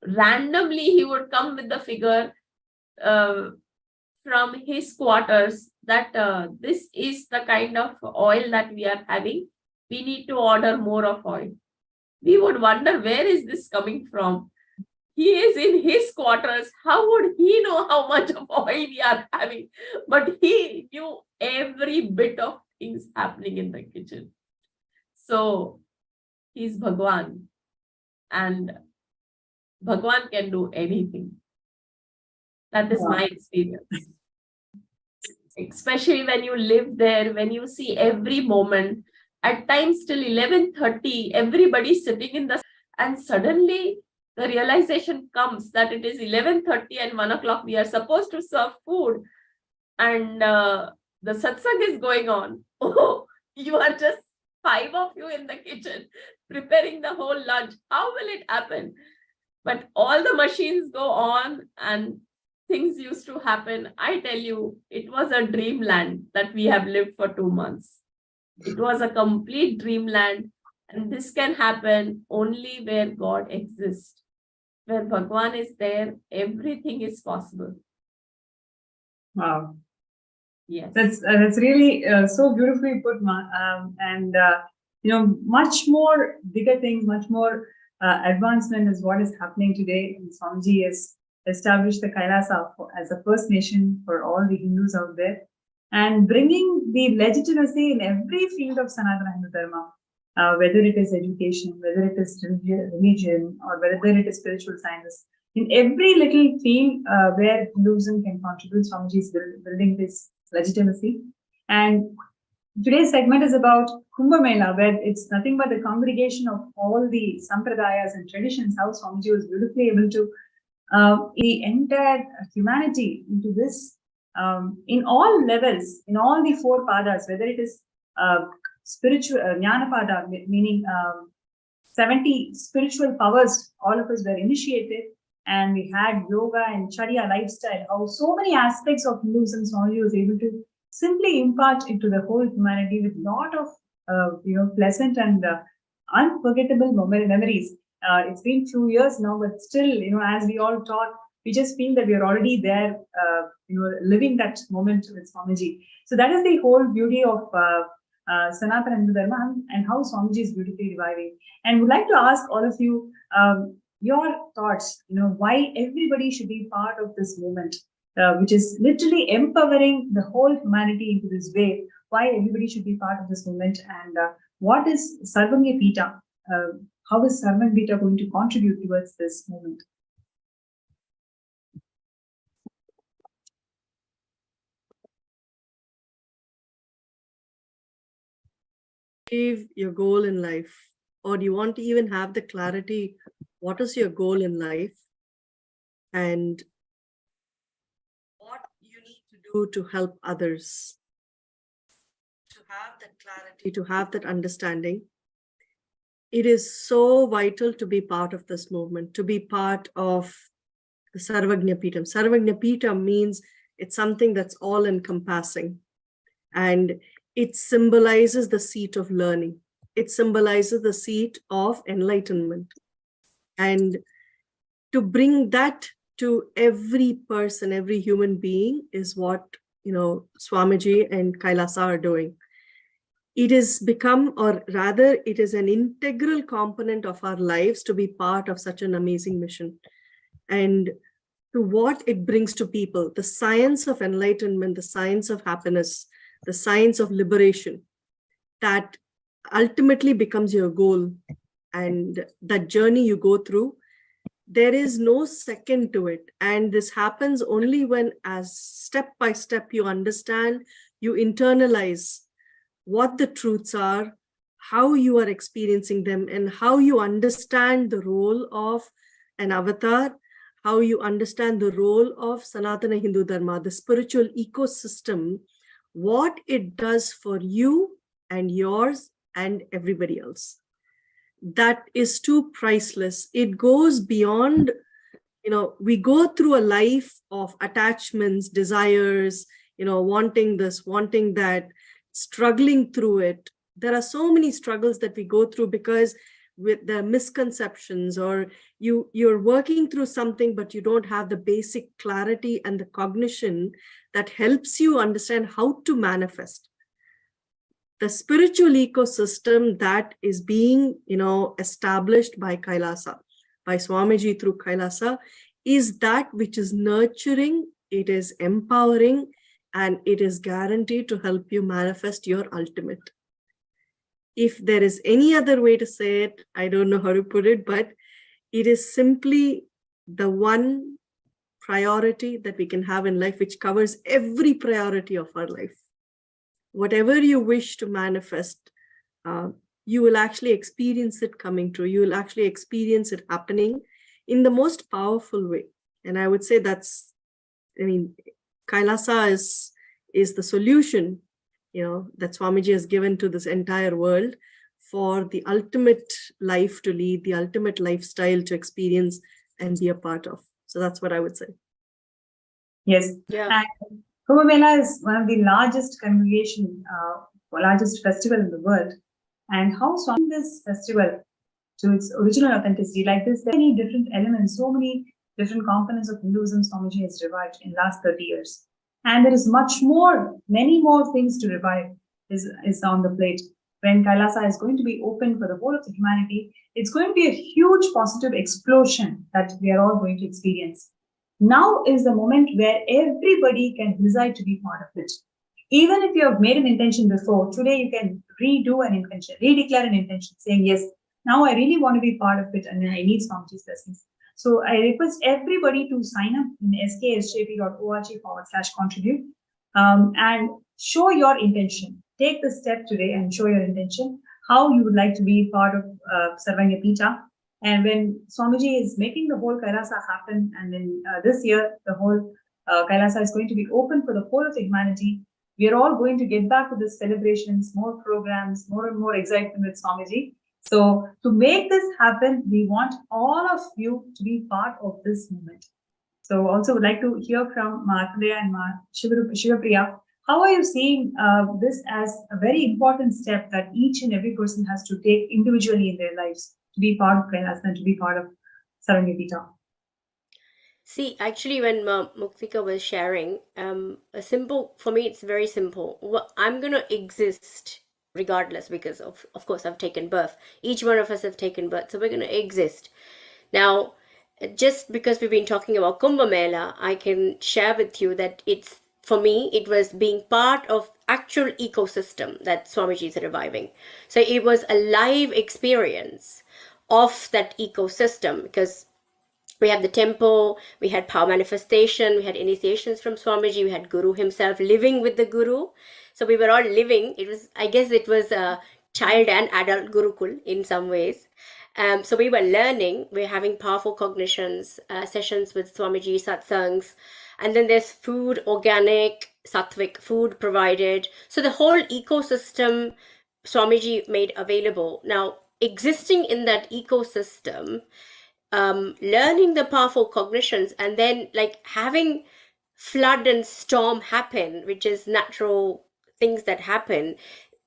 randomly he would come with the figure from his quarters that this is the kind of oil that we are having. We need to order more of oil. We would wonder, where is this coming from? He is in his quarters. How would he know how much of oil we are having? But he knew every bit of things happening in the kitchen. So he's Bhagwan, and Bhagwan can do anything. That is my experience. Especially when you live there, when you see every moment, at times till 11:30, everybody's sitting in the, and suddenly the realization comes that it is 11:30 and 1 o'clock, we are supposed to serve food, and the satsang is going on. Oh, you are just 5 of you in the kitchen preparing the whole lunch. How will it happen? But all the machines go on and things used to happen. I tell you, it was a dreamland that we have lived for 2 months. It was a complete dreamland, and this can happen only where God exists. Where Bhagwan is there, everything is possible. Wow. Yes. That's really so beautifully put, Ma. Much more bigger things, much more advancement is what is happening today. And Swamiji has established the Kailasa as a First Nation for all the Hindus out there, and bringing the legitimacy in every field of Sanatana Hindu Dharma, whether it is education, whether it is religion, or whether it is spiritual sciences. In every little field where Hinduism can contribute, Swamiji is building this legitimacy. And today's segment is about Kumbh Mela, where it's nothing but the congregation of all the sampradayas and traditions, how Swamiji was beautifully able to the entire humanity into this in all levels, in all the 4 padas, whether it is spiritual Jnana Pada, meaning 70 spiritual powers, all of us were initiated, and we had yoga and Charya lifestyle, how so many aspects of Hinduism Swamiji was able to simply impart into the whole humanity with a lot of pleasant and unforgettable memories. It's been 2 years now, but still, as we all talk, we just feel that we are already there, living that moment with Swamiji. So that is the whole beauty of Sanatana Hindu Dharma, and how Swamiji is beautifully reviving. And would like to ask all of you your thoughts, why everybody should be part of this movement, which is literally empowering the whole humanity into this way. Why everybody should be part of this movement, and what is Sarvamya Pita? How is Sarvamya Pita going to contribute towards this movement? Achieve your goal in life, or do you want to even have the clarity, what is your goal in life, and what you need to do to help others, to have that clarity, to have that understanding. It is so vital to be part of this movement, to be part of the Sarvagnya Pitam. Sarvagnya Pitam means it's something that's all encompassing, and it symbolizes the seat of learning. It symbolizes the seat of enlightenment. And to bring that to every person, every human being, is what Swamiji and Kailasa are doing. It has become, or rather, it is an integral component of our lives to be part of such an amazing mission. And to what it brings to people, the science of enlightenment, the science of happiness, the science of liberation, that ultimately becomes your goal. And that journey you go through, there is no second to it. And this happens only when, as step by step, you understand, you internalize what the truths are, how you are experiencing them, and how you understand the role of an avatar, how you understand the role of Sanatana Hindu Dharma, the spiritual ecosystem, what it does for you and yours and everybody else. That is too priceless. It goes beyond, we go through a life of attachments, desires, wanting this, wanting that, struggling through it. There are so many struggles that we go through because with the misconceptions, or you're working through something but you don't have the basic clarity and the cognition that helps you understand how to manifest. The spiritual ecosystem that is being, established by Kailasa, by Swamiji through Kailasa, is that which is nurturing, it is empowering, and it is guaranteed to help you manifest your ultimate. If there is any other way to say it, I don't know how to put it, but it is simply the one priority that we can have in life, which covers every priority of our life. Whatever you wish to manifest, you will actually experience it coming true. You will actually experience it happening in the most powerful way. And I would say Kailasa is the solution, that Swamiji has given to this entire world for the ultimate life to lead, the ultimate lifestyle to experience and be a part of. So that's what I would say. Yes. Yeah. And Kumbh Mela is one of the largest largest festival in the world. And how Swami this festival to its original authenticity, like this, there are many different elements, so many different components of Hinduism Swamiji has revived in last 30 years. And there is many more things to revive is on the plate. When Kailasa is going to be open for the whole of the humanity, it's going to be a huge positive explosion that we are all going to experience. Now is the moment where everybody can decide to be part of it. Even if you have made an intention before, today you can redo an intention, redeclare an intention, saying, yes, now I really want to be part of it and I need Swamiji's blessings. So I request everybody to sign up in sksjp.org/contribute and show your intention. Take the step today and show your intention, how you would like to be part of Sarvanya Pita. And when Swamiji is making the whole Kailasa happen, and then this year, the whole Kailasa is going to be open for the whole of the humanity, we are all going to get back to the celebrations, more programs, more and more excitement with Swamiji. So to make this happen, we want all of you to be part of this moment. So also would like to hear from Markandeya and Shivapriya. How are you seeing this as a very important step that each and every person has to take individually in their lives to be part of Kailasa and to be part of Sarvanya Pita? See, actually, when Muktika was sharing, for me, it's very simple. I'm going to exist regardless, because of course, I've taken birth. Each one of us have taken birth, so we're going to exist. Now, just because we've been talking about Kumbh Mela, I can share with you that for me, it was being part of actual ecosystem that Swamiji is reviving. So it was a live experience of that ecosystem, because we had the temple, we had power manifestation, we had initiations from Swamiji, we had Guru himself living with the Guru. So we were all living. I guess it was a child and adult Gurukul in some ways. So we were learning, we're having powerful cognitions, sessions with Swamiji, satsangs, and then there's food, organic, sattvic food provided. So the whole ecosystem Swamiji made available. Now, existing in that ecosystem, learning the powerful cognitions, and then like having flood and storm happen, which is natural things that happen,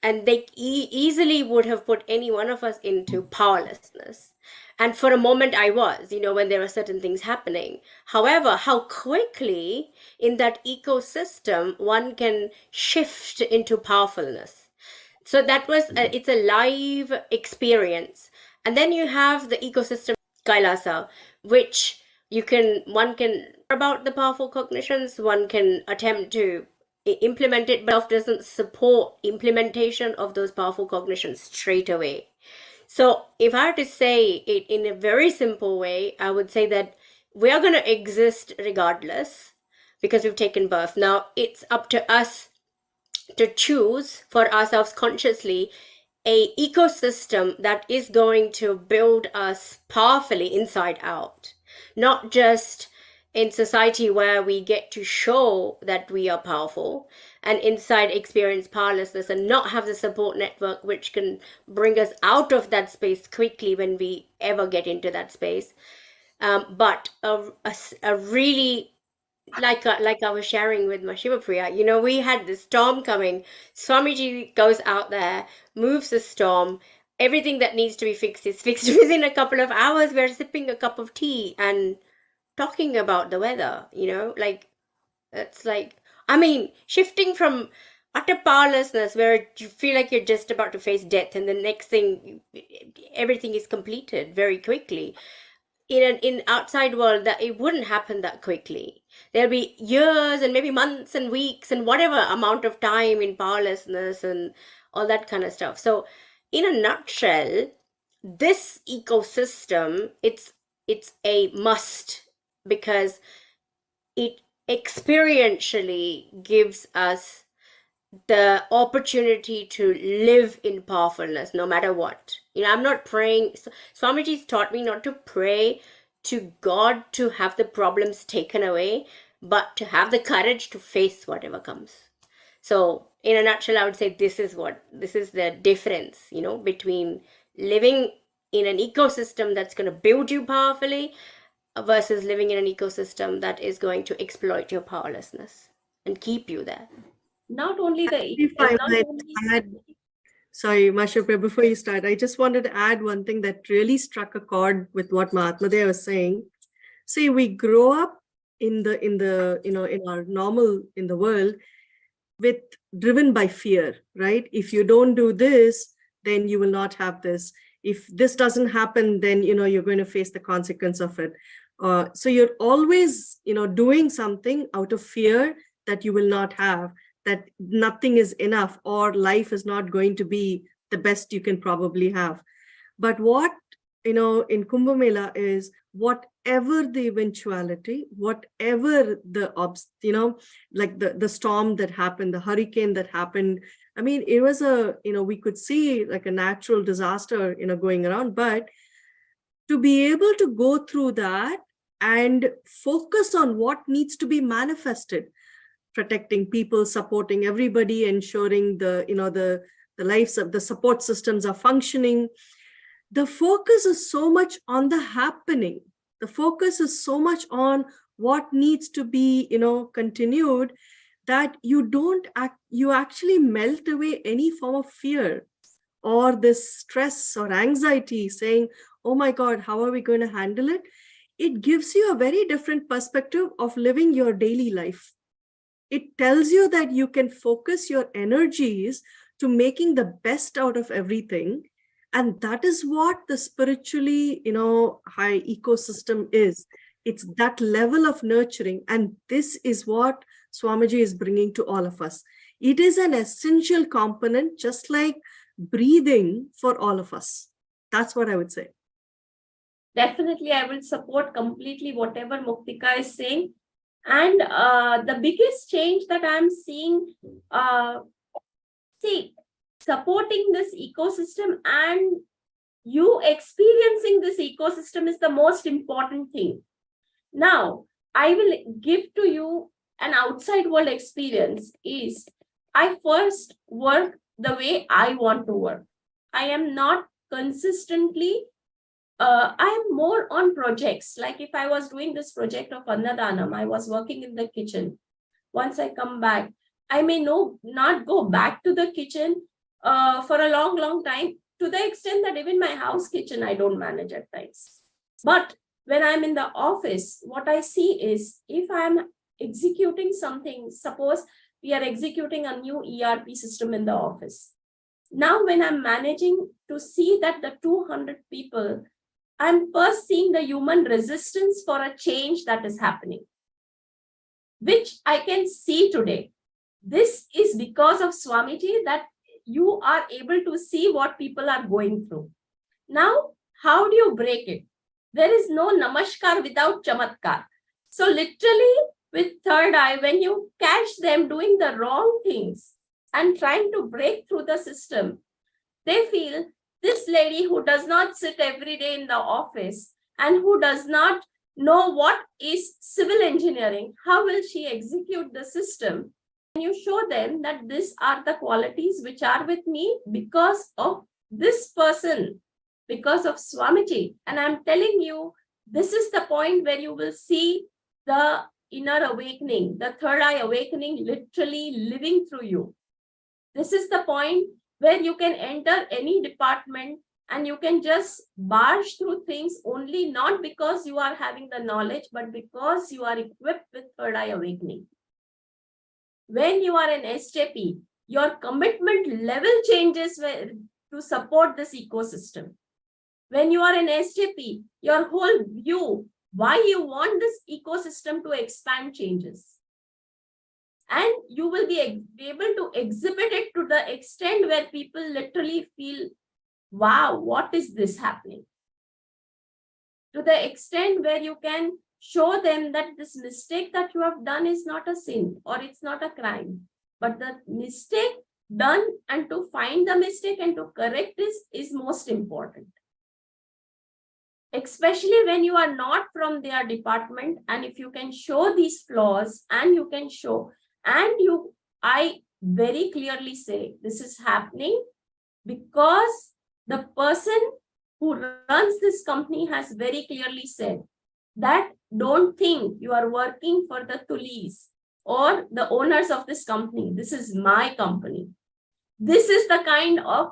and they easily would have put any one of us into powerlessness. And for a moment I was, when there are certain things happening. However, how quickly in that ecosystem one can shift into powerfulness. So that was, it's a live experience. And then you have the ecosystem Kailasa, which one can about the powerful cognitions, one can attempt to implement it, but doesn't support implementation of those powerful cognitions straight away. So if I had to say it in a very simple way, I would say that we are going to exist regardless, because we've taken birth. Now it's up to us to choose for ourselves consciously a ecosystem that is going to build us powerfully inside out, not just in society where we get to show that we are powerful and inside experience powerlessness and not have the support network which can bring us out of that space quickly when we ever get into that space. But a really, like I was sharing with my Shivapriya, we had the storm coming. Swamiji goes out there, moves the storm. everything that needs to be fixed is fixed within a couple of hours. We're sipping a cup of tea and talking about the weather, like, it's like, I mean, shifting from utter powerlessness where you feel like you're just about to face death, and the next thing, everything is completed very quickly. In outside world, that it wouldn't happen that quickly. There'll be years and maybe months and weeks and whatever amount of time in powerlessness and all that kind of stuff. So in a nutshell, this ecosystem, it's a must, because it experientially gives us the opportunity to live in powerfulness no matter what. I'm not praying. Swamiji's taught me not to pray to God to have the problems taken away, but to have the courage to face whatever comes. So in a nutshell, I would say this is the difference, between living in an ecosystem that's going to build you powerfully versus living in an ecosystem that is going to exploit your powerlessness and keep you there. Not only If I might add, sorry, Masha, before you start, I just wanted to add one thing that really struck a chord with what Mahatma Deva was saying. See, we grow up in our normal, in the world, driven by fear, right? If you don't do this, then you will not have this. If this doesn't happen, then you're going to face the consequence of it. So you're always doing something out of fear that you will not have, that nothing is enough, or life is not going to be the best you can probably have. But what in Kumbh Mela is, whatever the eventuality, whatever the like the storm that happened, the hurricane that happened, I mean, it was we could see like a natural disaster going around, but to be able to go through that and focus on what needs to be manifested, protecting people, supporting everybody, ensuring the lives of the support systems are functioning. The focus is so much on the happening. The focus is so much on what needs to be, continued, that you actually melt away any form of fear or this stress or anxiety, saying, oh my God, how are we going to handle it? It gives you a very different perspective of living your daily life. It tells you that you can focus your energies to making the best out of everything. And that is what the spiritually, high ecosystem is. It's that level of nurturing. And this is what Swamiji is bringing to all of us. It is an essential component, just like breathing, for all of us. That's what I would say. Definitely, I will support completely whatever Muktika is saying. And the biggest change that I'm seeing, supporting this ecosystem and you experiencing this ecosystem is the most important thing. Now, I will give to you an outside world experience. Is I first work the way I want to work. I am not consistently, I'm more on projects. Like if I was doing this project of Annadanam, I was working in the kitchen. Once I come back, I may not go back to the kitchen for a long, long time, to the extent that even my house kitchen, I don't manage at times. But when I'm in the office, what I see is, if I'm executing something, suppose we are executing a new ERP system in the office. Now, when I'm managing to see that the 200 people, I'm first seeing the human resistance for a change that is happening, which I can see today. This is because of Swamiji, that you are able to see what people are going through. Now, how do you break it? There is no namaskar without chamatkar. So literally with third eye, when you catch them doing the wrong things and trying to break through the system, they feel, this lady who does not sit every day in the office and who does not know what is civil engineering, how will she execute the system? And you show them that these are the qualities which are with me because of this person, because of Swamiji. And I'm telling you, this is the point where you will see the inner awakening, the third eye awakening literally living through you. This is the point where you can enter any department and you can just barge through things only not because you are having the knowledge, but because you are equipped with third eye awakening. When you are an SJP, your commitment level changes to support this ecosystem. When you are an SJP, your whole view, why you want this ecosystem to expand, changes. And you will be able to exhibit it to the extent where people literally feel, wow, what is this happening? To the extent where you can show them that this mistake that you have done is not a sin or it's not a crime, but the mistake done and to find the mistake and to correct this is most important. Especially when you are not from their department, and if you can show these flaws and you can show, and I very clearly say this is happening because the person who runs this company has very clearly said that don't think you are working for the Tulis or the owners of this company. This is my company. This is the kind of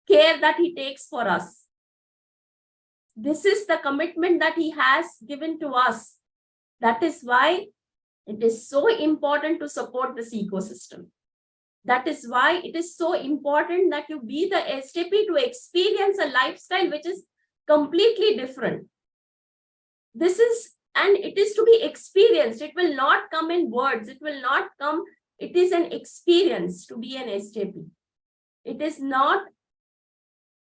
care that he takes for us. This is the commitment that he has given to us. That is why it is so important to support this ecosystem. That is why it is so important that you be the SJP to experience a lifestyle which is completely different. This is, and it is to be experienced. It will not come in words. It will not come. It is an experience to be an SJP. It is not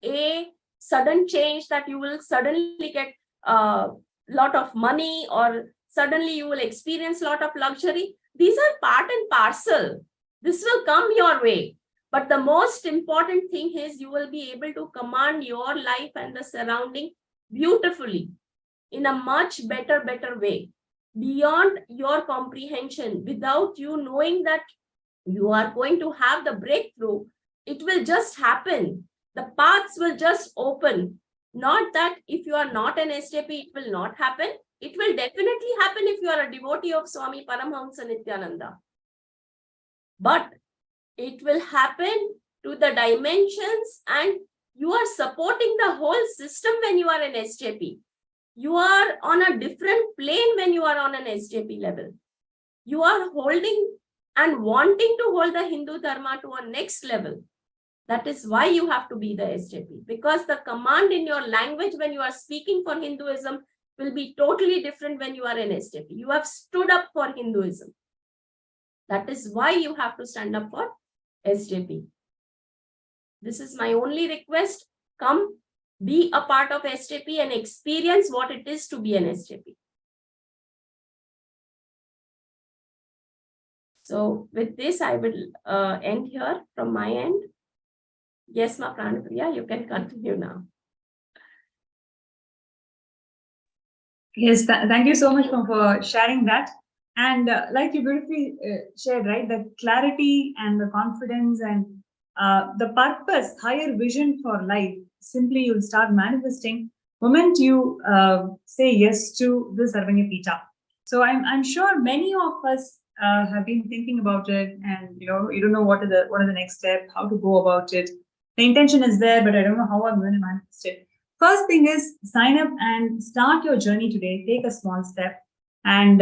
a sudden change that you will suddenly get a lot of money or suddenly you will experience a lot of luxury. These are part and parcel. This will come your way. But the most important thing is you will be able to command your life and the surrounding beautifully in a much better way, beyond your comprehension, without you knowing that you are going to have the breakthrough. It will just happen. The paths will just open. Not that if you are not an SJP, it will not happen. It will definitely happen if you are a devotee of Swami Paramahamsa Nithyananda. But it will happen to the dimensions, and you are supporting the whole system when you are an SJP. You are on a different plane when you are on an SJP level. You are holding and wanting to hold the Hindu Dharma to a next level. That is why you have to be the SJP, because the command in your language when you are speaking for Hinduism will be totally different when you are an SJP. You have stood up for Hinduism. That is why you have to stand up for SJP. This is my only request. Come, be a part of SJP and experience what it is to be an SJP. So with this, I will end here from my end. Yes, Ma Pranapriya, you can continue now. Yes, thank you so much for sharing that. And like you beautifully shared, right, the clarity and the confidence and the purpose, higher vision for life, simply you'll start manifesting moment you say yes to the Sarvanya Pita. So I'm sure many of us have been thinking about it, and you don't know what are the next step, how to go about it. The intention is there, but I don't know how I'm going to manifest it. First thing is sign up and start your journey today. Take a small step, and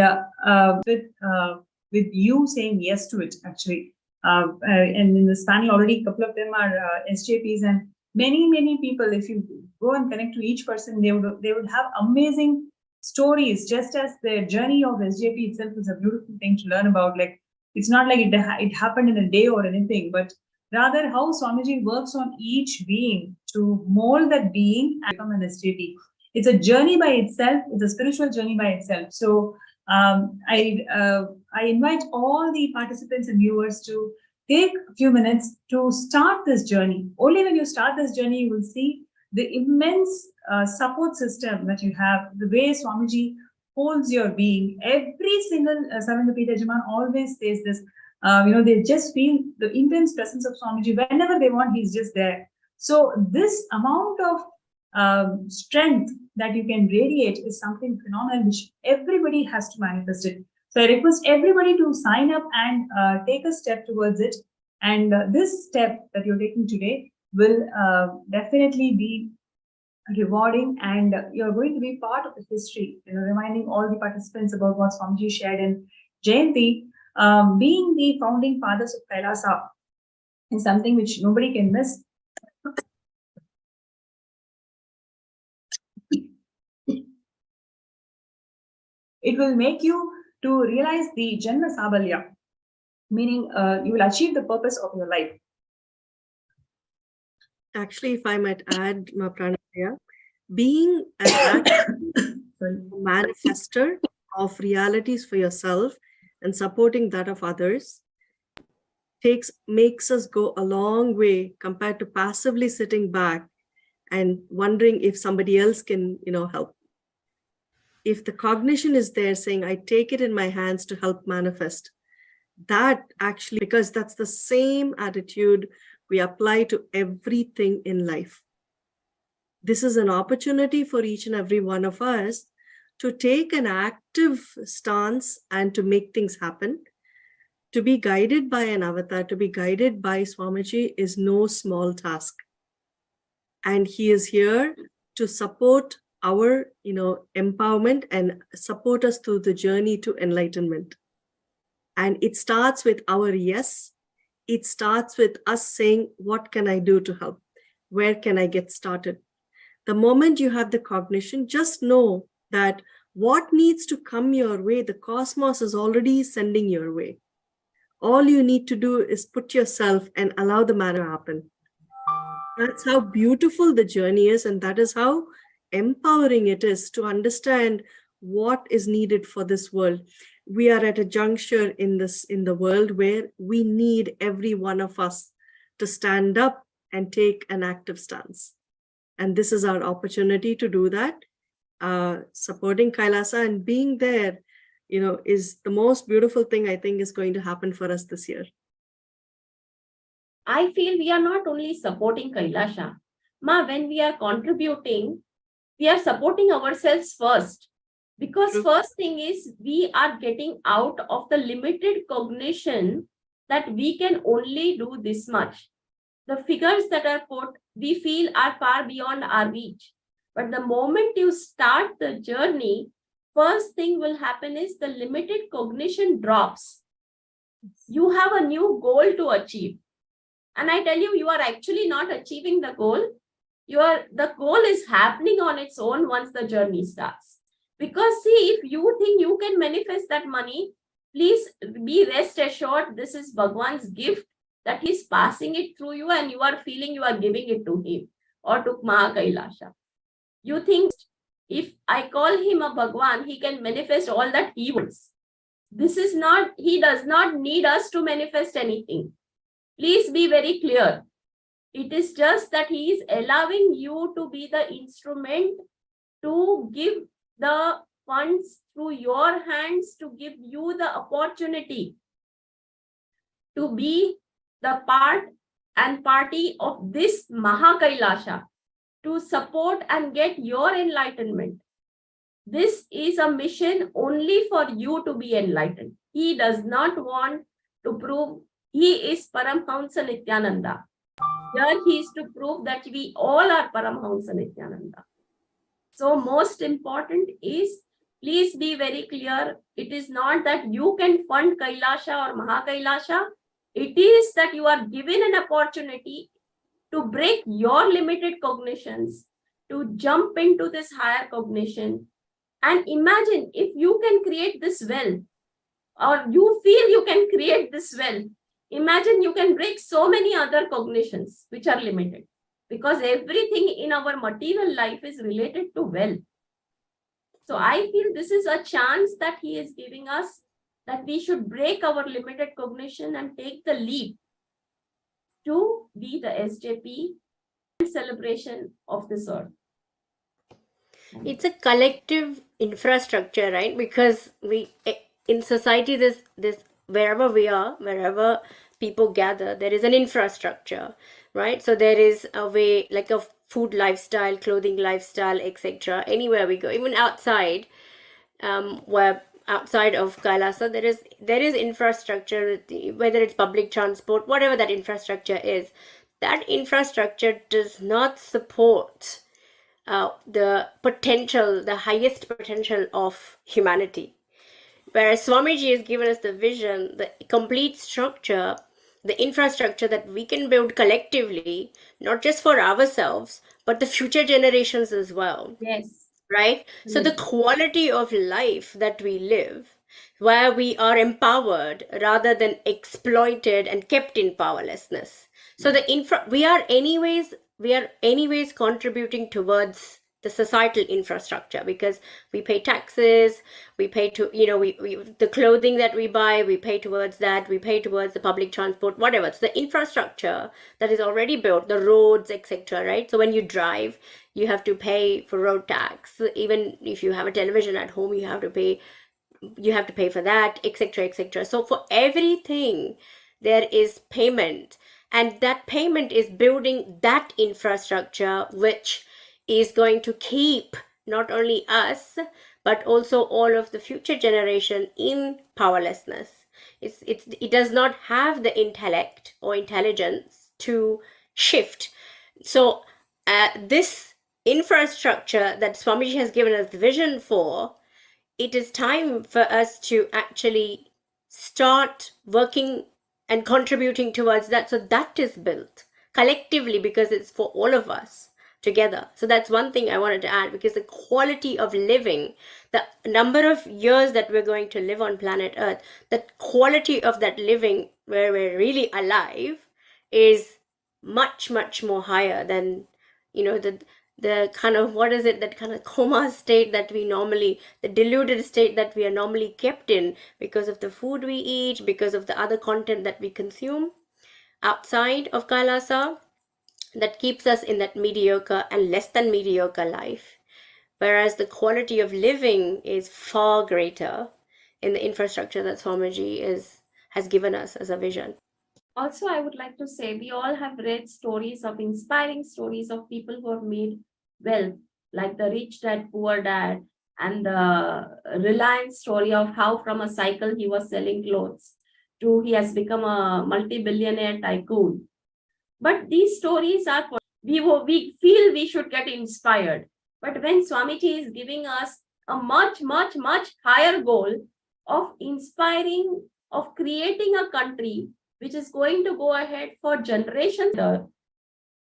with you saying yes to it, actually. And in this panel already, a couple of them are SJPs, and many people. If you go and connect to each person, they would have amazing stories. Just as their journey of SJP itself is a beautiful thing to learn about. Like, it's not like it happened in a day or anything, but rather how Swamiji works on each being to mold that being and become an SJP. It's a journey by itself. It's a spiritual journey by itself. So I invite all the participants and viewers to take a few minutes to start this journey. Only when you start this journey, you will see the immense support system that you have, the way Swamiji holds your being. Every single Sarvanya Pita Yajaman always says this. They just feel the intense presence of Swamiji. Whenever they want, he's just there. So this amount of strength that you can radiate is something phenomenal, which everybody has to manifest it. So I request everybody to sign up and take a step towards it. And this step that you're taking today will definitely be rewarding, and you're going to be part of the history, reminding all the participants about what Swamiji shared in Jayanti. Being the founding fathers of Kailasa is something which nobody can miss. It will make you to realize the Janma Sabalya, meaning you will achieve the purpose of your life. Actually, if I might add, Pranapriya, being an active manifester of realities for yourself and supporting that of others makes us go a long way compared to passively sitting back and wondering if somebody else can, help. If the cognition is there saying, I take it in my hands to help manifest, that actually, because that's the same attitude we apply to everything in life. This is an opportunity for each and every one of us to take an active stance and to make things happen. To be guided by an avatar, to be guided by Swamiji is no small task. And he is here to support our, empowerment and support us through the journey to enlightenment. And it starts with our yes. It starts with us saying, what can I do to help? Where can I get started? The moment you have the cognition, just know that what needs to come your way, the cosmos is already sending your way. All you need to do is put yourself and allow the matter to happen. That's how beautiful the journey is, and that is how empowering it is to understand what is needed for this world. We are at a juncture in the world where we need every one of us to stand up and take an active stance. And this is our opportunity to do that. Supporting Kailasa and being there, is the most beautiful thing I think is going to happen for us this year. I feel we are not only supporting Kailasha. When we are contributing, we are supporting ourselves first. Because first thing is, we are getting out of the limited cognition that we can only do this much. The figures that are put, we feel are far beyond our reach. But the moment you start the journey, first thing will happen is the limited cognition drops. You have a new goal to achieve. And I tell you, you are actually not achieving the goal. The goal is happening on its own once the journey starts. Because see, if you think you can manifest that money, please be rest assured, this is Bhagwan's gift that he's passing it through you and you are feeling you are giving it to him or to Mahakailasha. You think if I call him a Bhagwan, he can manifest all that he wants. He does not need us to manifest anything. Please be very clear. It is just that he is allowing you to be the instrument to give the funds through your hands, to give you the opportunity to be the part and party of this Mahakailasha, to support and get your enlightenment. This is a mission only for you to be enlightened. He does not want to prove he is Paramhamsa Nithyananda. Here he is to prove that we all are Paramhamsa Nithyananda. So most important is, please be very clear, it is not that you can fund Kailasha or Mahakailasha. It is that you are given an opportunity to break your limited cognitions, to jump into this higher cognition. And imagine if you can create this well, or you feel you can create this well, imagine you can break so many other cognitions which are limited. Because everything in our material life is related to wealth. So I feel this is a chance that he is giving us, that we should break our limited cognition and take the leap to be the SJP and celebration of this earth. It's a collective infrastructure, right? Because we in society, this wherever we are, wherever people gather, there is an infrastructure, right? So there is a way, like a food lifestyle, clothing lifestyle, etc. Anywhere we go, even outside, where outside of Kailasa, there is infrastructure, whether it's public transport, whatever that infrastructure is. That infrastructure does not support the potential, the highest potential of humanity. Whereas Swamiji has given us the vision, the complete structure, the infrastructure that we can build collectively, not just for ourselves, but the future generations as well. Yes. Right? So the quality of life that we live, where we are empowered rather than exploited and kept in powerlessness. So we are anyways contributing towards the societal infrastructure, because we pay taxes, we pay to, the clothing that we buy, we pay towards that, we pay towards the public transport, whatever. It's the infrastructure that is already built, the roads, etc. Right? So when you drive, you have to pay for road tax. Even if you have a television at home, you have to pay for that, etc., etc. So for everything there is payment, and that payment is building that infrastructure which is going to keep not only us but also all of the future generation in powerlessness. It does not have the intellect or intelligence to shift. So this infrastructure that Swamiji has given us the vision for, it is time for us to actually start working and contributing towards that, so that is built collectively, because it's for all of us together. So that's one thing I wanted to add, because the quality of living, the number of years that we're going to live on planet Earth, the quality of that living where we're really alive is much, much more higher than, the kind of, that kind of coma state that we normally, the deluded state that we are normally kept in because of the food we eat, because of the other content that we consume outside of Kailasa, that keeps us in that mediocre and less than mediocre life. Whereas the quality of living is far greater in the infrastructure that Swamiji has given us as a vision. Also, I would like to say, we all have read stories of inspiring stories of people who have made wealth, like the rich dad, poor dad, and the Reliance story of how from a cycle he was selling clothes to he has become a multi-billionaire tycoon. But these stories are, we feel we should get inspired. But when Swamiji is giving us a much, much, much higher goal of inspiring, of creating a country which is going to go ahead for generations,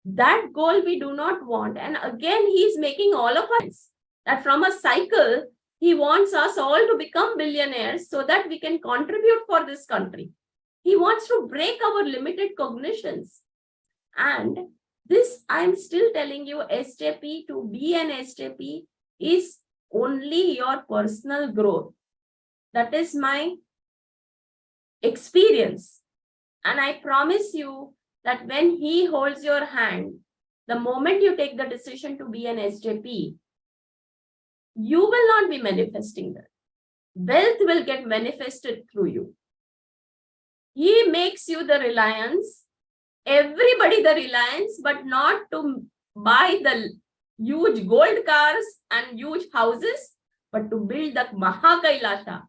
that goal we do not want. And again, he is making all of us that from a cycle, he wants us all to become billionaires so that we can contribute for this country. He wants to break our limited cognitions. And this, I'm still telling you, SJP, to be an SJP is only your personal growth. That is my experience. And I promise you that when he holds your hand, the moment you take the decision to be an SJP, you will not be manifesting that. Wealth will get manifested through you. He makes you the reliance, everybody the reliance, but not to buy the huge gold cars and huge houses, but to build the Mahakailasha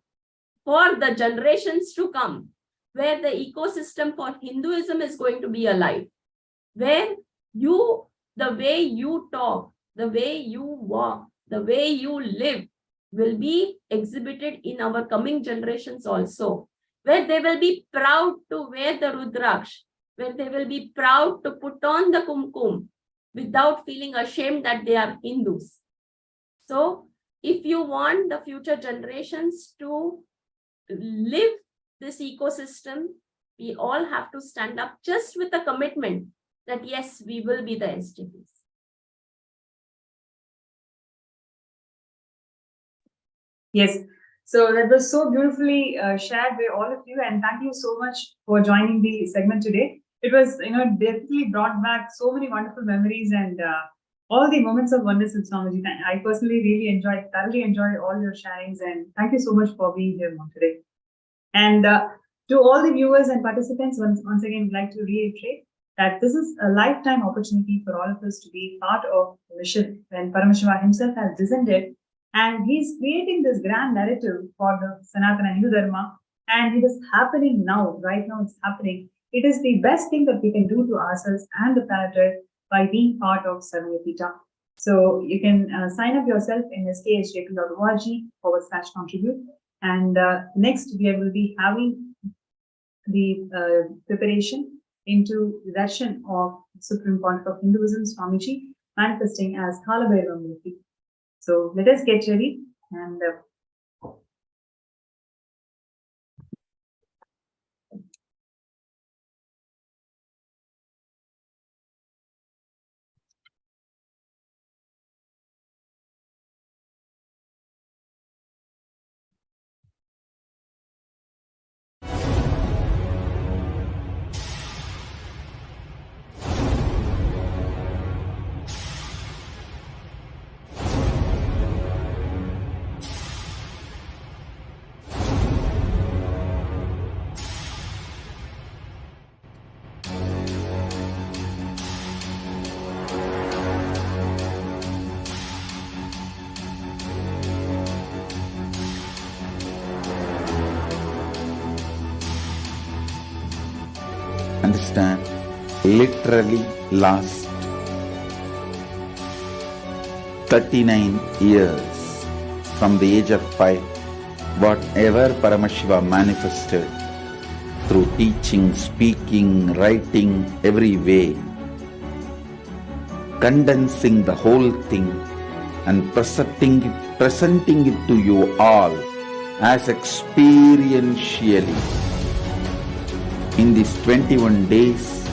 for the generations to come, where the ecosystem for Hinduism is going to be alive, where you, the way you talk, the way you walk, the way you live will be exhibited in our coming generations also, where they will be proud to wear the Rudraksh, where they will be proud to put on the Kumkum without feeling ashamed that they are Hindus. So if you want the future generations to live this ecosystem, we all have to stand up just with a commitment that yes, we will be the SJPs. Yes, so that was so beautifully shared by all of you, and thank you so much for joining the segment today. It was, definitely brought back so many wonderful memories and all the moments of oneness in Swamiji. I personally really thoroughly enjoyed all your sharings, and thank you so much for being here today. And to all the viewers and participants, once again, I'd like to reiterate that this is a lifetime opportunity for all of us to be part of the mission when Paramashivam himself has descended, and he's creating this grand narrative for the Sanatana Hindu Dharma, and it is happening now. Right now, it's happening. It is the best thing that we can do to ourselves and the planet Earth by being part of Sarvapita. So you can sign up yourself in sksjp.org/contribute. And next we will be having the preparation into the Darshan of Supreme Point of Hinduism, Swamiji, manifesting as Kalabhairava Murthy. So let us get ready and understand, literally last 39 years from the age of 5, whatever Paramashiva manifested through teaching, speaking, writing, every way, condensing the whole thing and presenting it to you all as experientially in these 21 days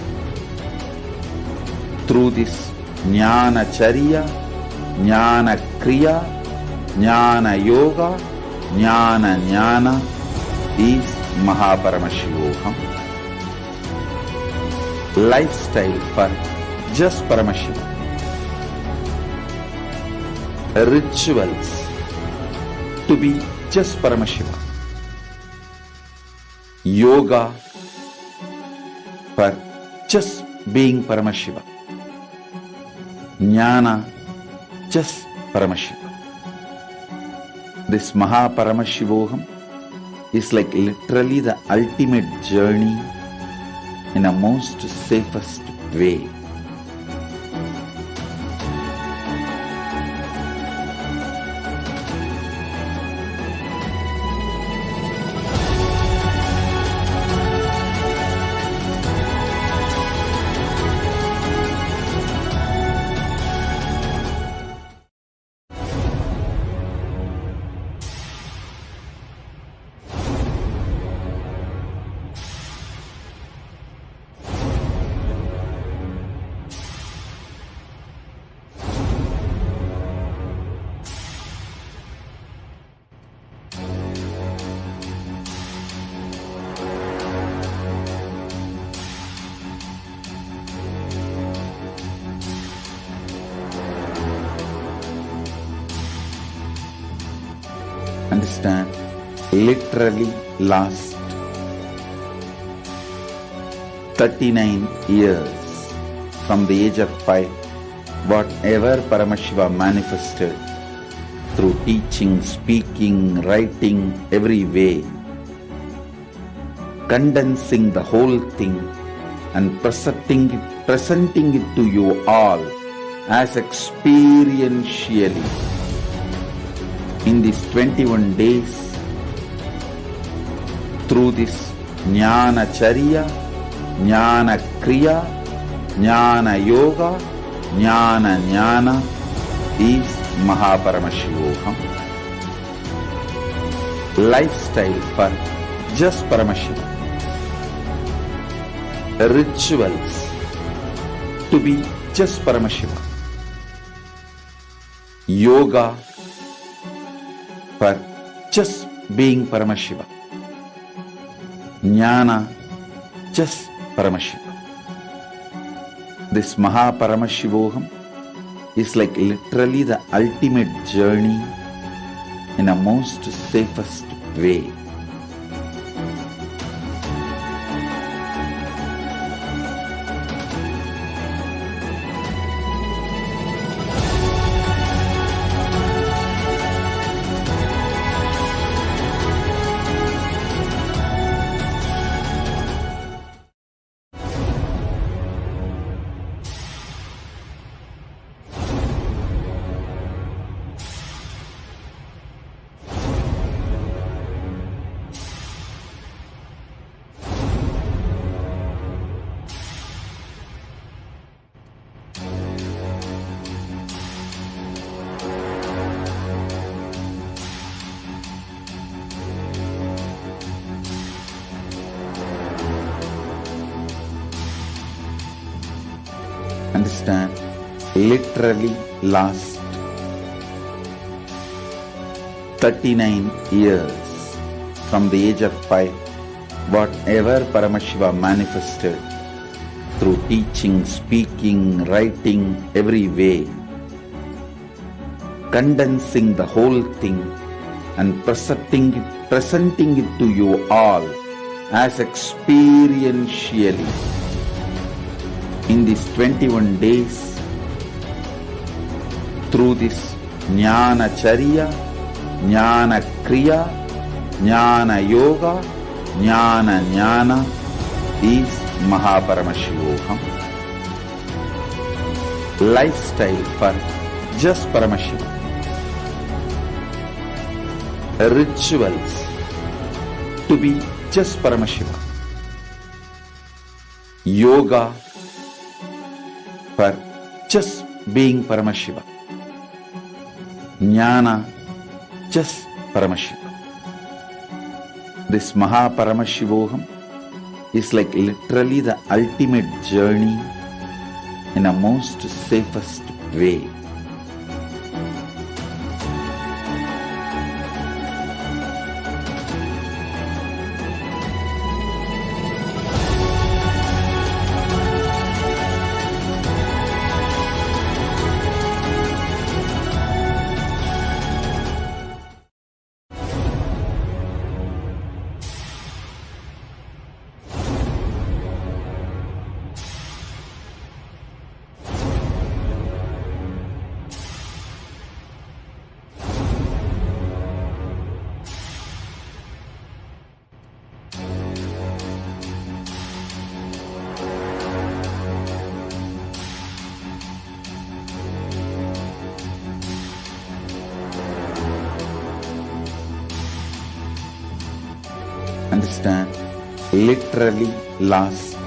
through this Jnana Charya, Jnana Kriya, Jnana Yoga, Jnana Jnana is Mahaparamashivoham. Lifestyle for just Paramashiva. Rituals to be just Paramashiva. Yoga for just being Paramashiva. Jnana, just Paramashiva. This Mahaparamashivoham is like literally the ultimate journey in a most safest way. Understand, literally last 39 years from the age of 5, whatever Paramashiva manifested through teaching, speaking, writing, every way, condensing the whole thing and presenting it to you all as experientially in these 21 days through this Jnana Charya, Jnana Kriya, Jnana Yoga, Jnana Jnana is Mahaparamashivoham. Lifestyle for just Paramashiva. Rituals to be just Paramashiva. Yoga for just being Paramashiva. Jnana, just Paramashiva. This Mahaparamashivoham is like literally the ultimate journey in a most safest way. Understand, literally last 39 years from the age of 5, whatever Paramashiva manifested through teaching, speaking, writing, every way, condensing the whole thing and presenting it to you all as experientially in these 21 days through this Jnana Charya, Jnana Kriya, Jnana Yoga, Jnana Jnana is Mahaparamashivoham. Lifestyle for just Paramashiva. Rituals to be just Paramashiva. Yoga for just being Paramashiva. Jnana just Paramashiva. This Mahaparamashivoham is like literally the ultimate journey in a most safest way. Understand, literally last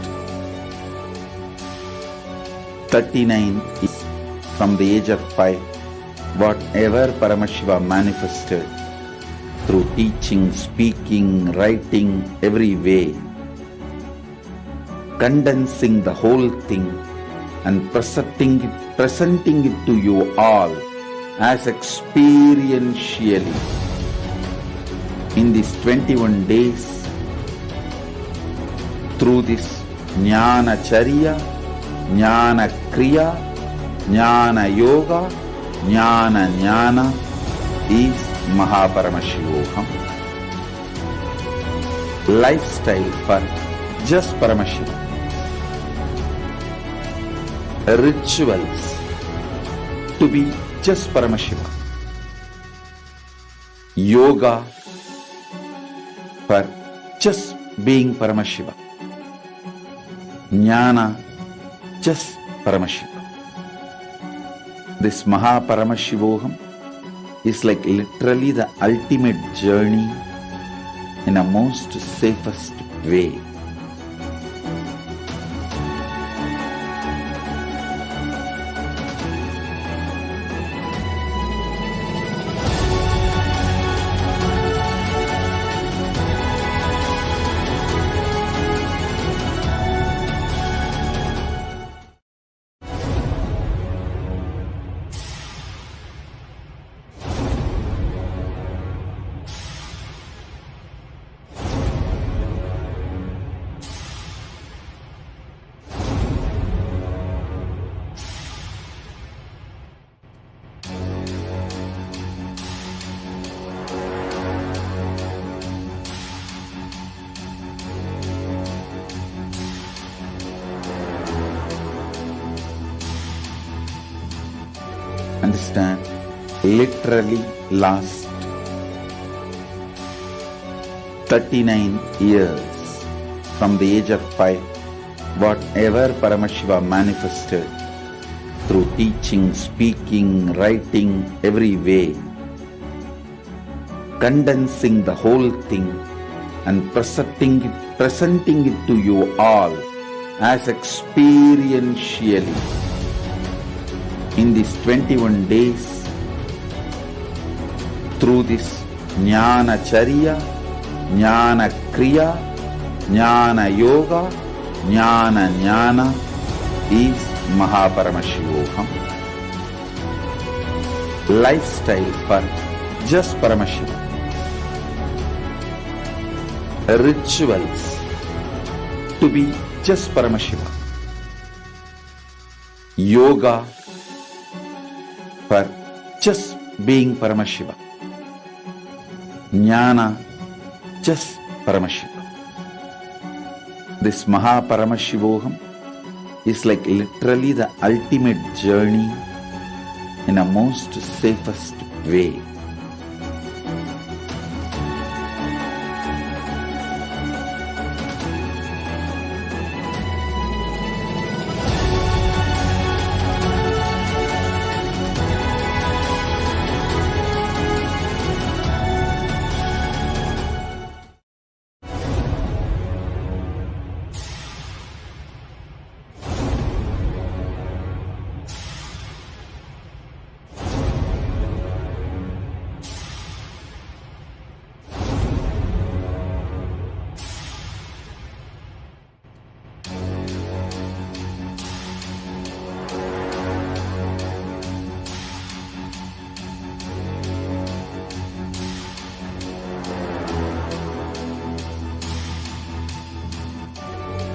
39 years from the age of 5, whatever Paramashiva manifested through teaching, speaking, writing, every way, condensing the whole thing and presenting it to you all as experientially in these 21 days through this Jnana Charya, Jnana Kriya, Jnana Yoga, Jnana Jnana is Mahaparamashivoham. Lifestyle for just Paramashiva. Rituals to be just Paramashiva. Yoga for just being Paramashiva. Jnana just Paramashiva. This Mahaparamashivoham is like literally the ultimate journey in a most safest way. Understand, literally last 39 years from the age of 5, whatever Paramashiva manifested through teaching, speaking, writing, every way, condensing the whole thing and presenting it to you all as experientially in these 21 days through this Jnana Charya, Jnana Kriya, Jnana Yoga, Jnana Jnana is Paramashivam. Lifestyle for just Paramashivam. Rituals to be just Paramashivam. Yoga for just being Paramashiva. Jnana just Paramashiva. This Paramashivoham is like literally the ultimate journey in a most safest way.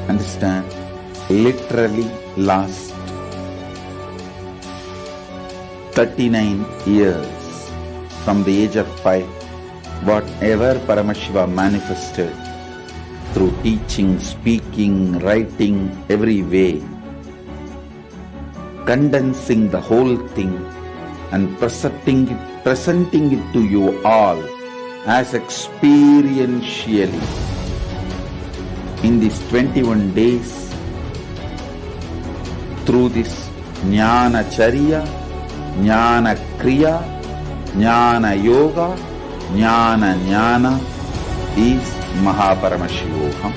Understand, literally last 39 years from the age of 5, whatever Paramashiva manifested through teaching, speaking, writing, every way, condensing the whole thing and presenting it to you all as experientially in these 21 days through this Jnana Charya, Jnana Kriya, Jnana Yoga, Jnana is Paramashivoham.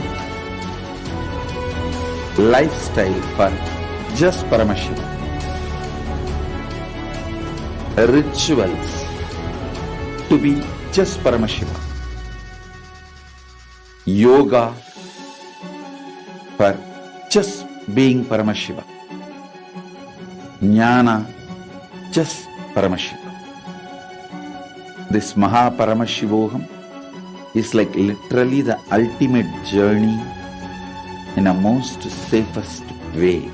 Lifestyle for just Paramashiva. Rituals to be just Paramashiva. Yoga for just being Paramashiva. Jnana just Paramashiva. This Paramashivoham is like literally the ultimate journey in a most safest way.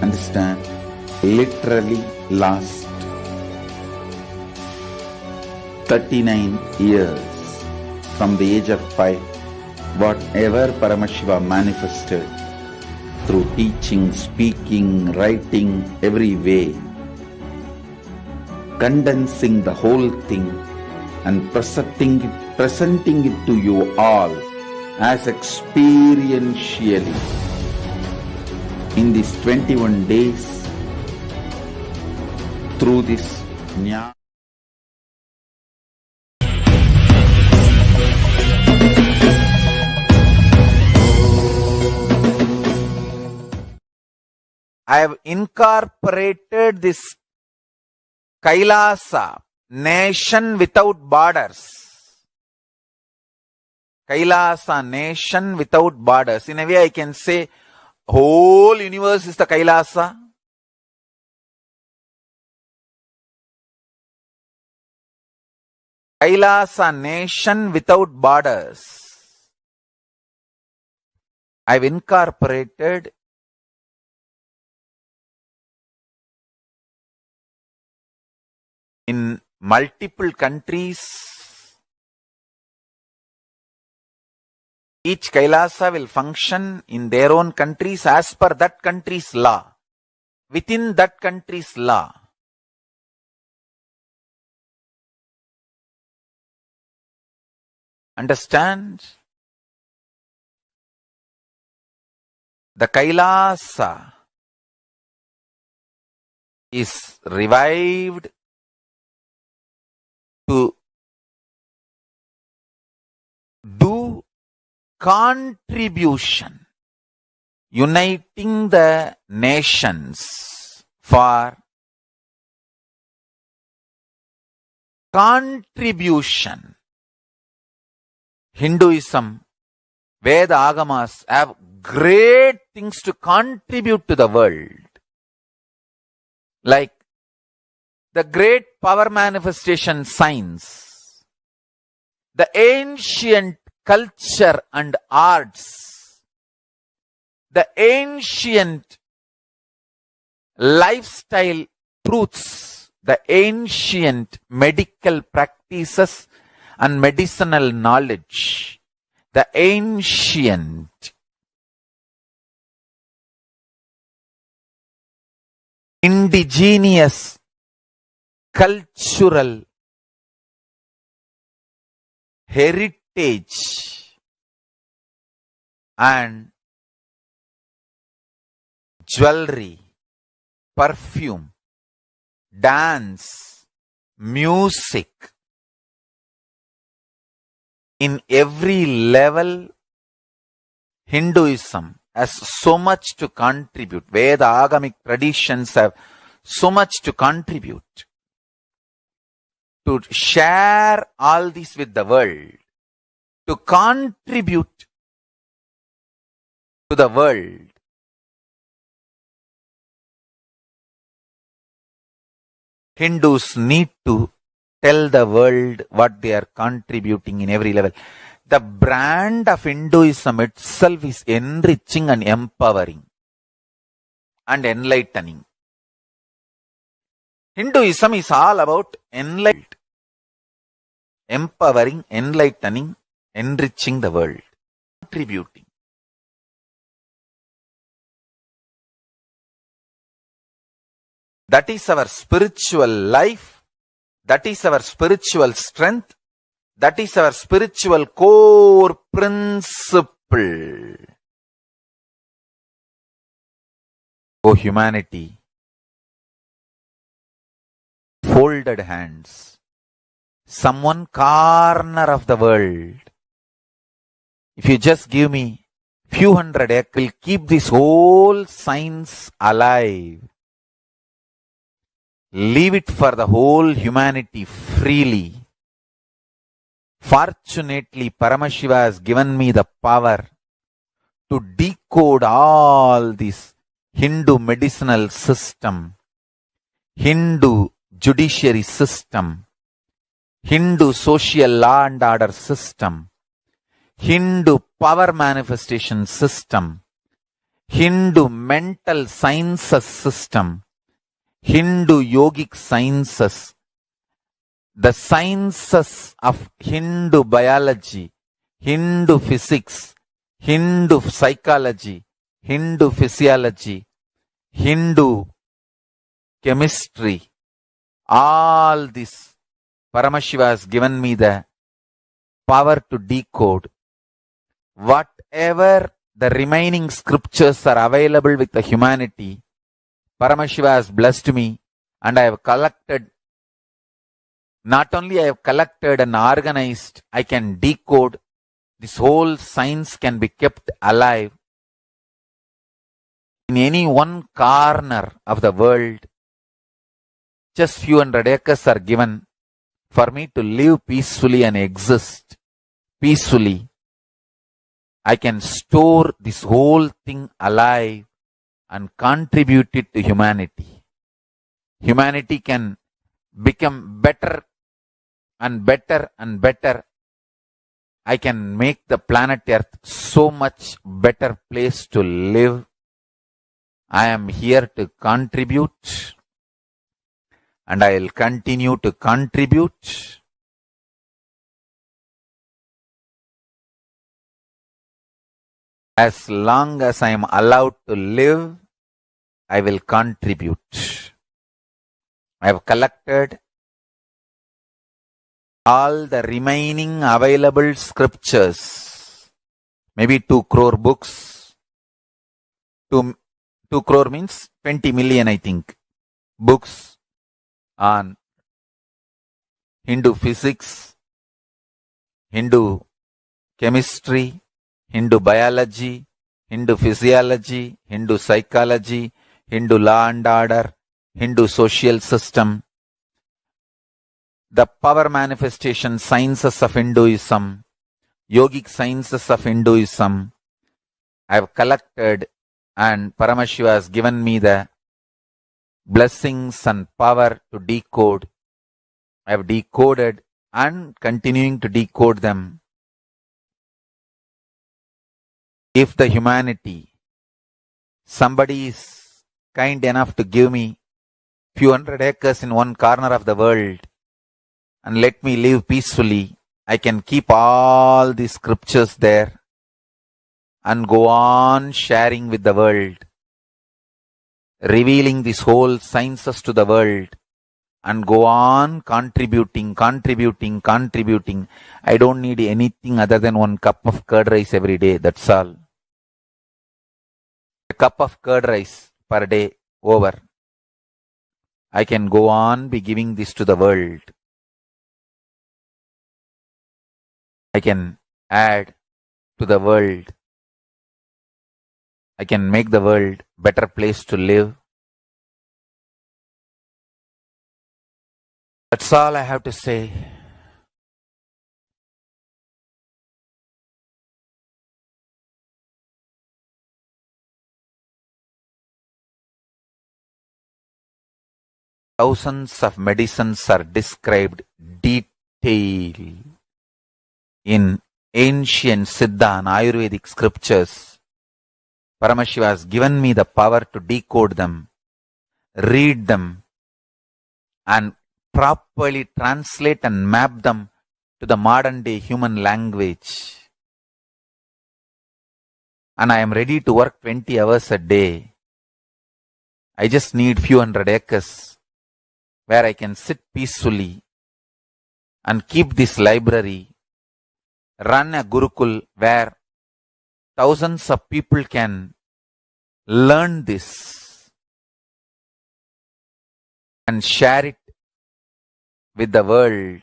Understand, literally last 39 years from the age of 5, whatever Paramashiva manifested through teaching, speaking, writing, every way, condensing the whole thing and presenting it to you all as experientially in these 21 days through this Jnana. I have incorporated this Kailasa, nation without borders. Kailasa, nation without borders. In a way I can say whole universe is the Kailasa. Kailasa, nation without borders. I've incorporated in multiple countries Each Kailasa will function in their own countries as per that country's law, within that country's law. Understand? The Kailasa is revived to do contribution, uniting the nations for contribution. Hinduism, Veda Agamas have great things to contribute to the world. Like the great power manifestation science, the ancient culture and arts, the ancient lifestyle truths, the ancient medical practices and medicinal knowledge, the ancient indigenous cultural heritage and jewelry, perfume, dance, music. In every level, Hinduism has so much to contribute. Veda Agamic traditions have so much to contribute. To share all this with the world, to contribute to the world. Hindus need to tell the world what they are contributing in every level. The brand of Hinduism itself is enriching and empowering and enlightening. Hinduism is all about enlightenment, empowering, enlightening, enriching the world, contributing. That is our spiritual life. That is our spiritual strength. That is our spiritual core principle. O humanity, folded hands, some one corner of the world. If you just give me few hundred acres, will keep this whole science alive. Leave it for the whole humanity freely. Fortunately, Paramashiva has given me the power to decode all this Hindu medicinal system, Hindu judiciary system, Hindu social law and order system, Hindu power manifestation system, Hindu mental sciences system, Hindu yogic sciences, the sciences of Hindu biology, Hindu physics, Hindu psychology, Hindu physiology, Hindu chemistry, all this Paramashiva has given me the power to decode. Whatever the remaining scriptures are available with the humanity, Paramashiva has blessed me, and I have collected. Not only I have collected and organized, I can decode. This whole science can be kept alive. In any one corner of the world, just few hundred acres are given for me to live peacefully and exist peacefully. I can store this whole thing alive and contribute it to humanity. Humanity can become better and better and better. I can make the planet Earth so much better place to live. I am here to contribute, and I will continue to contribute. As long as I am allowed to live, I will contribute. I have collected all the remaining available scriptures, maybe 2 crore books. 2 crore means 20 million, I think, books on Hindu physics, Hindu chemistry, Hindu biology, Hindu physiology, Hindu psychology, Hindu law and order, Hindu social system, the power manifestation sciences of Hinduism, yogic sciences of Hinduism. I have collected, and Paramashiva has given me the blessings and power to decode. I have decoded and continuing to decode them. If the humanity, somebody is kind enough to give me few hundred acres in one corner of the world and let me live peacefully, I can keep all these scriptures there and go on sharing with the world, revealing these whole sciences to the world, and go on contributing. I don't need anything other than 1 cup of curd rice every day. That's all. A cup of curd rice per day over. I can go on be giving this to the world. I can add to the world. I can make the world a better place to live. That's all I have to say. Thousands of medicines are described detail in ancient Siddha and Ayurvedic scriptures. Paramashiva has given me the power to decode them, read them, and properly translate and map them to the modern day human language. And I am ready to work 20 hours a day. I just need few hundred acres where I can sit peacefully and keep this library, run a Gurukul where thousands of people can learn this and share it with the world.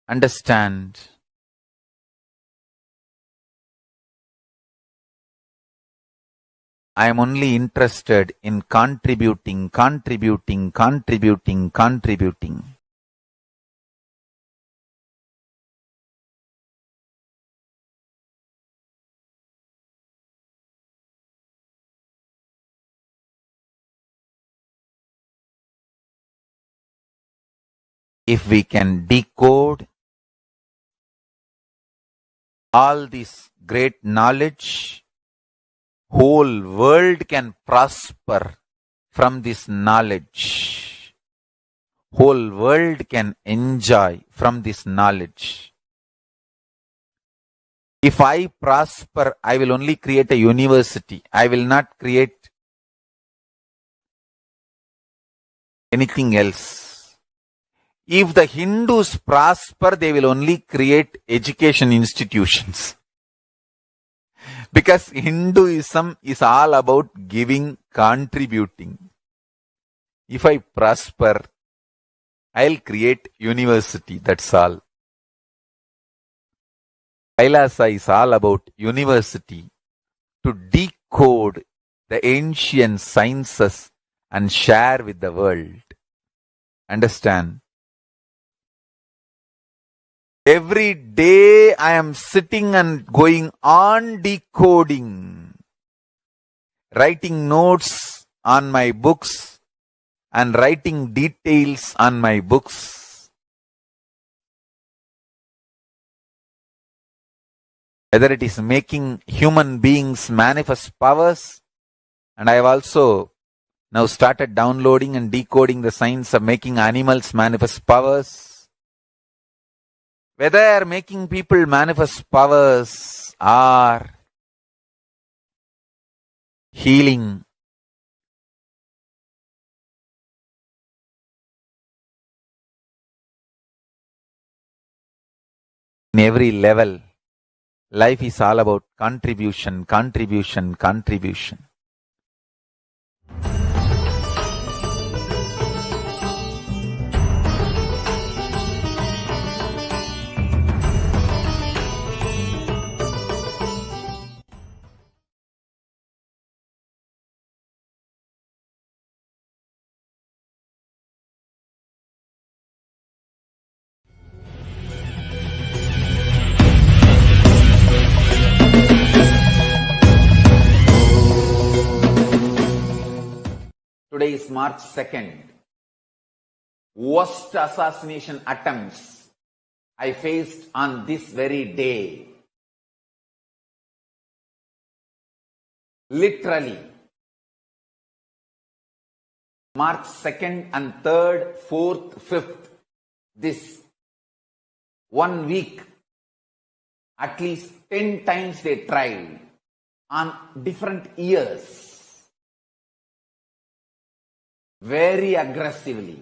Understand? I am only interested in contributing. If we can decode all this great knowledge, whole world can prosper from this knowledge. Whole world can enjoy from this knowledge. If I prosper, I will only create a university. I will not create anything else. If the Hindus prosper, they will only create education institutions. Because Hinduism is all about giving, contributing. If I prosper, I'll create university, that's all. Kailasa is all about university, to decode the ancient sciences and share with the world. Understand? Every day I am sitting and going on decoding, writing notes on my books and writing details on my books. Whether it is making human beings manifest powers, and I have also now started downloading and decoding the science of making animals manifest powers. Whether making people manifest powers or healing, in every level. Life is all about contribution, contribution, contribution. Today is March 2nd. Worst assassination attempts I faced on this very day. Literally, March 2nd and 3rd, 4th, 5th, this 1 week, at least 10 times they tried on different years. Very aggressively.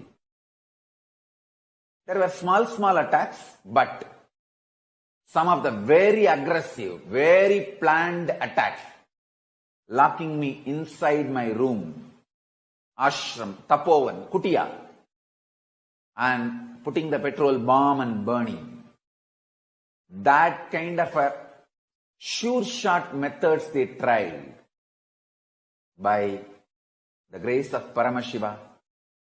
There were small attacks, but some of the very aggressive, very planned attacks, locking me inside my room, ashram, tapovan, kutia, and putting the petrol bomb and burning. That kind of a sure shot methods they tried. By the grace of Paramashiva,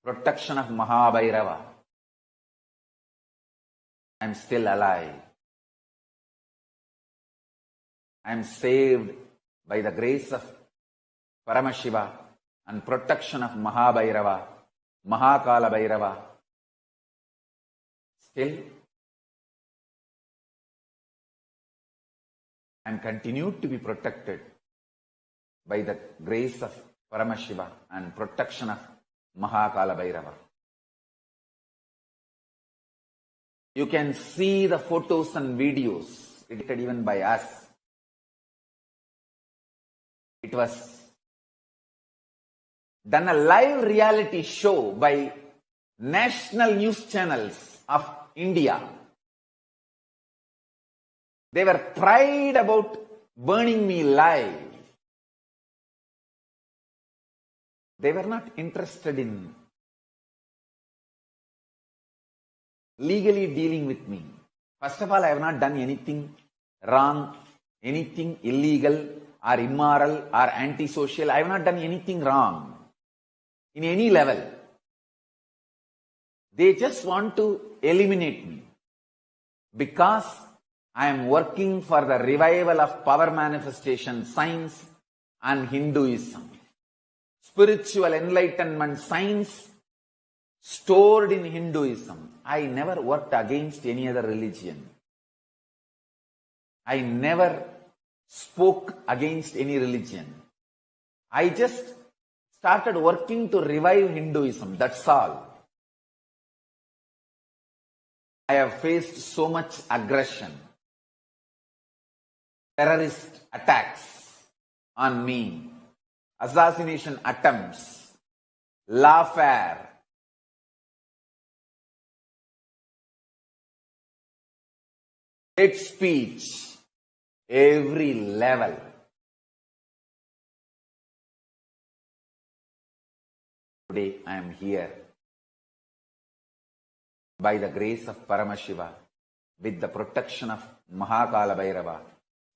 protection of Mahabhairava, I am still alive. I am saved by the grace of Paramashiva and protection of Mahabhairava, Mahakala Bhairava. Still, I am continued to be protected by the grace of Paramashiva and protection of Mahakala Bhairava. You can see the photos and videos edited even by us. It was done a live reality show by national news channels of India. They were pride about burning me live. They were not interested in legally dealing with me. First of all, I have not done anything wrong, anything illegal or immoral or antisocial. I have not done anything wrong in any level. They just want to eliminate me because I am working for the revival of power manifestation science and Hinduism. Spiritual enlightenment science stored in Hinduism. I never worked against any other religion. I never spoke against any religion. I just started working to revive Hinduism. That's all. I have faced so much aggression, terrorist attacks on me, assassination attempts, lawfare, hate speech, every level. Today I am here by the grace of Paramashiva, with the protection of Mahakala Bhairava,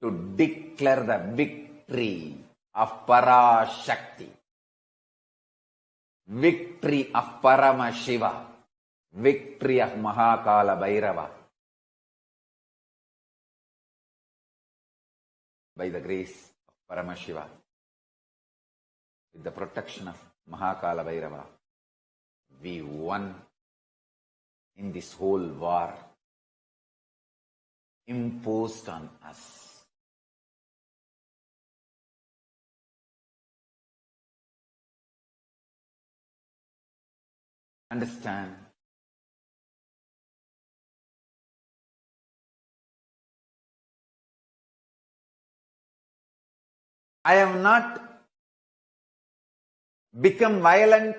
to declare the victory of Parashakti, victory of Paramashiva, victory of Mahakala Bhairava. By the grace of Paramashiva, with the protection of Mahakala Bhairava, we won in this whole war imposed on us. Understand? I have not become violent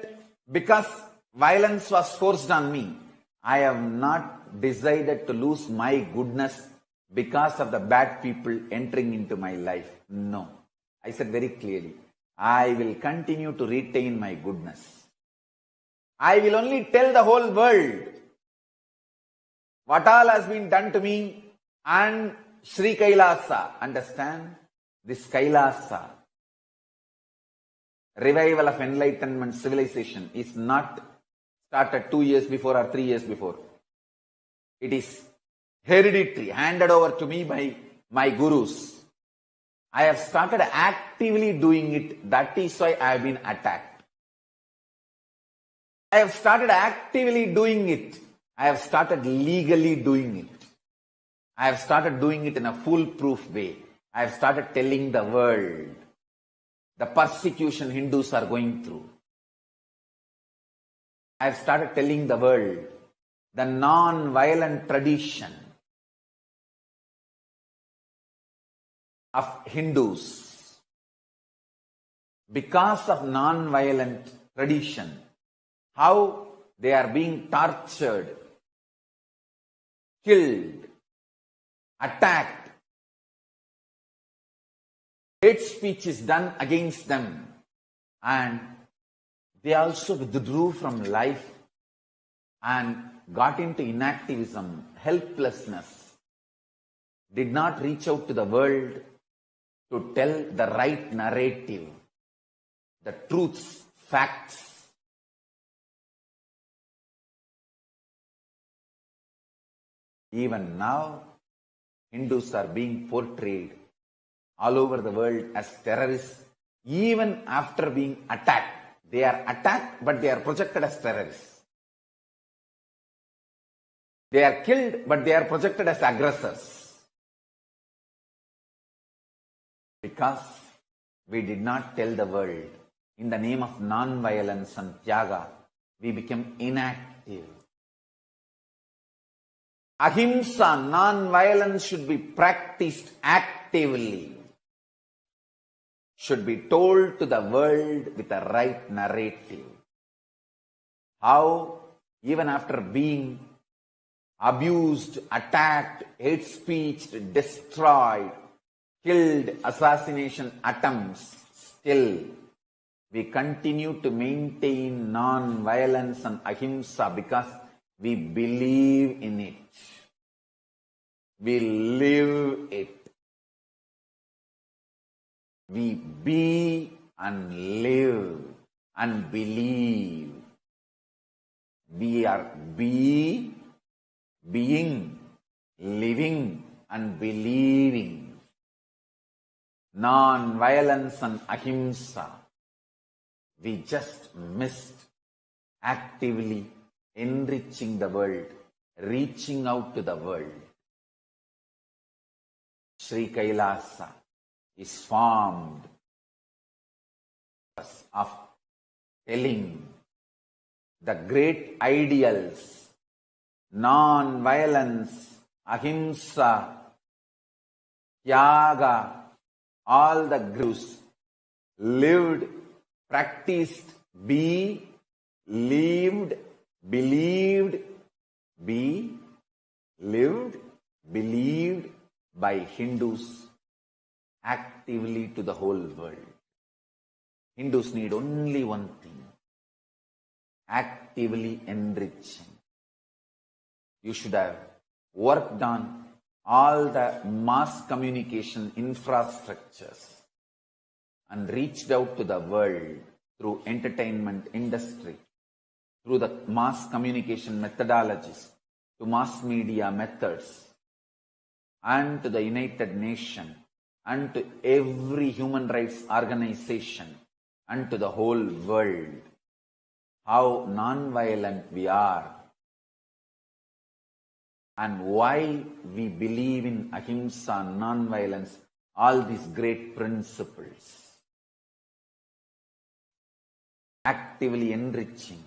because violence was forced on me. I have not decided to lose my goodness because of the bad people entering into my life. No. I said very clearly, I will continue to retain my goodness. I will only tell the whole world what all has been done to me and Sri Kailasa. Understand? This Kailasa, revival of enlightenment civilization, is not started 2 years before or 3 years before. It is hereditary, handed over to me by my gurus. I have started actively doing it. That is why I have been attacked. I have started actively doing it. I have started legally doing it. I have started doing it in a foolproof way. I have started telling the world the persecution Hindus are going through. I have started telling the world the non-violent tradition of Hindus. Because of non-violent tradition, how they are being tortured, killed, attacked. Hate speech is done against them, and they also withdrew from life and got into inactivism, helplessness, did not reach out to the world to tell the right narrative, the truths, facts. Even now, Hindus are being portrayed all over the world as terrorists, even after being attacked. They are attacked, but they are projected as terrorists. They are killed, but they are projected as aggressors. Because we did not tell the world, in the name of non-violence and Tyaga, we became inactive. Ahimsa, non-violence, should be practiced actively. Should be told to the world with the right narrative. How, even after being abused, attacked, hate speech, destroyed, killed, assassination attempts, still we continue to maintain non-violence and ahimsa because we believe in it. We live it. We be and live and believe. We are being, living and believing. Non-violence and ahimsa. We just missed actively enriching the world, reaching out to the world. Sri Kailasa is formed of telling the great ideals, non-violence, ahimsa, Tyaga, all the gurus lived, practiced, lived, believed, lived, believed by Hindus actively to the whole world. Hindus need only one thing: actively enriching. You should have worked on all the mass communication infrastructures and reached out to the world through entertainment industry, through the mass communication methodologies, to mass media methods, and to the United Nations, and to every human rights organization, and to the whole world. How non-violent we are, and why we believe in ahimsa, non-violence, all these great principles. Actively enriching,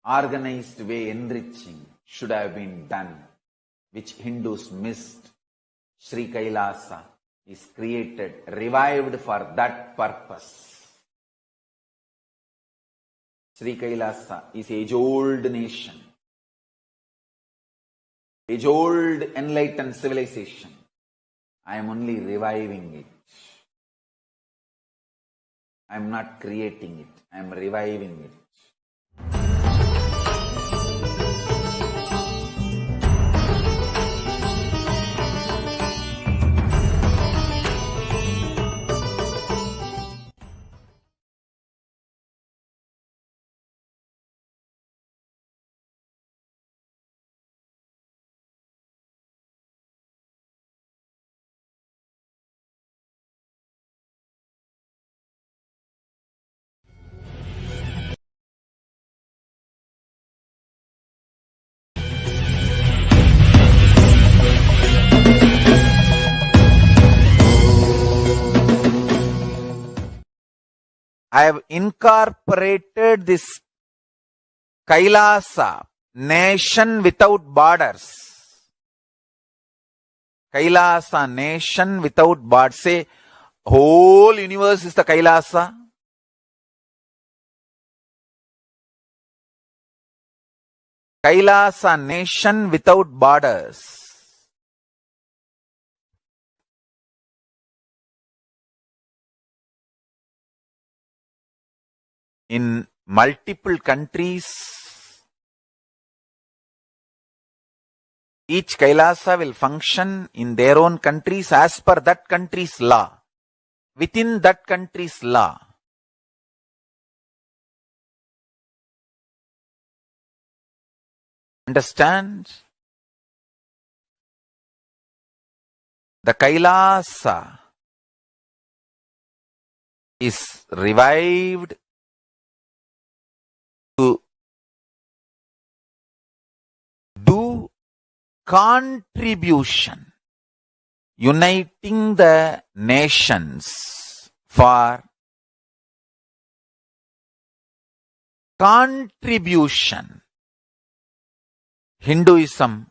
organized way enriching should have been done, which Hindus missed. Sri Kailasa is created, revived for that purpose. Sri Kailasa is age-old nation, age-old enlightened civilization. I am only reviving it. I am not creating it. I am reviving it. I have incorporated this Kailasa, nation without borders. Kailasa, nation without borders. Say, whole universe is the Kailasa. Kailasa, nation without borders. In multiple countries, each Kailasa will function in their own countries as per that country's law, within that country's law. Understand? The Kailasa is revived to do contribution, uniting the nations for contribution. Hinduism,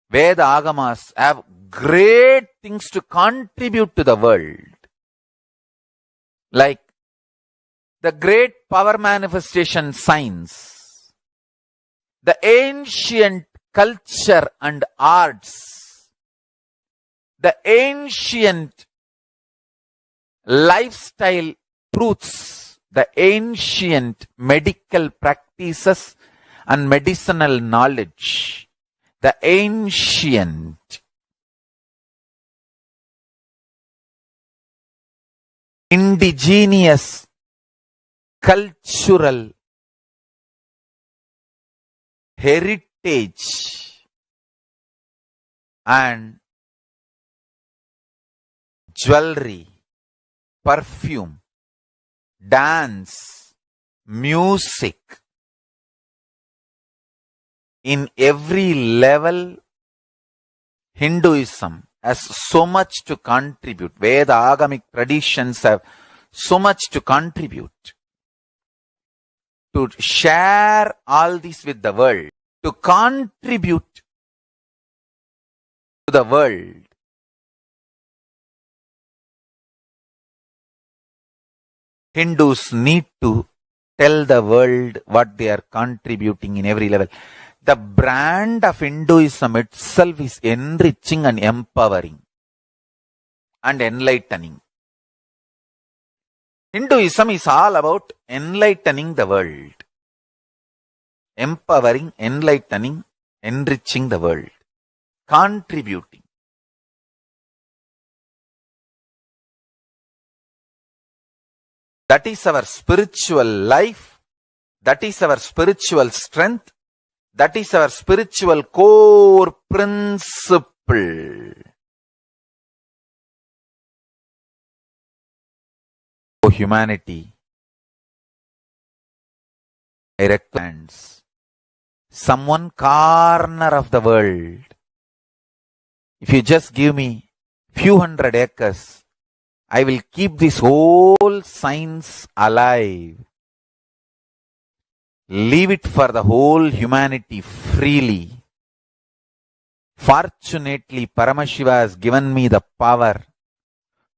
Veda Agamas have great things to contribute to the world. Like the great power manifestation science, the ancient culture and arts, the ancient lifestyle truths, the ancient medical practices and medicinal knowledge, the ancient indigenous cultural heritage and jewelry, perfume, dance, music. In every level, Hinduism has so much to contribute. Veda Agamic traditions have so much to contribute. To share all this with the world, to contribute to the world. Hindus need to tell the world what they are contributing in every level. The brand of Hinduism itself is enriching and empowering and enlightening. Hinduism is all about enlightening the world. Empowering, enlightening, enriching the world. Contributing. That is our spiritual life. That is our spiritual strength. That is our spiritual core principle. O humanity, I recommend some one corner of the world. If you just give me few hundred acres, I will keep this whole science alive. Leave it for the whole humanity freely. Fortunately, Paramashiva has given me the power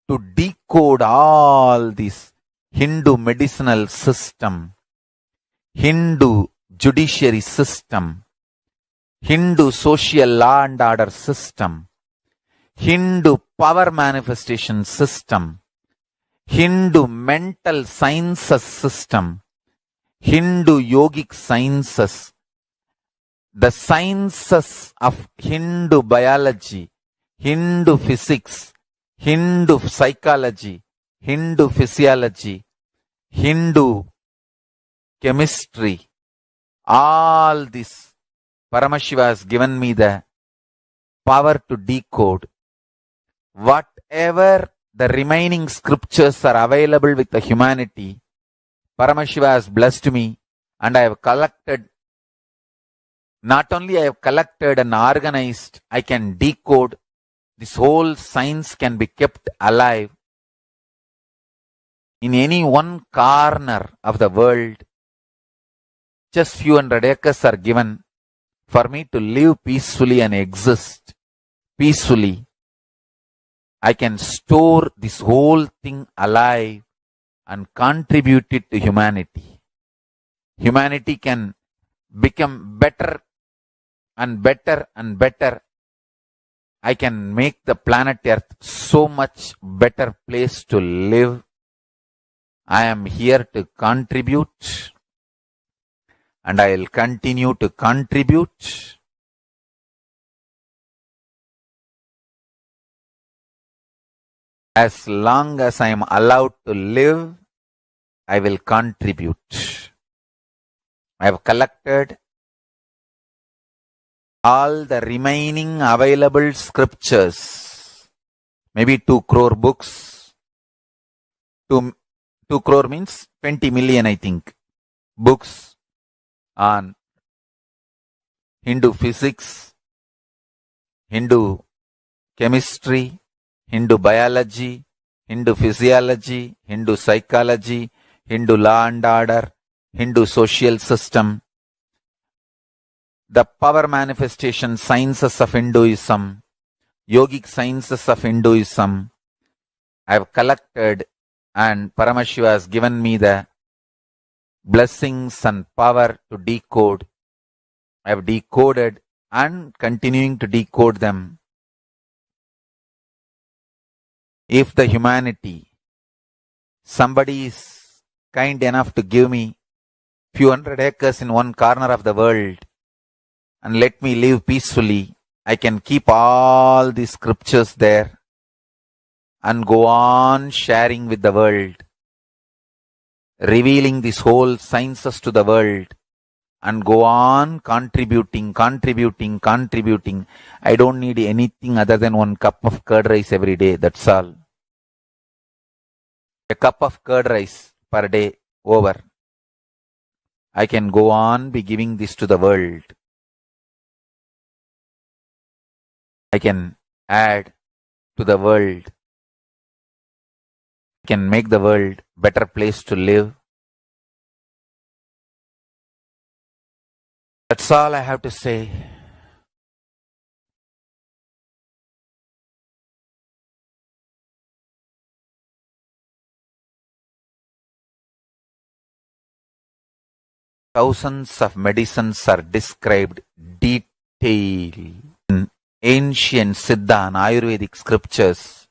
to decode all this Hindu medicinal system Hindu judiciary system, Hindu social law and order system, Hindu power manifestation system, Hindu mental sciences system, Hindu yogic sciences, the sciences of Hindu biology, Hindu physics, Hindu psychology, Hindu physiology, Hindu chemistry, all this Paramashiva has given me the power to decode. Whatever the remaining scriptures are available with the humanity, Paramashiva has blessed me, and I have collected, not only I have collected and organized, I can decode. This whole science can be kept alive in any one corner of the world. Just few hundred acres are given for me to live peacefully and exist peacefully. I can store this whole thing alive and contribute it to humanity. Humanity can become better and better and better. I can make the planet Earth so much better place to live. I am here to contribute, and I will continue to contribute. As long as I am allowed to live, I will contribute. I have collected all the remaining available scriptures, maybe 2 crore books. 2 crore means 20 million, I think, books on Hindu physics, Hindu chemistry, Hindu biology, Hindu physiology, Hindu psychology, Hindu law and order, Hindu social system, the power manifestation sciences of Hinduism, yogic sciences of Hinduism. I have collected, and Paramashiva has given me the blessings and power to decode. I have decoded and continuing to decode them. If the humanity, somebody is kind enough to give me few hundred acres in one corner of the world and let me live peacefully, I can keep all these scriptures there and go on sharing with the world, revealing these whole sciences to the world, and go on contributing. I don't need anything other than 1 cup of curd rice every day. That's all. A cup of curd rice per day over. I can go on be giving this to the world. I can add to the world. I can make the world better place to live. That's all I have to say. Thousands of medicines are described detail in ancient Siddha and Ayurvedic scriptures.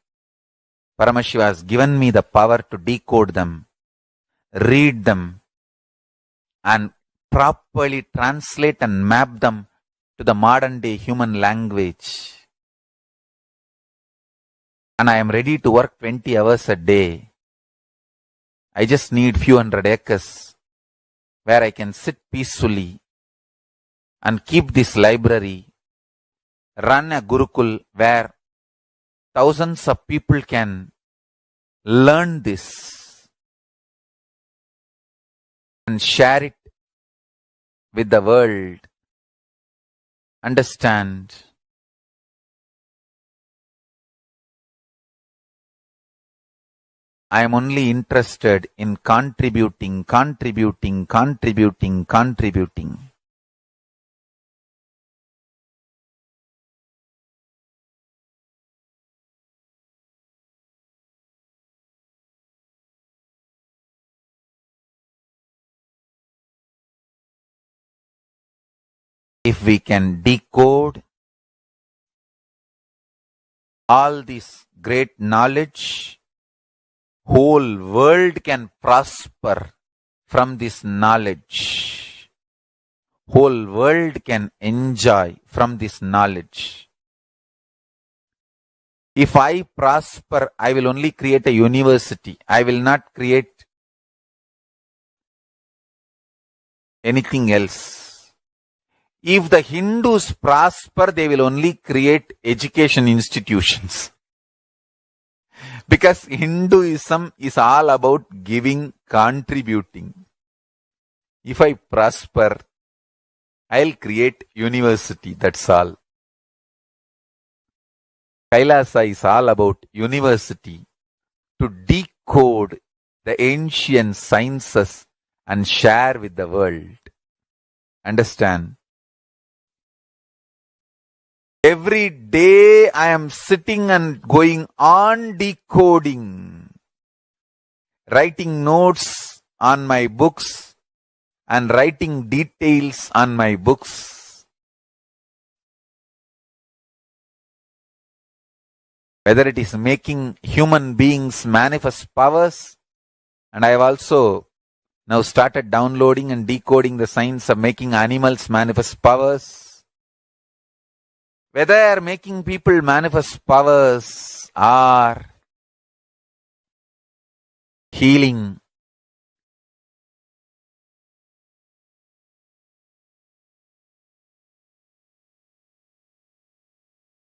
Paramashiva has given me the power to decode them, read them, and properly translate and map them to the modern day human language. And I am ready to work 20 hours a day. I just need few hundred acres where I can sit peacefully and keep this library, run a Gurukul where thousands of people can learn this and share it with the world. Understand? I am only interested in contributing. if we can decode all this great knowledge, whole world can prosper from this knowledge. Whole world can enjoy from this knowledge. If I prosper, I will only create a university. I will not create anything else. If the Hindus prosper, they will only create education institutions. Because Hinduism is all about giving, contributing. If I prosper, I'll create university, that's all. Kailasa is all about university to decode the ancient sciences and share with the world. Understand? Every day I am sitting and going on decoding, writing notes on my books and writing details on my books. Whether it is making human beings manifest powers, and I have also now started downloading and decoding the science of making animals manifest powers. Whether making people manifest powers or healing,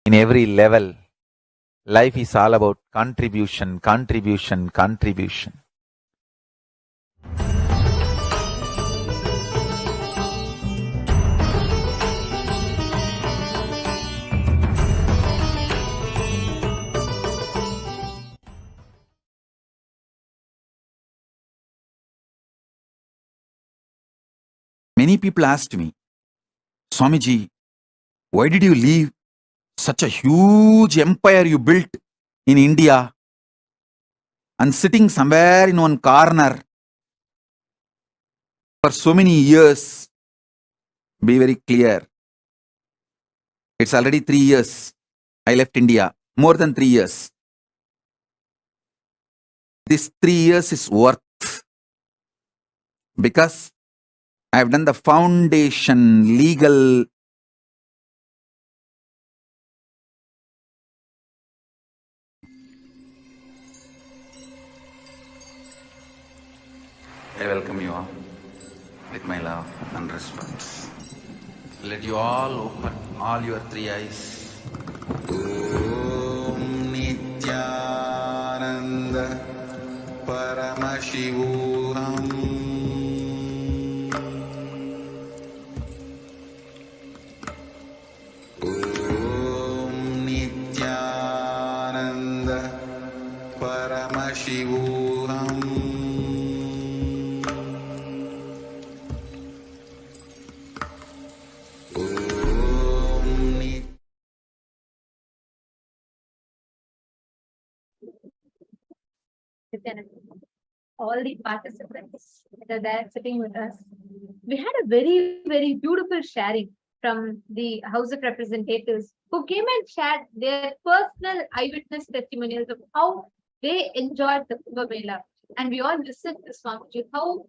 in every level, life is all about contribution, contribution, contribution. Many people asked me, Swamiji, why did you leave such a huge empire you built in India and sitting somewhere in one corner for so many years? Be very clear. It's already 3 years I left India, more than 3 years. This 3 years is worth because I've done the foundation, legal. I welcome you all with my love and respect. Let you all open all your 3 eyes. Om Nithyananda Paramashivam. Om Nithyananda Paramashivam. All the participants that are there sitting with us. We had a very, very beautiful sharing from the House of Representatives who came and shared their personal eyewitness testimonials of how they enjoyed the Kumbh Mela. And we all listened to Swamiji, how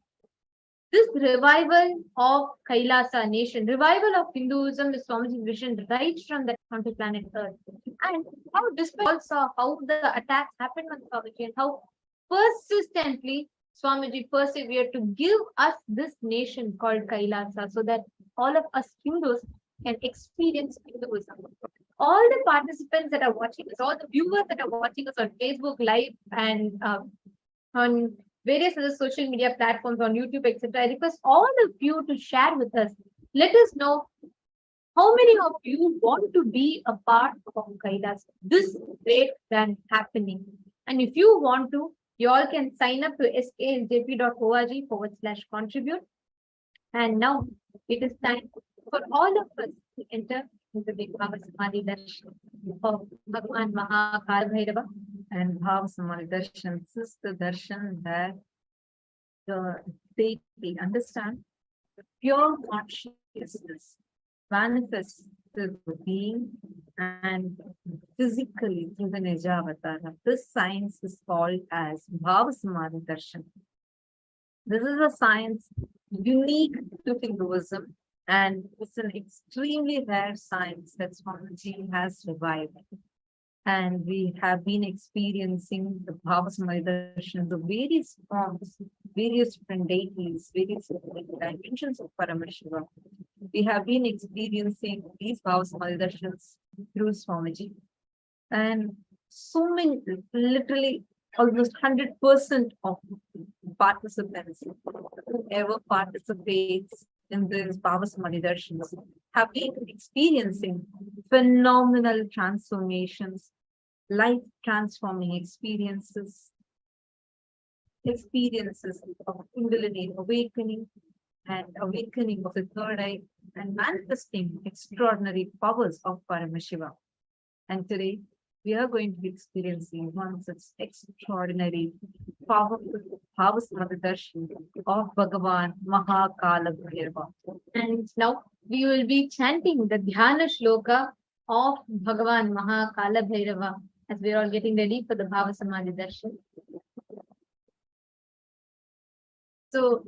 this revival of Kailasa nation, revival of Hinduism is Swamiji's vision right from that onto planet Earth. And how despite also how the attacks happened on Swamiji and how persistently Swamiji persevered to give us this nation called Kailasa so that all of us Hindus can experience Hinduism. All the participants that are watching us, all the viewers that are watching us on Facebook Live and on various other social media platforms, on YouTube, etc., I request all of you to share with us. Let us know how many of you want to be a part of Kailasa, this great grand happening. And if you want to, you all can sign up to skljp.org/contribute. And now it is time for all of us to enter into the Bhava Samadhi Darshan of Bhagwan Mahakala and Bhava Samadhi Darshan. This is the darshan where they understand the pure consciousness manifests through the being and physically through the Nija Avatara. This science is called as Bhava Samadhi Darshan. This is a science unique to Hinduism, and it's an extremely rare science that Swamiji has revived. And we have been experiencing the Bhava Samadhi Darshan, the various forms, various different deities, various different dimensions of Paramashivam. We have been experiencing these Bhava Samadhi Darshans through Swamiji. And so many, literally almost 100% of participants, whoever participates in these Bhava Samadhi Darshans, have been experiencing phenomenal transformations, life transforming experiences of Kundalini awakening and awakening of the third eye and manifesting extraordinary powers of Paramashiva. And today we are going to be experiencing one such extraordinary, powerful Bhava Samadhi Darshan of Bhagavan Mahakala Bhairava. And now we will be chanting the Dhyana Shloka of Bhagavan Mahakala Bhairava as we are all getting ready for the Bhava Samadhi Darshan. So,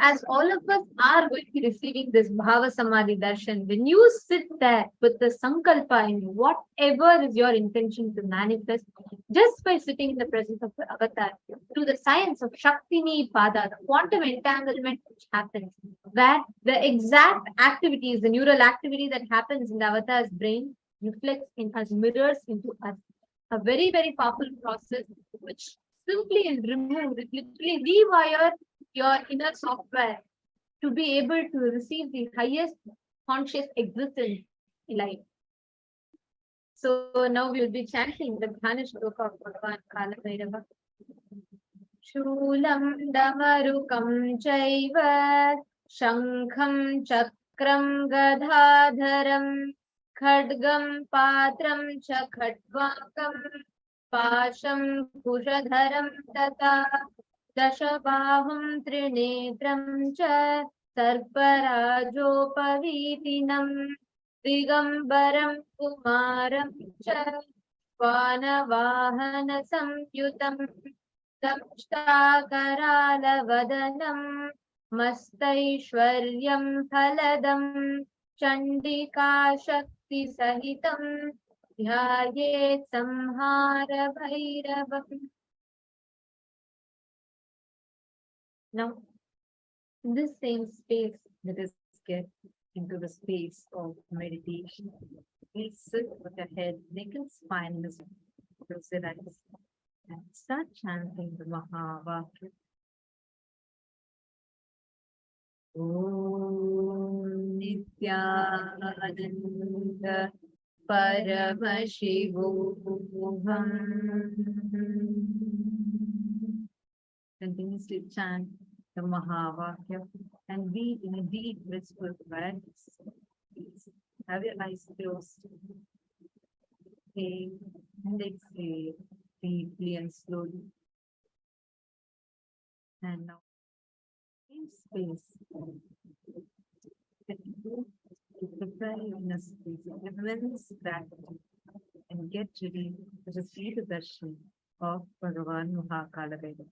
as all of us are going to be receiving this Bhava Samadhi Darshan, when you sit there with the Sankalpa in whatever is your intention to manifest, just by sitting in the presence of the avatar, through the science of Shaktini Pada, the quantum entanglement which happens, where the exact activities, the neural activity that happens in the avatar's brain reflects in us, mirrors into us. A very, very powerful process which simply and remove, it literally rewire your inner software to be able to receive the highest conscious existence in life. So now we will be chanting the Dhyana Shloka of Bhagavan Kala Bhairava. Shulam Damarukam Chaiva Shankham Chakram Gadadharam Khadgam Patram Cha Khatwakam Pasham Kushadharam Tata Dashabahum Trinetram Cha Sarparajopavitinam Digambaram Kumaram Cha Vanavahana Samyutam Damshtakarala Vadanam Mastaishwaryam Phaladam Chandika Shakti Sahitam Dhyayet Samhara Bhairavam. Now, in this same space, let us get into the space of meditation. Please sit with your head, neck and spine, close your eyes, and start chanting the Mahavakya. Om Nithyananda Paramashivam. Continuously chant the Mahavakya and be in a deep blissful awareness. Please have your eyes closed. Inhale and exhale deeply and slowly. And now, in space, prepare your inner space of immense gratitude and get ready to receive the darshan of Bhagavan Mahakala Bhairava.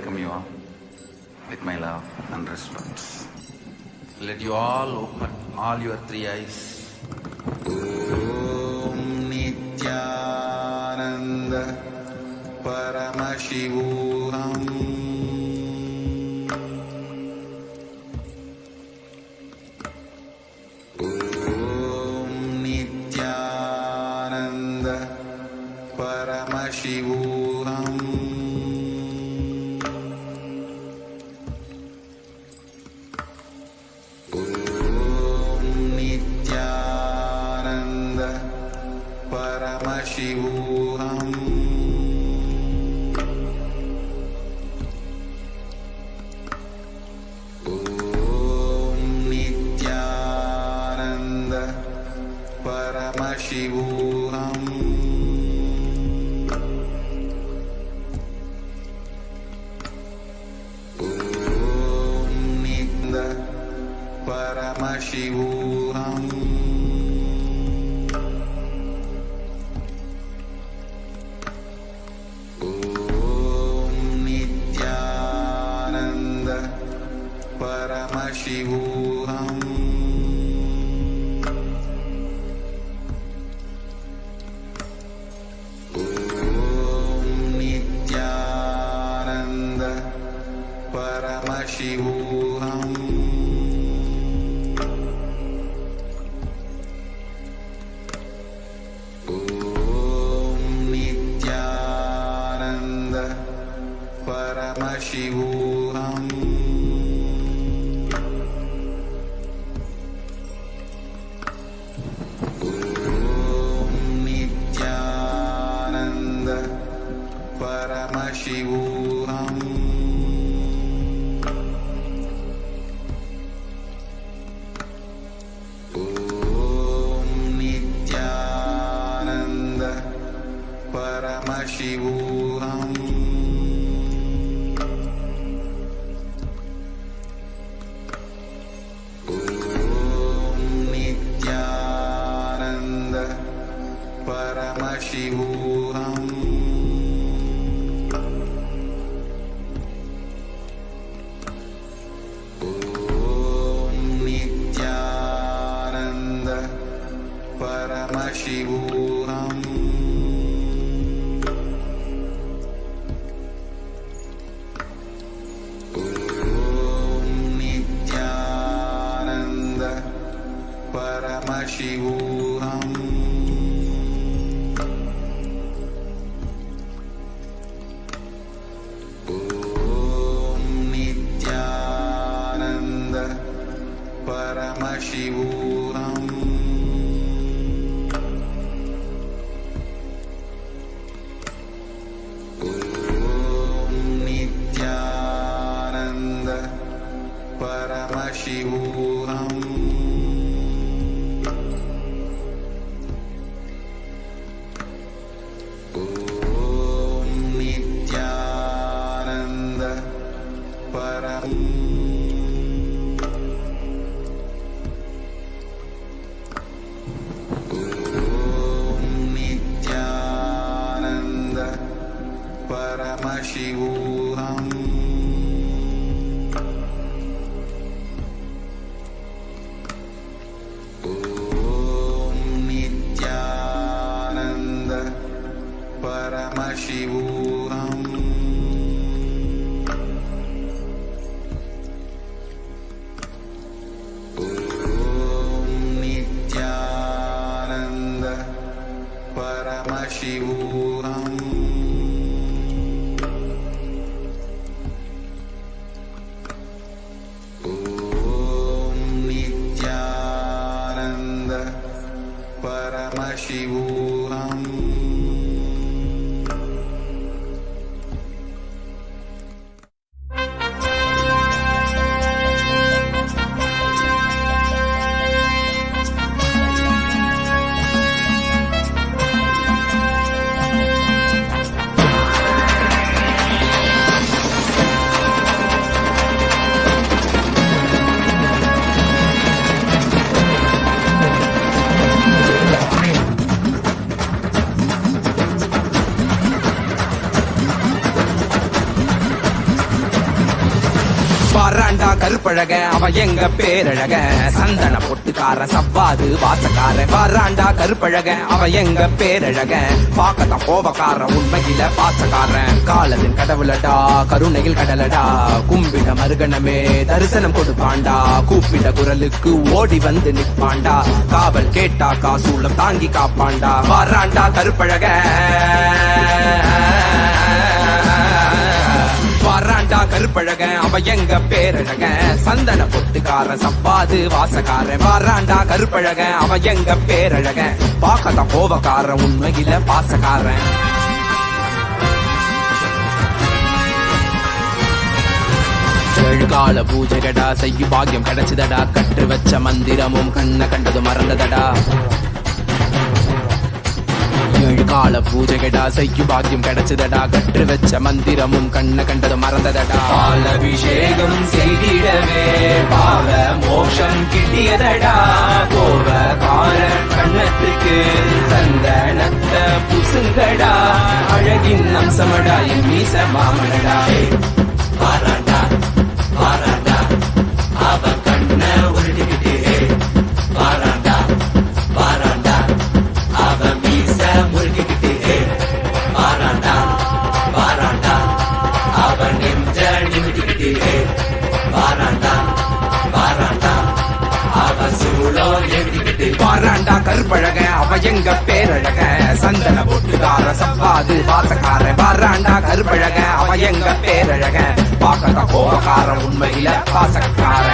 welcome you all with my love and respect. Let you all open all your three eyes. Om Nithyananda Paramashivam. Om Nithyananda Paramashivam. Om Nithyananda Paramashivam. Om Nithyananda Paramashivam. Paramashivam. Om Nithyananda Paramashivam. Om Nithyananda Paramashivam. Paramashivam. Om Nithyananda Paramashivam. Om Nithyananda Paramashivam. Paramashivam. Om Nithyananda Paramashivam. Om Nithyananda Paramashivam. Paramashivam. Om Nithyananda Paramashivam. Om Nithyananda Paramashivam. Paramashivam. Om Nithyananda Paramashivam. வாராண்டா கருப்பழக அவ எங்க பேரழக சந்தன பொட்டுக்கார சவ்வாது வாசக்கார வாராண்டா கருப்பழக அவ எங்க பேரழக பாக்கத்தான் கோபக்கார உண்மையில பாசக்காரன் காலத்தின் கடவுளடா கருணையில் கடலடா கும்பிட மருகணமே தரிசனம் கொடுப்பாண்டா கூப்பிட குரலுக்கு ஓடி வந்து நிற்பாண்டா காவல் கேட்டா காசூலம் தாங்கி காப்பாண்டா வாராண்டா கருப்பழக வாராண்டா கருப்பழக அவ எங்க பேரழக சந்தன பொட்டுக்கார சப்பாது வாசக்கார வாராண்டா கருப்பழக அவ எங்க பேரழக பாக்கத்தான் கோபக்கார உண்மையில பாசக்காரன் ஏழுகால பூஜைகடா செய்யு பாக்கியம் கிடைச்சதடா கற்று வச்ச மந்திரமும் கண்ண கண்டது மறந்ததடா ஏழு கால பூஜைகடா செய்யு பாக்கியம் கிடைச்சதடா கற்று வச்ச மந்திரமும் கண்ண கண்டது மறந்ததடா பாலபிஷேகம் செய்திடவே பாவ மோஷம் கிட்டியதடா கோவ கார கண்ணத்துக்கு சந்தனத்த புசுங்கடா அழகின் அம்சமடா என் மீச மாமனடா வாராண்டா வாராண்டா அவ கண்ண உருட்டிக்கிட்டு வாராண்டா வாராண்டா அவ மீச முருகிக்கிட்டு வாராண்டா வாராண்டா அவ நெஞ்ச நிமிட்டிக்கிட்டு வாராண்டா வாராண்டா அவ சூழோ எழுதிக்கிட்டு வாராண்டா கருப்பழக அவ எங்க பேரழக சந்தன பொட்டுக்கார சப்பாது வாசக்கார வாராண்டா கருப்பழக அவ எங்க பேரழக பாக்கத்த கோபக்கார உண்மையில பாசக்கார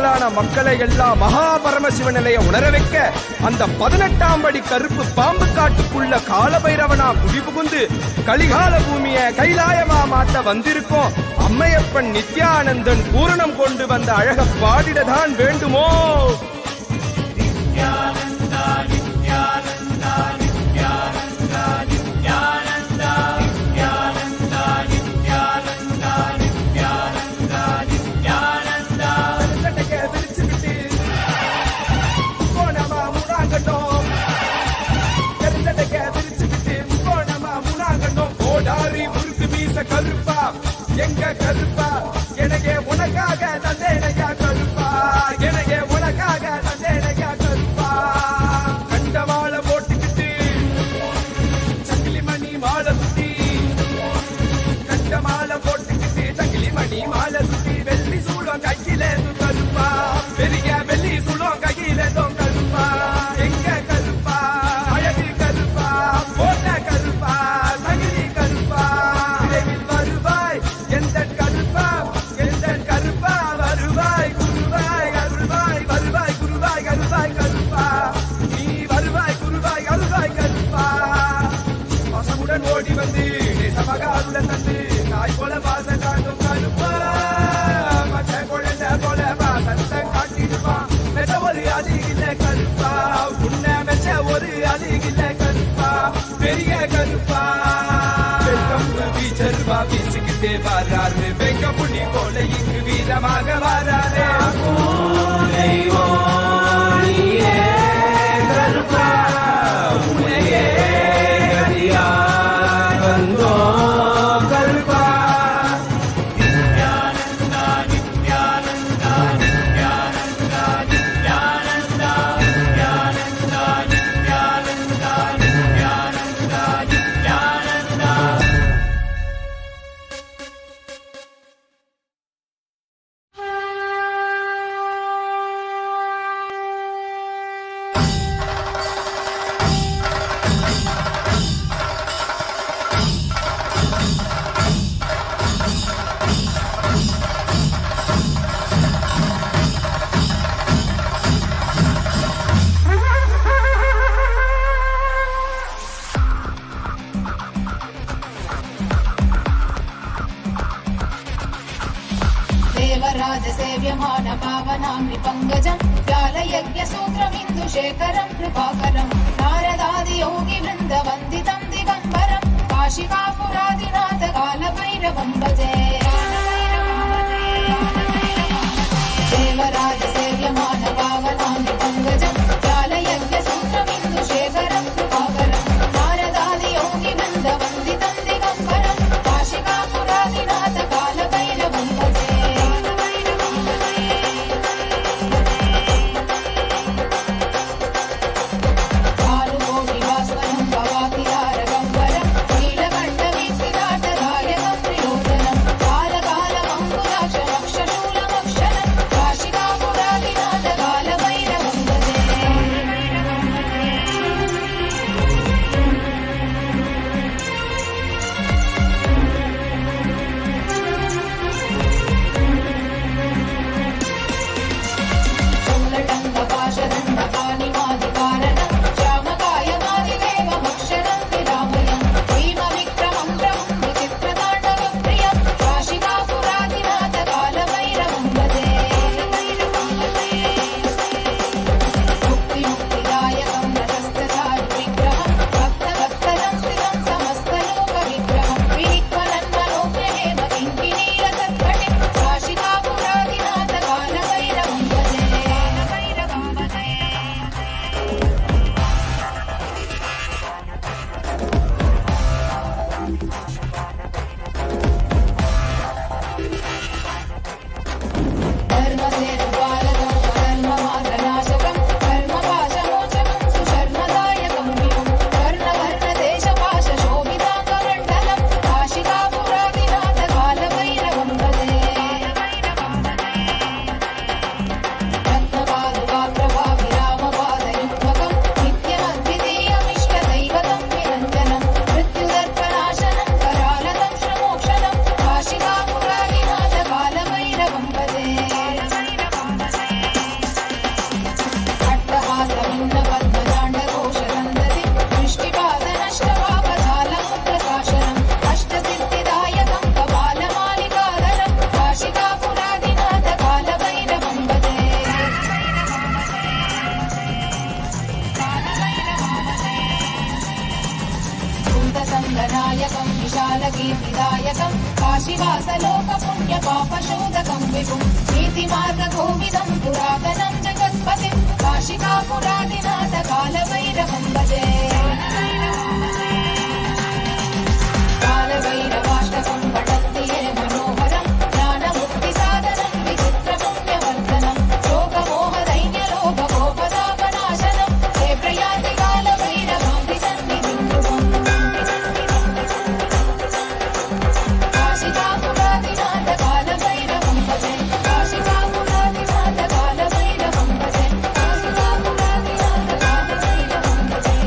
கோடிக்கணக்கான மக்களை எல்லாம் மகா பரமசிவ நிலைய உணர வைக்க அந்த 18ஆம் படி கருப்பு பாம்பு காட்டுக்குள்ள காலபைரவனா குடிபுகுந்து கலிகால பூமிய கைலாயமா மாத்த வந்திருக்கோம். அம்மையப்பன் நித்யானந்தன் பூரணம் கொண்டு வந்த அழக பாடிடதான் வேண்டுமோ? நித்யானந்தா நித்யானந்தா நித்யானந்தா நித்யானந்தா நித்யானந்தா நித்யானந்தா நித்யானந்தா நித்யானந்தா சட்டக்க விரிச்சுக்கிட்டு போனமா முனாகட்டும், சட்டக்க விரிச்சுக்கிட்டு போனமா முனாகட்டும். கோடாரி முறுக்கு மீச கருப்பா எங்க கருப்பா, எனக்கே உனக்காக தந்தேனையா கருப்பா, எனக்கே உனக்காக தந்தேனையா கருப்பா. கண்டவாள போட்டுக்கிட்டு சங்கிலி மணி மாலை சுத்தி, கண்டமாலை போட்டுக்கிட்டு சங்கிலி மணி மாலை சுத்தி, வெள்ளி சூளம் கையில கருப்பா, பெரிய வெள்ளி சூளம் கையில கருப்பா. எங்க கருப்பா, அழகு கருப்பா, போட்ட கருப்பா, சங்கிலி கருப்பா, விரைவில் வருவாய் எந்த கருப்பா, எந்த கருப்பா வருவாய் குருவாய் அருள்வாய், வருவாய் குருவாய் அருள்வாய் கருப்பா, நீ வருவாய் குருவாய் அருள்வாய் கருப்பா. பசமுடன் ஓடி வந்து நேசமாக அருள தந்து நாய் போல வாச காட்டும் கருப்பா, மற்ற குழந்தை போல வாசத்தை காட்டிடுவான். மெச்ச ஒரு அதிகில்ல கருப்பா, உன்னை மெச்ச ஒரு அதிகில்ல கருப்பா, பெரிய கருப்பா. வீச்சருவா வீசுக்கிட்டே வராரு, வெங்க புண்ணி போல இங்கு வீரமாக வராரு. கருப்பா உன்னையே அடியார் வந்தோ கருப்பா. நித்யானந்தா நித்யானந்தா நித்யானந்தா நித்யானந்தா நித்யானந்தா நித்யானந்தா நித்யானந்தா நித்யானந்தா. देवराजसेव्यमान पावनाम्नि पङ्कजम् व्यालयज्ञसूत्रमिन्दुशेखरम् कृपाकरम् नारदादियोगिवृन्दवन्दितम् दिगम्बरम् काशिकापुरादिनाथ कालभैरवम् भजे. देवराजसेव्यमान पावनाम्नि पङ्कजम् व्यालयज्ञसूत्रमिन्दुशेखरम् कृपाकरम् नारदादियोगिवृन्दवन्दितम् दिगम्बरम् काशिकापुरादिनाथ कालभैरवम् भजे. नीलकण्ठवीक्षिताटधायकं त्रिलोचनं कालकालमङ्कुराशमक्षशूलपाणिं विकासलोक पुण्य पापशोधकं विभुं नीतिमार्गकोविदं पुरातनं जगत्पतिं काशिकापुरादिनाथ कालभैरवं भजे कालभैरवाष्टकं पठन्ति ये मनोहरं ज्ञानमुक्तिसाधनं विचित्रपुण्यवर्धनं शोकमोहदैन्यलोभकोपतापनाशनं हे प्रयाति कालभैरवां सन्निधिं काशिकापुरादिनाथ कालभैरवं भजे काशिकापुरादिनाथ कालभैरवं भजे काशिकापुरादिनाथ कालभैरवं भजे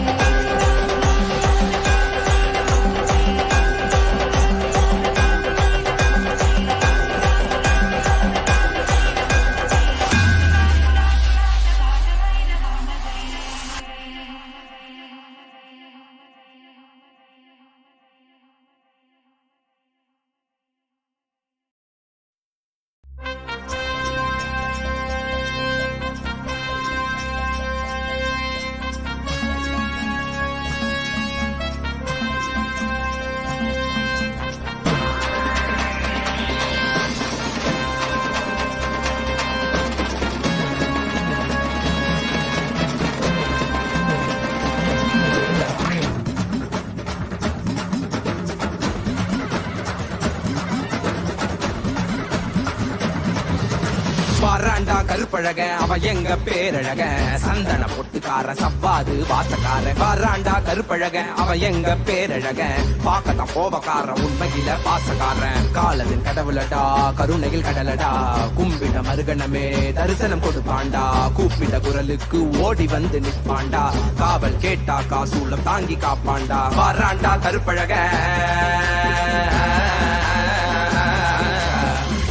வாராண்டா கருப்பழக அவ எங்க பேரழக சந்தன பொட்டுக்கார சவ்வாது வாசக்கார வாராண்டா கருப்பழக அவ எங்க பேரழக பாக்கத்தான் கோபக்கார உண்மையில பாசக்கார காலத்தின் கடவுளடா கருணையில் கடலடா கும்பிட மருகணமே தரிசனம் கொடுப்பாண்டா கூப்பிட்ட குரலுக்கு ஓடி வந்து நிற்பாண்டா காவல் கேட்டா காசூலம் தாங்கி காப்பாண்டா வாராண்டா கருப்பழக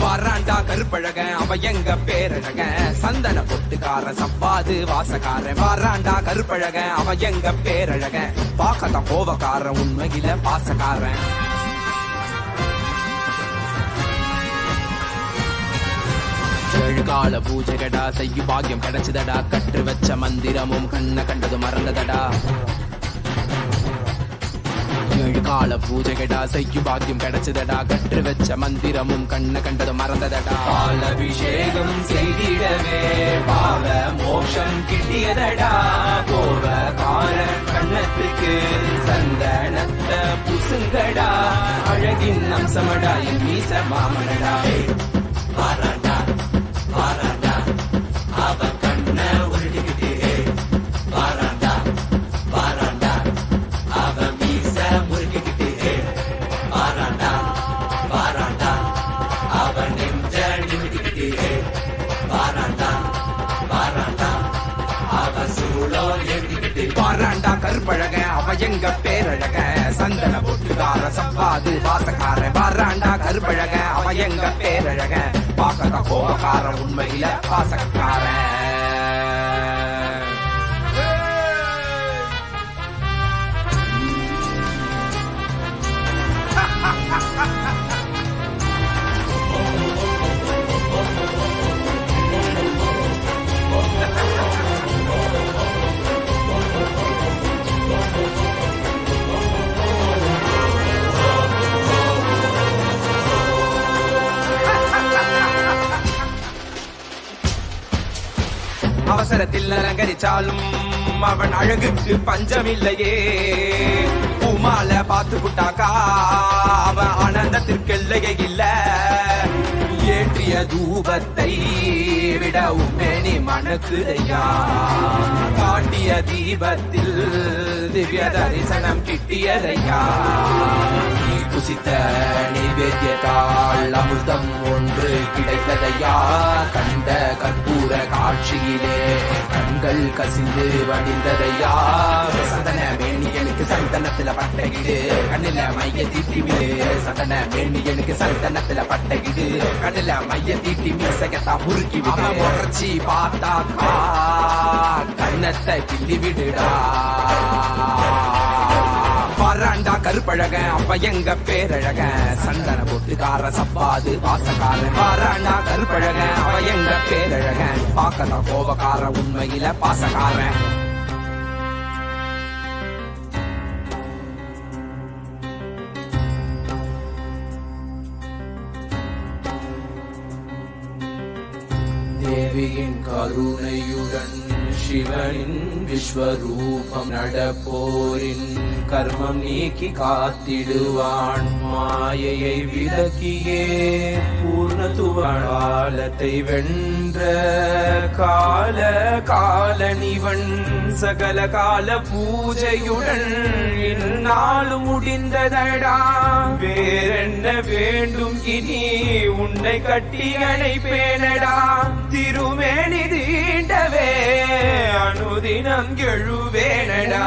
வாராண்டா கருப்பழக அவ எங்க பேரழக சந்தன பொட்டுக்கார சவ்வாது வாசக்கார வாராண்டா கருப்பழக அவ எங்க பேரழக பாக்கத்தான் கோபக்கார உண்மையில பாசக்காரன் ஏழு கால பூஜைகடா செய்யும் பாக்கியம் கிடைச்சதடா கற்று வச்ச மந்திரமும் கண்ண கண்டது மறந்ததடா ஏழு கால பூஜைகடா செய்யும் பாக்கியம் கிடைச்சதடா கற்று வச்ச மந்திரமும் கண்ண கண்டது மறந்ததடா பாலபிஷேகம் செய்திடவே பாவ மோஷம் கிட்டியதடா கோவ கார கண்ணத்துக்கு சந்தனத்தை புசுங்கடா அழகின் அம்சமடா என் மீச மாமனடா வாராண்டா வாராண்டா அவ கண்ண உருட்டிக்கிட்டே வாராண்டா வாராண்டா அவ மீச முறுக்கிக்கிட்டே வாராண்டா வாராண்டா அவ நெஞ்ச நிமிட்டிக்கிட்டே வாராண்டா வாராண்டா அவ சூழோ எழுதிக்கிட்டு வாராண்டா கருப்பழக அவ எங்க பேரழக சந்தன பொட்டுக்கார சவ்வாது வாசக்கார வாராண்டா கருப்பழக அவ எங்க பேரழக பாக்கத கோபக்கார உண்மையில பாசக்கார அவசரத்தில் அலங்கரிச்சாலும் அவன் அழகுக்கு பஞ்சமில்லையே பூமால பார்த்து புட்டாக்கா அவன் ஆனந்தத்திற்கு எல்லையே இல்ல ஏற்றிய தூபத்தை விட உண்மைனி மணக்குதையா காட்டிய தீபத்தில் திவ்ய தரிசனம் கிட்டியதையா குசித்த நைவேத்தியத்தால் அமிர்தம் ஒன்று கிடைத்ததையா கண்ட கற்பூர காட்சியிலே கண்கள் கசிந்து வடிந்ததையா சந்தன மேனியனுக்கு சந்தனத்துல பட்டகிடு கண்ணில மைய தீட்டிவிடு சந்தன மேனியனுக்கு சந்தனத்துல பட்டகிடு கண்ணில மைய தீட்டி மீசகத்தா முறுக்கி விட முறைச்சி பார்த்தாக்கா கண்ணத்தை கிள்ளி விடுடா வாராண்டா கருப்பழக அப்ப எங்க பேரழக சந்தன பொட்டுக்கார சவ்வாது வாசக்கார வாராண்டா கருப்பழக அவ எங்க பேரழக பாக்கதான் கோபக்கார உண்மையில பாசக்கார தேவியின் கருணையுடன் சிவனின் விஸ்வரூபம் நடப்போரின் கர்மம் நீக்கி காத்திடுவான். மாயையை விலக்கியே பூர்ணத்துவத்தை வென்ற கால காலனிவன் சகல கால பூஜையுடன் இந்நாளும் முடிந்ததடா. வேறென்ன வேண்டும் இனி உன்னை கட்டி அணைப்பேனடா. திருமேனி தீண்டவே அனுதினம் எழுவேனடா.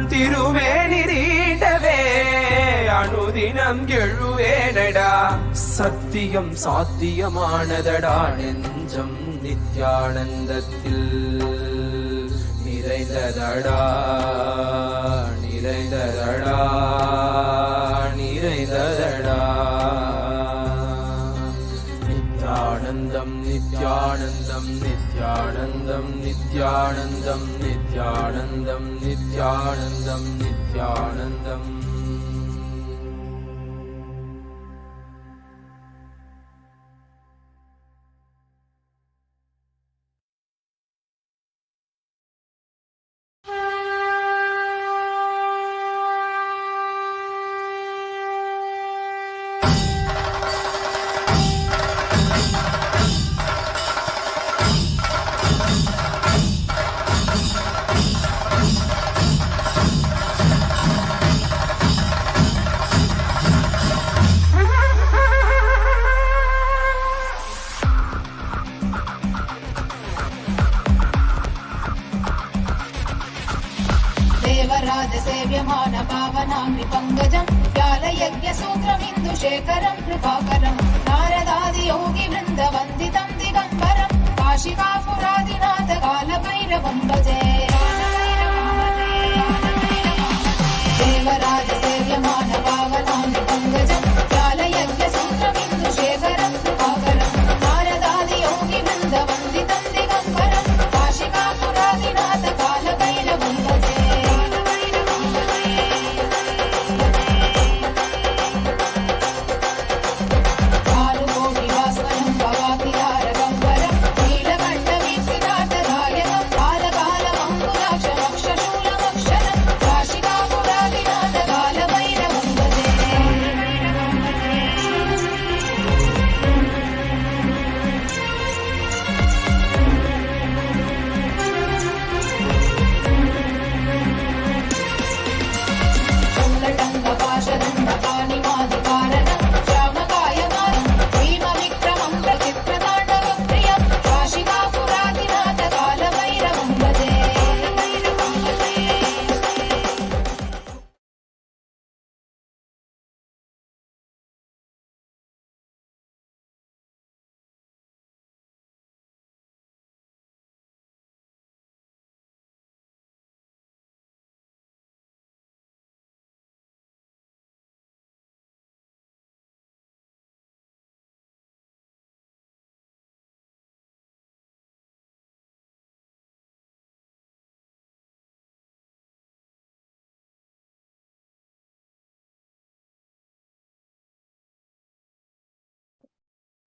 திருமேனி தீண்டவே அனுதினம் எழுவேனடா. சத்தியம் சாத்தியமானதடா. நெஞ்சம் நித்யானந்தத்தில் நிறைந்ததடா. நிறைந்ததடா. நிறைந்ததடா. நித்யானந்தம் நித்யானந்தம் நித்யானந்தம் நித்யானந்தம் நித்யானந்தம் நித்யானந்தம் நித்யானந்தம். सेव्यमान पावनाङ्घ्रि पङ्कजं व्यालयज्ञसूत्रमिन्दुशेखरं कृपाकरं नारदादियोगिवृन्दवन्दितं दिगम्बरं काशिकापुरादिनाथ कालभैरवं भजे. देवराज सेव्यमान पावनाङ्घ्रि पङ्कजं व्यालयज्ञसूत्रमिन्दुशेखरं कृपाकरं नारदादियोगिवृन्दवन्दितं दिगम्बरं काशिकापुरादिनाथ कालभैरवं भजे.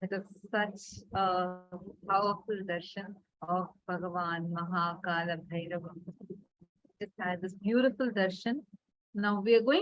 It is such a powerful darshan of Bhagavan Mahakala Bhairava. Just had this beautiful darshan. Now we are going